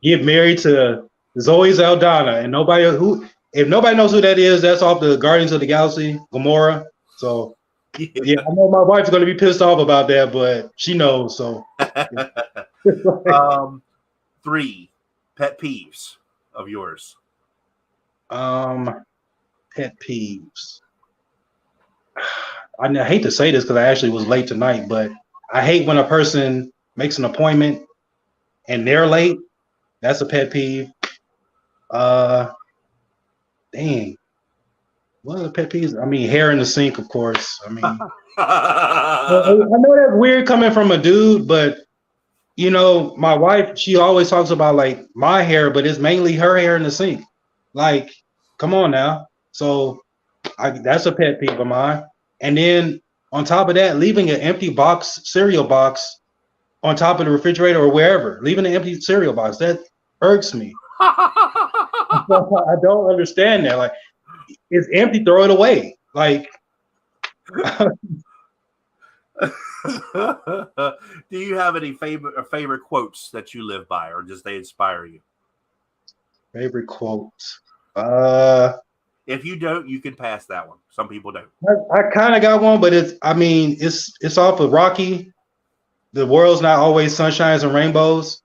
get married to Zoe Saldana, and if nobody knows who that is, that's off the Guardians of the Galaxy, Gamora. So yeah, I know my wife's gonna be pissed off about that, but she knows. So 3 pet peeves of yours. Pet peeves. I hate to say this because I actually was late tonight, but I hate when a person makes an appointment and they're late. That's a pet peeve. Dang. What are the pet peeves? I mean, hair in the sink, of course. I mean, I know that's weird coming from a dude, but you know, my wife, she always talks about like my hair, but it's mainly her hair in the sink. Like, come on now. So that's a pet peeve of mine. And then on top of that, leaving an empty cereal box on top of the refrigerator or wherever, leaving an empty cereal box, that irks me. I don't understand that. Like, it's empty, throw it away. Like, do you have any favorite quotes that you live by, or just they inspire you? Favorite quotes. If you don't, you can pass that one. Some people don't. I kind of got one, but it's off of Rocky. The world's not always sunshines and rainbows.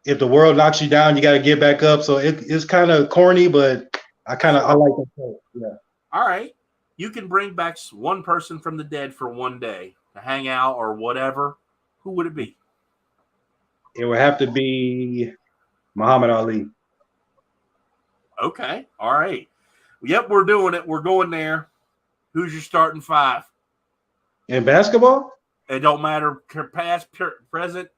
If the world knocks you down, you got to get back up. So it's kind of corny, but I like that quote. Yeah. All right. You can bring back one person from the dead for one day to hang out or whatever. Who would it be? It would have to be Muhammad Ali. Okay. All right. Yep, we're doing it. We're going there. Who's your starting 5? In basketball? It don't matter. Past, present.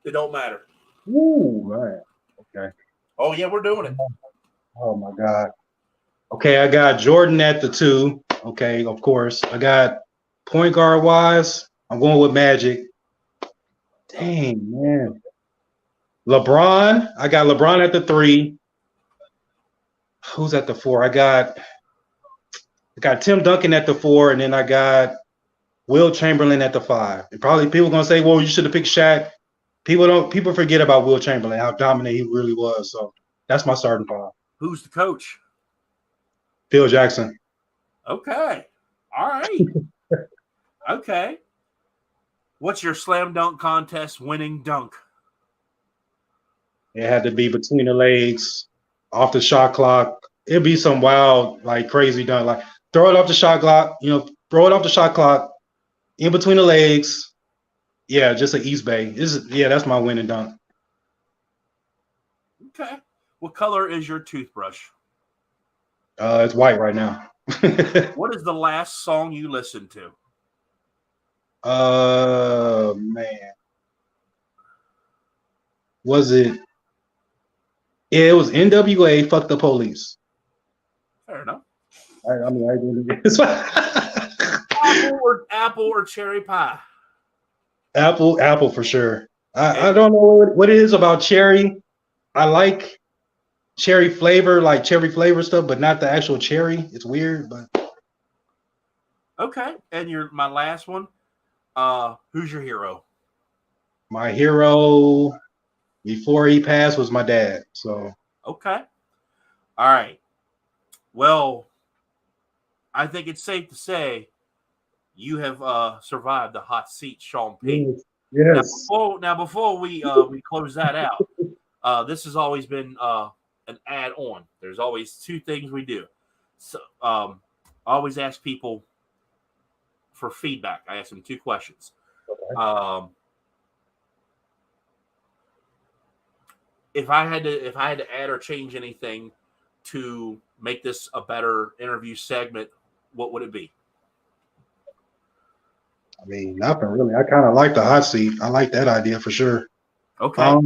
It don't matter. Ooh, man. Okay. Oh, yeah, we're doing it. Oh, my God. Okay, I got Jordan at the 2. Okay, of course. I got point guard wise. I'm going with Magic. Dang, man. LeBron. I got LeBron at the 3. Who's at the 4? I got Tim Duncan at the 4, and then I got Will Chamberlain at the 5. And probably people gonna say, "Well, you should have picked Shaq." People forget about Will Chamberlain, how dominant he really was. So that's my starting 5. Who's the coach? Phil Jackson. Okay. All right. Okay. What's your slam dunk contest winning dunk? It had to be between the legs, off the shot clock. It'd be some wild, like crazy dunk. Like throw it off the shot clock, throw it off the shot clock, in between the legs. Yeah, just an East Bay. That's my winning dunk. Okay. What color is your toothbrush? It's white right now. What is the last song you listened to? Man. Was it? Yeah, it was NWA, Fuck the Police. Fair enough. I didn't. Apple or cherry pie? Apple for sure. I don't know what it is about cherry. I like cherry flavor, like cherry flavor stuff, but not the actual cherry. It's weird, but okay. And my last one. Who's your hero? My hero before he passed was my dad. So okay. All right. Well, I think it's safe to say you have survived the hot seat, Shawn P. Yes. Now before we close that out, this has always been an add-on. There's always 2 things we do. So I always ask people for feedback. I ask them 2 questions. Okay. If I had to add or change anything to make this a better interview segment, what would it be? I mean, nothing really. I kind of like the hot seat. I like that idea for sure. Okay.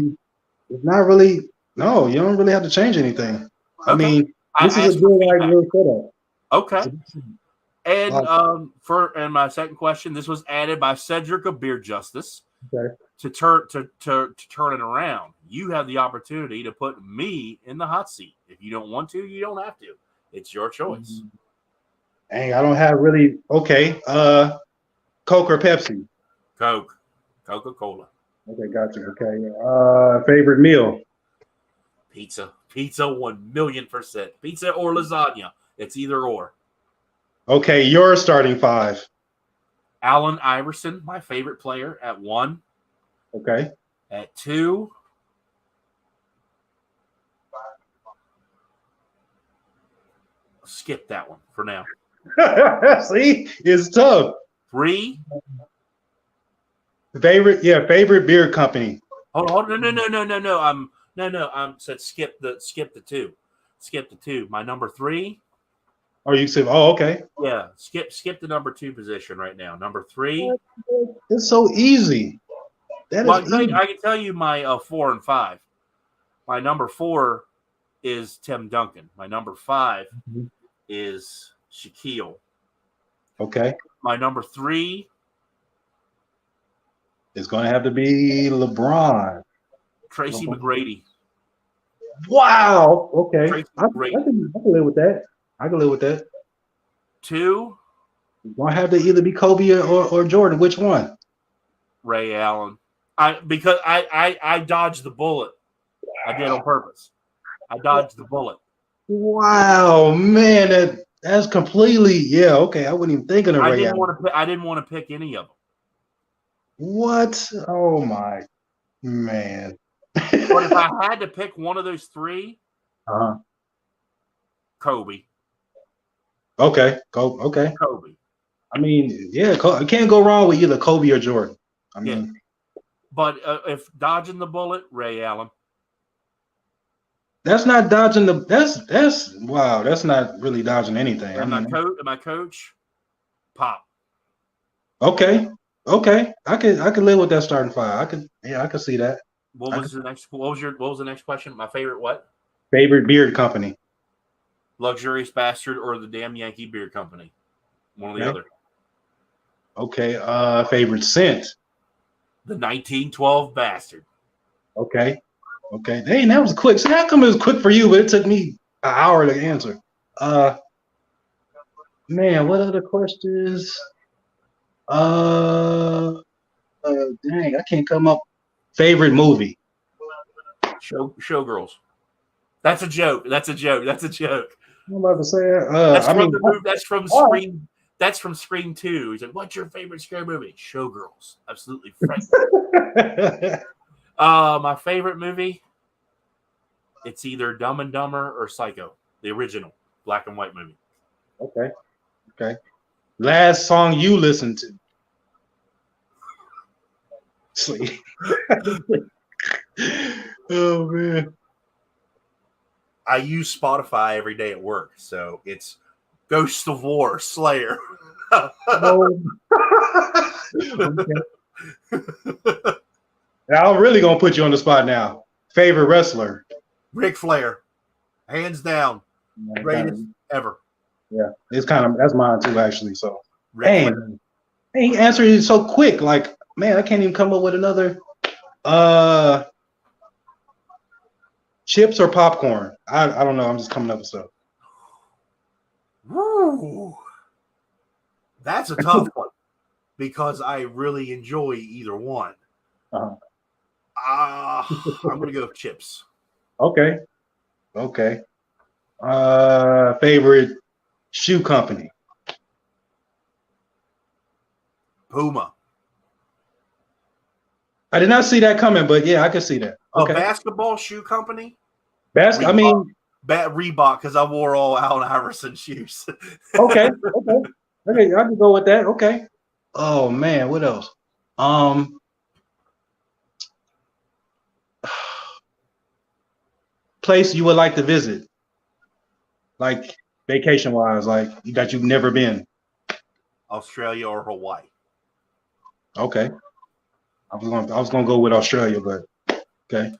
It's not really. No, you don't really have to change anything. I mean, This is a ask for good like feedback. little setup. Okay. And Like- and my second question, this was added by Cedric of Beard Justice. Okay. To turn it around, you have the opportunity to put me in the hot seat. If you don't want to, you don't have to. It's your choice. Dang, I don't have really. Okay. Coke or Pepsi? Coke, Coca-Cola, Okay, gotcha. Okay. Favorite meal? pizza, 1,000,000%. Pizza or lasagna. It's either or. Okay, your starting five. Allen Iverson, my favorite player, at 1. Okay. At 2, skip that one for now. See, it's tough. 3, Favorite beer company. hold on, no. I'm said skip the 2. Skip the 2. My number 3. Or you said, oh, okay. Yeah, skip the number 2 position right now. Number 3. It's so easy. That Well, is easy. I can tell you my 4 and 5. My number 4 is Tim Duncan. My number 5 is Shaquille. Okay. My number 3 It's going to have to be LeBron. Tracy McGrady. Wow. Okay. Tracy I McGrady. can live with that. I can live with that. 2, It's going to have to either be Kobe or Jordan. Which one? Ray Allen. Because I dodged the bullet. I did on purpose. I dodged the bullet. Wow, man, that's completely okay. I wasn't even thinking of I Ray didn't Allen. want to pick any of them. What? Oh my man. But if I had to pick one of those 3, Uh-huh. Kobe. Okay. Okay. Kobe. I mean, yeah, I can't go wrong with either Kobe or Jordan. I mean, Yeah. But if dodging the bullet, Ray Allen. that's not dodging the. That's wow. That's not really dodging anything. And I mean, my coach, Pop. okay. I could live with that starting five. I could see that. What was the next question? My favorite what? Favorite beard company. Luxurious Bastard or the Damn Yankee Beer Company. One or the other. Okay. Favorite scent. The 1912 Bastard. Okay. Dang, that was quick. So how come it was quick for you, but it took me an hour to answer? Man, what other questions? Dang, I can't come up. Favorite movie? Showgirls. That's a joke. I'm about to say. That's from Scream. That's from Scream 2. He said, "What's your favorite scary movie?" Showgirls. Absolutely frightening. My favorite movie. It's either Dumb and Dumber or Psycho, the original black and white movie. Okay. Last song you listened to? Sleep. Oh man. I use Spotify every day at work, so it's Ghost of War, Slayer. Now I'm really gonna put you on the spot now. Favorite wrestler? Ric Flair, hands down, greatest ever. Yeah, that's mine too, actually. So, Ric he answered it so quick. Like, man, I can't even come up with another. Chips or popcorn? I don't know. I'm just coming up with stuff. Woo. That's a tough one because I really enjoy either one. Uh-huh. I'm gonna go with chips. Okay. Favorite shoe company? Puma. I did not see that coming, but yeah, I could see that. Okay. A basketball shoe company? Reebok, I mean, Reebok, because I wore all Allen Iverson shoes. Okay, I can go with that. Okay. Oh man, what else? Place you would like to visit, like vacation wise, like that you've never been. Australia or Hawaii. Okay. I was gonna go with Australia, but okay.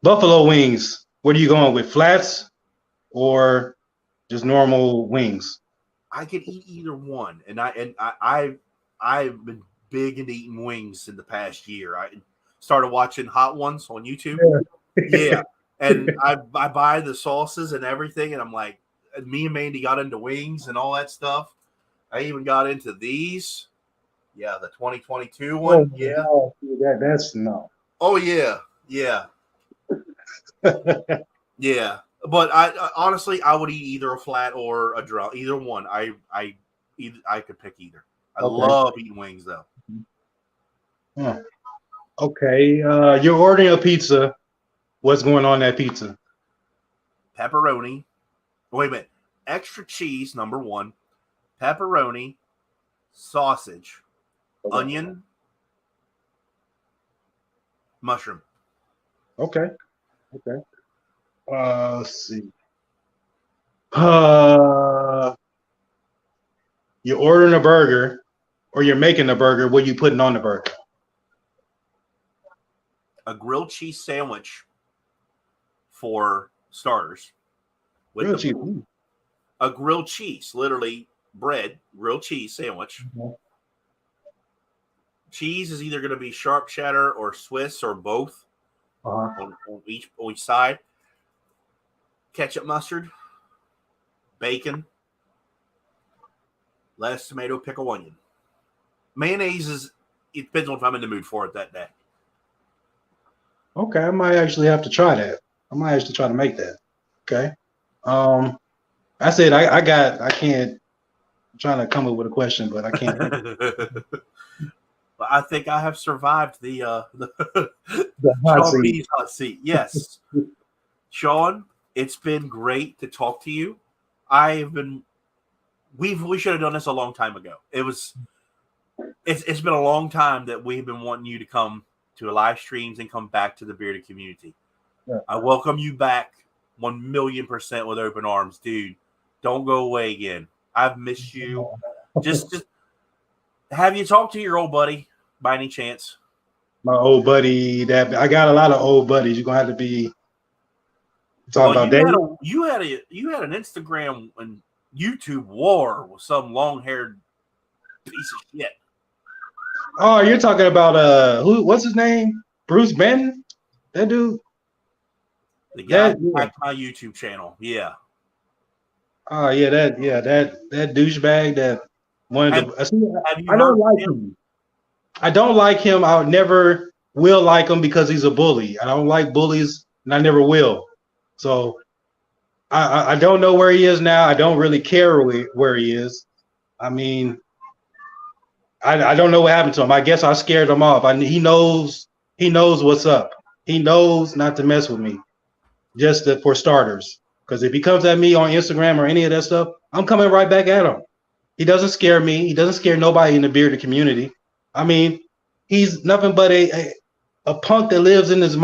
buffalo wings. What are you going with? Flats or just normal wings? I could eat either one, and I've been big into eating wings in the past year. I started watching Hot Ones on YouTube. Yeah, and I buy the sauces and everything, and I'm like, me and Mandy got into wings and all that stuff. I even got into these. Yeah, the 2022 one. Yeah. No, that's no. Oh yeah, yeah, yeah. But I honestly, I would eat either a flat or a drum. Either one. I could pick either. I love eating wings though. Huh. Okay, you're ordering a pizza. What's going on that pizza? Pepperoni. Wait a minute. Extra cheese, number one. Pepperoni, sausage, onion, mushroom. Okay. Let's see. You're ordering a burger, or you're making a burger. What are you putting on the burger? A grilled cheese sandwich for starters. Grilled cheese. A grilled cheese, literally bread, grilled cheese sandwich. Mm-hmm. Cheese is either going to be sharp cheddar or Swiss or both on each side. Ketchup, mustard, bacon, lettuce, tomato, pickle, onion. Mayonnaise is, it depends on if I'm in the mood for it that day. Okay, I might actually have to try that. I might actually try to make that. Okay. I said I can't. I'm trying to come up with a question, but I can't. I think I have survived the hot seat. Yes. Shawn, it's been great to talk to you. We should have done this a long time ago. It's been a long time that we've been wanting you to come to live streams and come back to the bearded community. Yeah. I welcome you back 1,000,000% with open arms, dude. Don't go away again. I've missed you. Just have you talked to your old buddy by any chance? My old buddy, that I got a lot of old buddies. You're gonna have to be talking about that. You had an Instagram and YouTube war with some long-haired piece of shit. Oh, you're talking about what's his name? Bruce Benton? That dude? The guy who hacked my YouTube channel. Yeah. Oh yeah, that douchebag that wanted to. I don't like him. I don't like him. I never will like him because he's a bully. I don't like bullies, and I never will. So I don't know where he is now. I don't really care where he is. I mean, I don't know what happened to him. I guess I scared him off. He knows what's up. He knows not to mess with me, for starters. Because if he comes at me on Instagram or any of that stuff, I'm coming right back at him. He doesn't scare me. He doesn't scare nobody in the bearded community. I mean, he's nothing but a punk that lives in his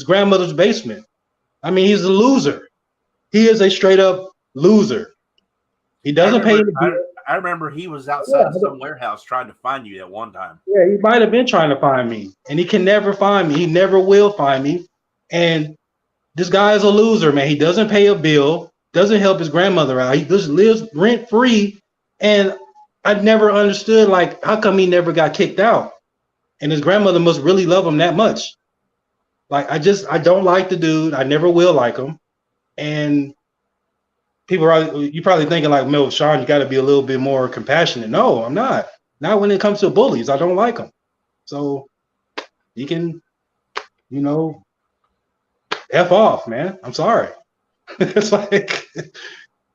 grandmother's basement. I mean, he's a loser. He is a straight up loser. He doesn't pay. I remember he was outside some warehouse trying to find you at one time. Yeah, he might have been trying to find me, and he can never find me. He never will find me. And this guy is a loser, man. He doesn't pay a bill, doesn't help his grandmother out. He just lives rent free. And I never understood, like, how come he never got kicked out? And his grandmother must really love him that much. Like, I don't like the dude. I never will like him. And you're probably thinking, like, Mel, Shawn, you got to be a little bit more compassionate. No, I'm not. Not when it comes to bullies. I don't like them. So he can, F off, man. I'm sorry. It's like,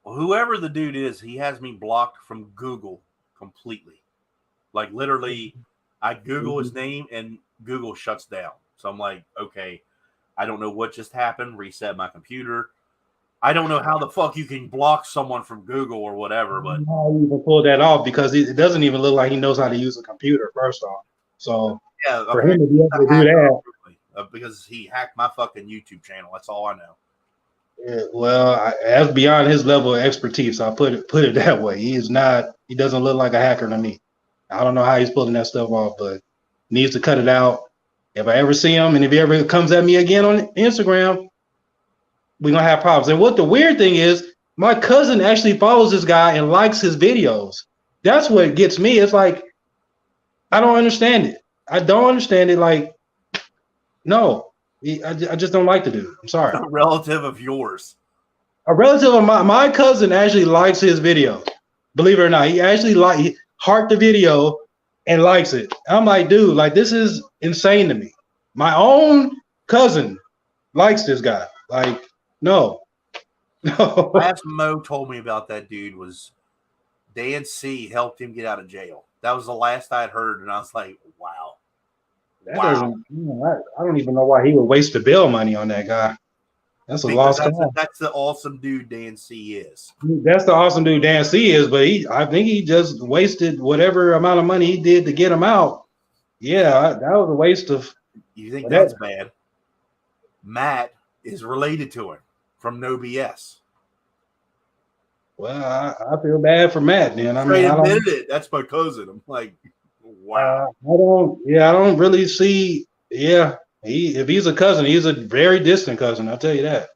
well, whoever the dude is, he has me blocked from Google completely. Like, literally, I Google his name and Google shuts down. So I'm like, okay, I don't know what just happened. Reset my computer. I don't know how the fuck you can block someone from Google or whatever, but how you even pull that off, because it doesn't even look like he knows how to use a computer, first off. So yeah, for him to be able to do that, because he hacked my fucking YouTube channel. That's all I know. Yeah, well, that's beyond his level of expertise. I'll put it that way. He doesn't look like a hacker to me. I don't know how he's pulling that stuff off, but needs to cut it out. If I ever see him and if he ever comes at me again on Instagram, we're gonna have problems. And what the weird thing is, my cousin actually follows this guy and likes his videos. That's what gets me. It's like I don't understand it. I don't understand it. Like, no, I just don't like the dude. I'm sorry. A relative of yours. A relative of my cousin actually likes his video. Believe it or not, he actually he heart the video and likes it. I'm like, dude, like this is insane to me. My own cousin likes this guy. Like, no, no. Last Mo told me about that dude was Dan C helped him get out of jail. That was the last I'd heard, and I was like, wow. That doesn't. I don't even know why he would waste the bail money on that guy. That's a Because lost cause. that's the awesome dude Dan C is. That's the awesome dude Dan C is, but I think he just wasted whatever amount of money he did to get him out. Yeah, that was a waste of. You think that's bad? Matt is related to him from No BS. Well, I feel bad for Matt, then. I mean, I admitted it. That's my cousin. I'm like, wow. I don't really see. Yeah, if he's a cousin, he's a very distant cousin. I'll tell you that.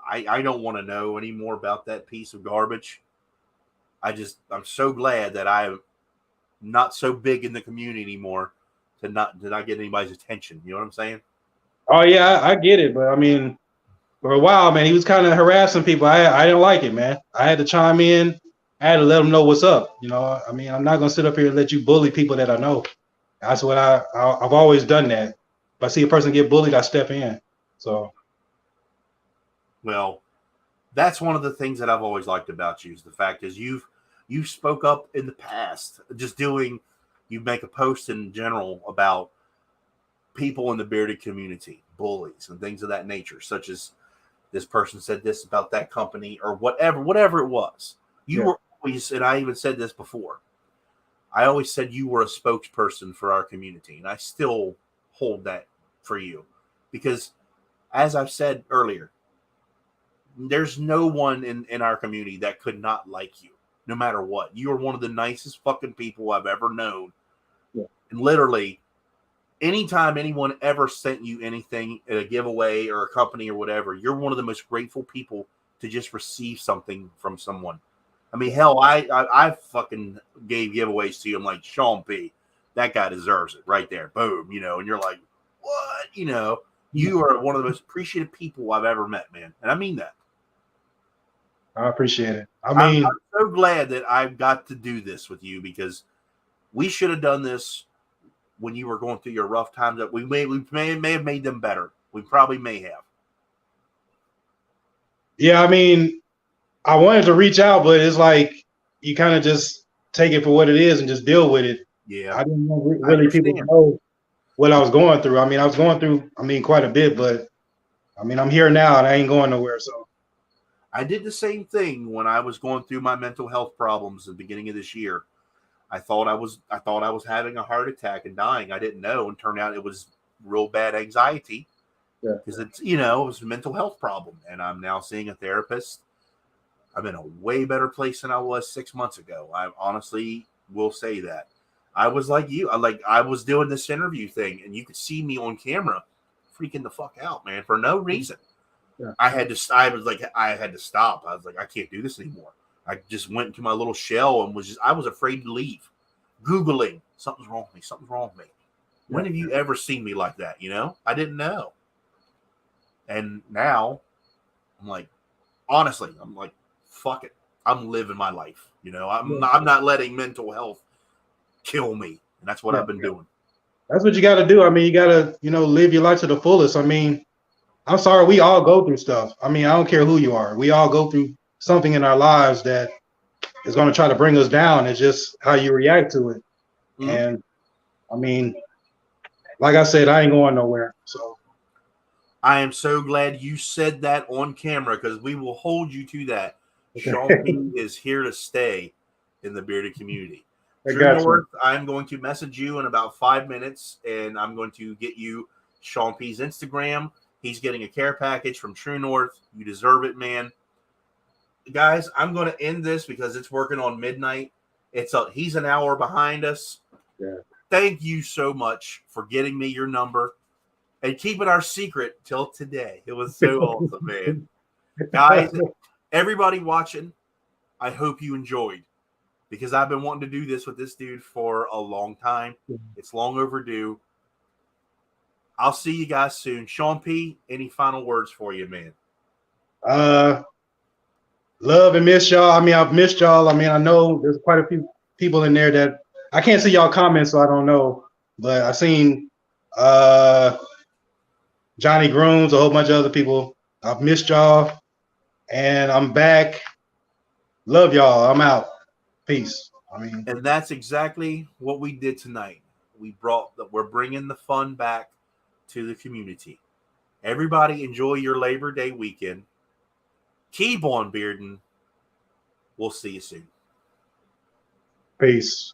I don't want to know any more about that piece of garbage. I'm so glad that I'm not so big in the community anymore to not get anybody's attention. You know what I'm saying? Oh yeah, I get it, but I mean, for a while, man, he was kind of harassing people. I didn't like it, man. I had to chime in. I had to let them know what's up. You know, I mean, I'm not gonna sit up here and let you bully people that I know. That's what I've always done that. If I see a person get bullied, I step in. So, well, that's one of the things that I've always liked about you is the fact is you've spoke up in the past. You make a post in general about people in the bearded community, bullies and things of that nature, such as this person said this about that company or whatever it was. You were always, and I even said this before, I always said you were a spokesperson for our community, and I still hold that for you because, as I've said earlier, there's no one in our community that could not like you, no matter what. You are one of the nicest fucking people I've ever known. Yeah. And literally, anytime anyone ever sent you anything, a giveaway or a company or whatever, you're one of the most grateful people to just receive something from someone. I mean, hell, I fucking gave giveaways to you. I'm like, Shawn P, that guy deserves it right there. Boom, you know, and you're like, what? You know, you are one of the most appreciative people I've ever met, man. And I mean that. I appreciate it. I'm so glad that I've got to do this with you because we should have done this when you were going through your rough times. That we may have made them better. We probably may have. Yeah, I mean, I wanted to reach out, but it's like you kind of just take it for what it is and just deal with it. Yeah, I didn't want really people to know what I was going through. I mean, I was going through, quite a bit, but I mean, I'm here now and I ain't going nowhere. So I did the same thing when I was going through my mental health problems at the beginning of this year. I thought I was having a heart attack and dying. I didn't know, and turned out it was real bad anxiety. Yeah, because it's it was a mental health problem, and I'm now seeing a therapist. I'm in a way better place than I was 6 months ago. I honestly will say that. I was like you. I was doing this interview thing, and you could see me on camera freaking the fuck out, man, for no reason. Yeah. I had to stop. I was like, I can't do this anymore. I just went into my little shell and I was afraid to leave. Googling, something's wrong with me. Something's wrong with me. Yeah. When have you ever seen me like that? You know, I didn't know. And now I'm like, honestly, I'm like, fuck it. I'm living my life. You know, I'm not letting mental health kill me. And that's what I've been doing. That's what you got to do. I mean, you got to, live your life to the fullest. I mean, I'm sorry, we all go through stuff. I mean, I don't care who you are. We all go through something in our lives that is going to try to bring us down. It's just how you react to it. Mm-hmm. And I mean, like I said, I ain't going nowhere. So I am so glad you said that on camera because we will hold you to that. Shawn P is here to stay in the bearded community. True North, I'm going to message you in about 5 minutes, and I'm going to get you Shawn P's Instagram. He's getting a care package from True North. You deserve it, man. Guys, I'm going to end this because it's working on midnight. He's an hour behind us. Yeah. thank you so much for getting me your number and keeping our secret till today. It was so awesome, man. Guys, everybody watching, I hope you enjoyed, because I've been wanting to do this with this dude for a long time. It's long overdue. I'll see you guys soon. Shawn P., any final words for you, man? Love and miss y'all. I mean, I've missed y'all. I mean, I know there's quite a few people in there that I can't see y'all comments, so I don't know. But I seen Johnny Grooms, a whole bunch of other people. I've missed y'all, and I'm back. Love y'all. I'm out. Peace. I mean, and that's exactly what we did tonight. We're bringing the fun back to the community. Everybody enjoy your Labor Day weekend. Keep on bearding. We'll see you soon. peace.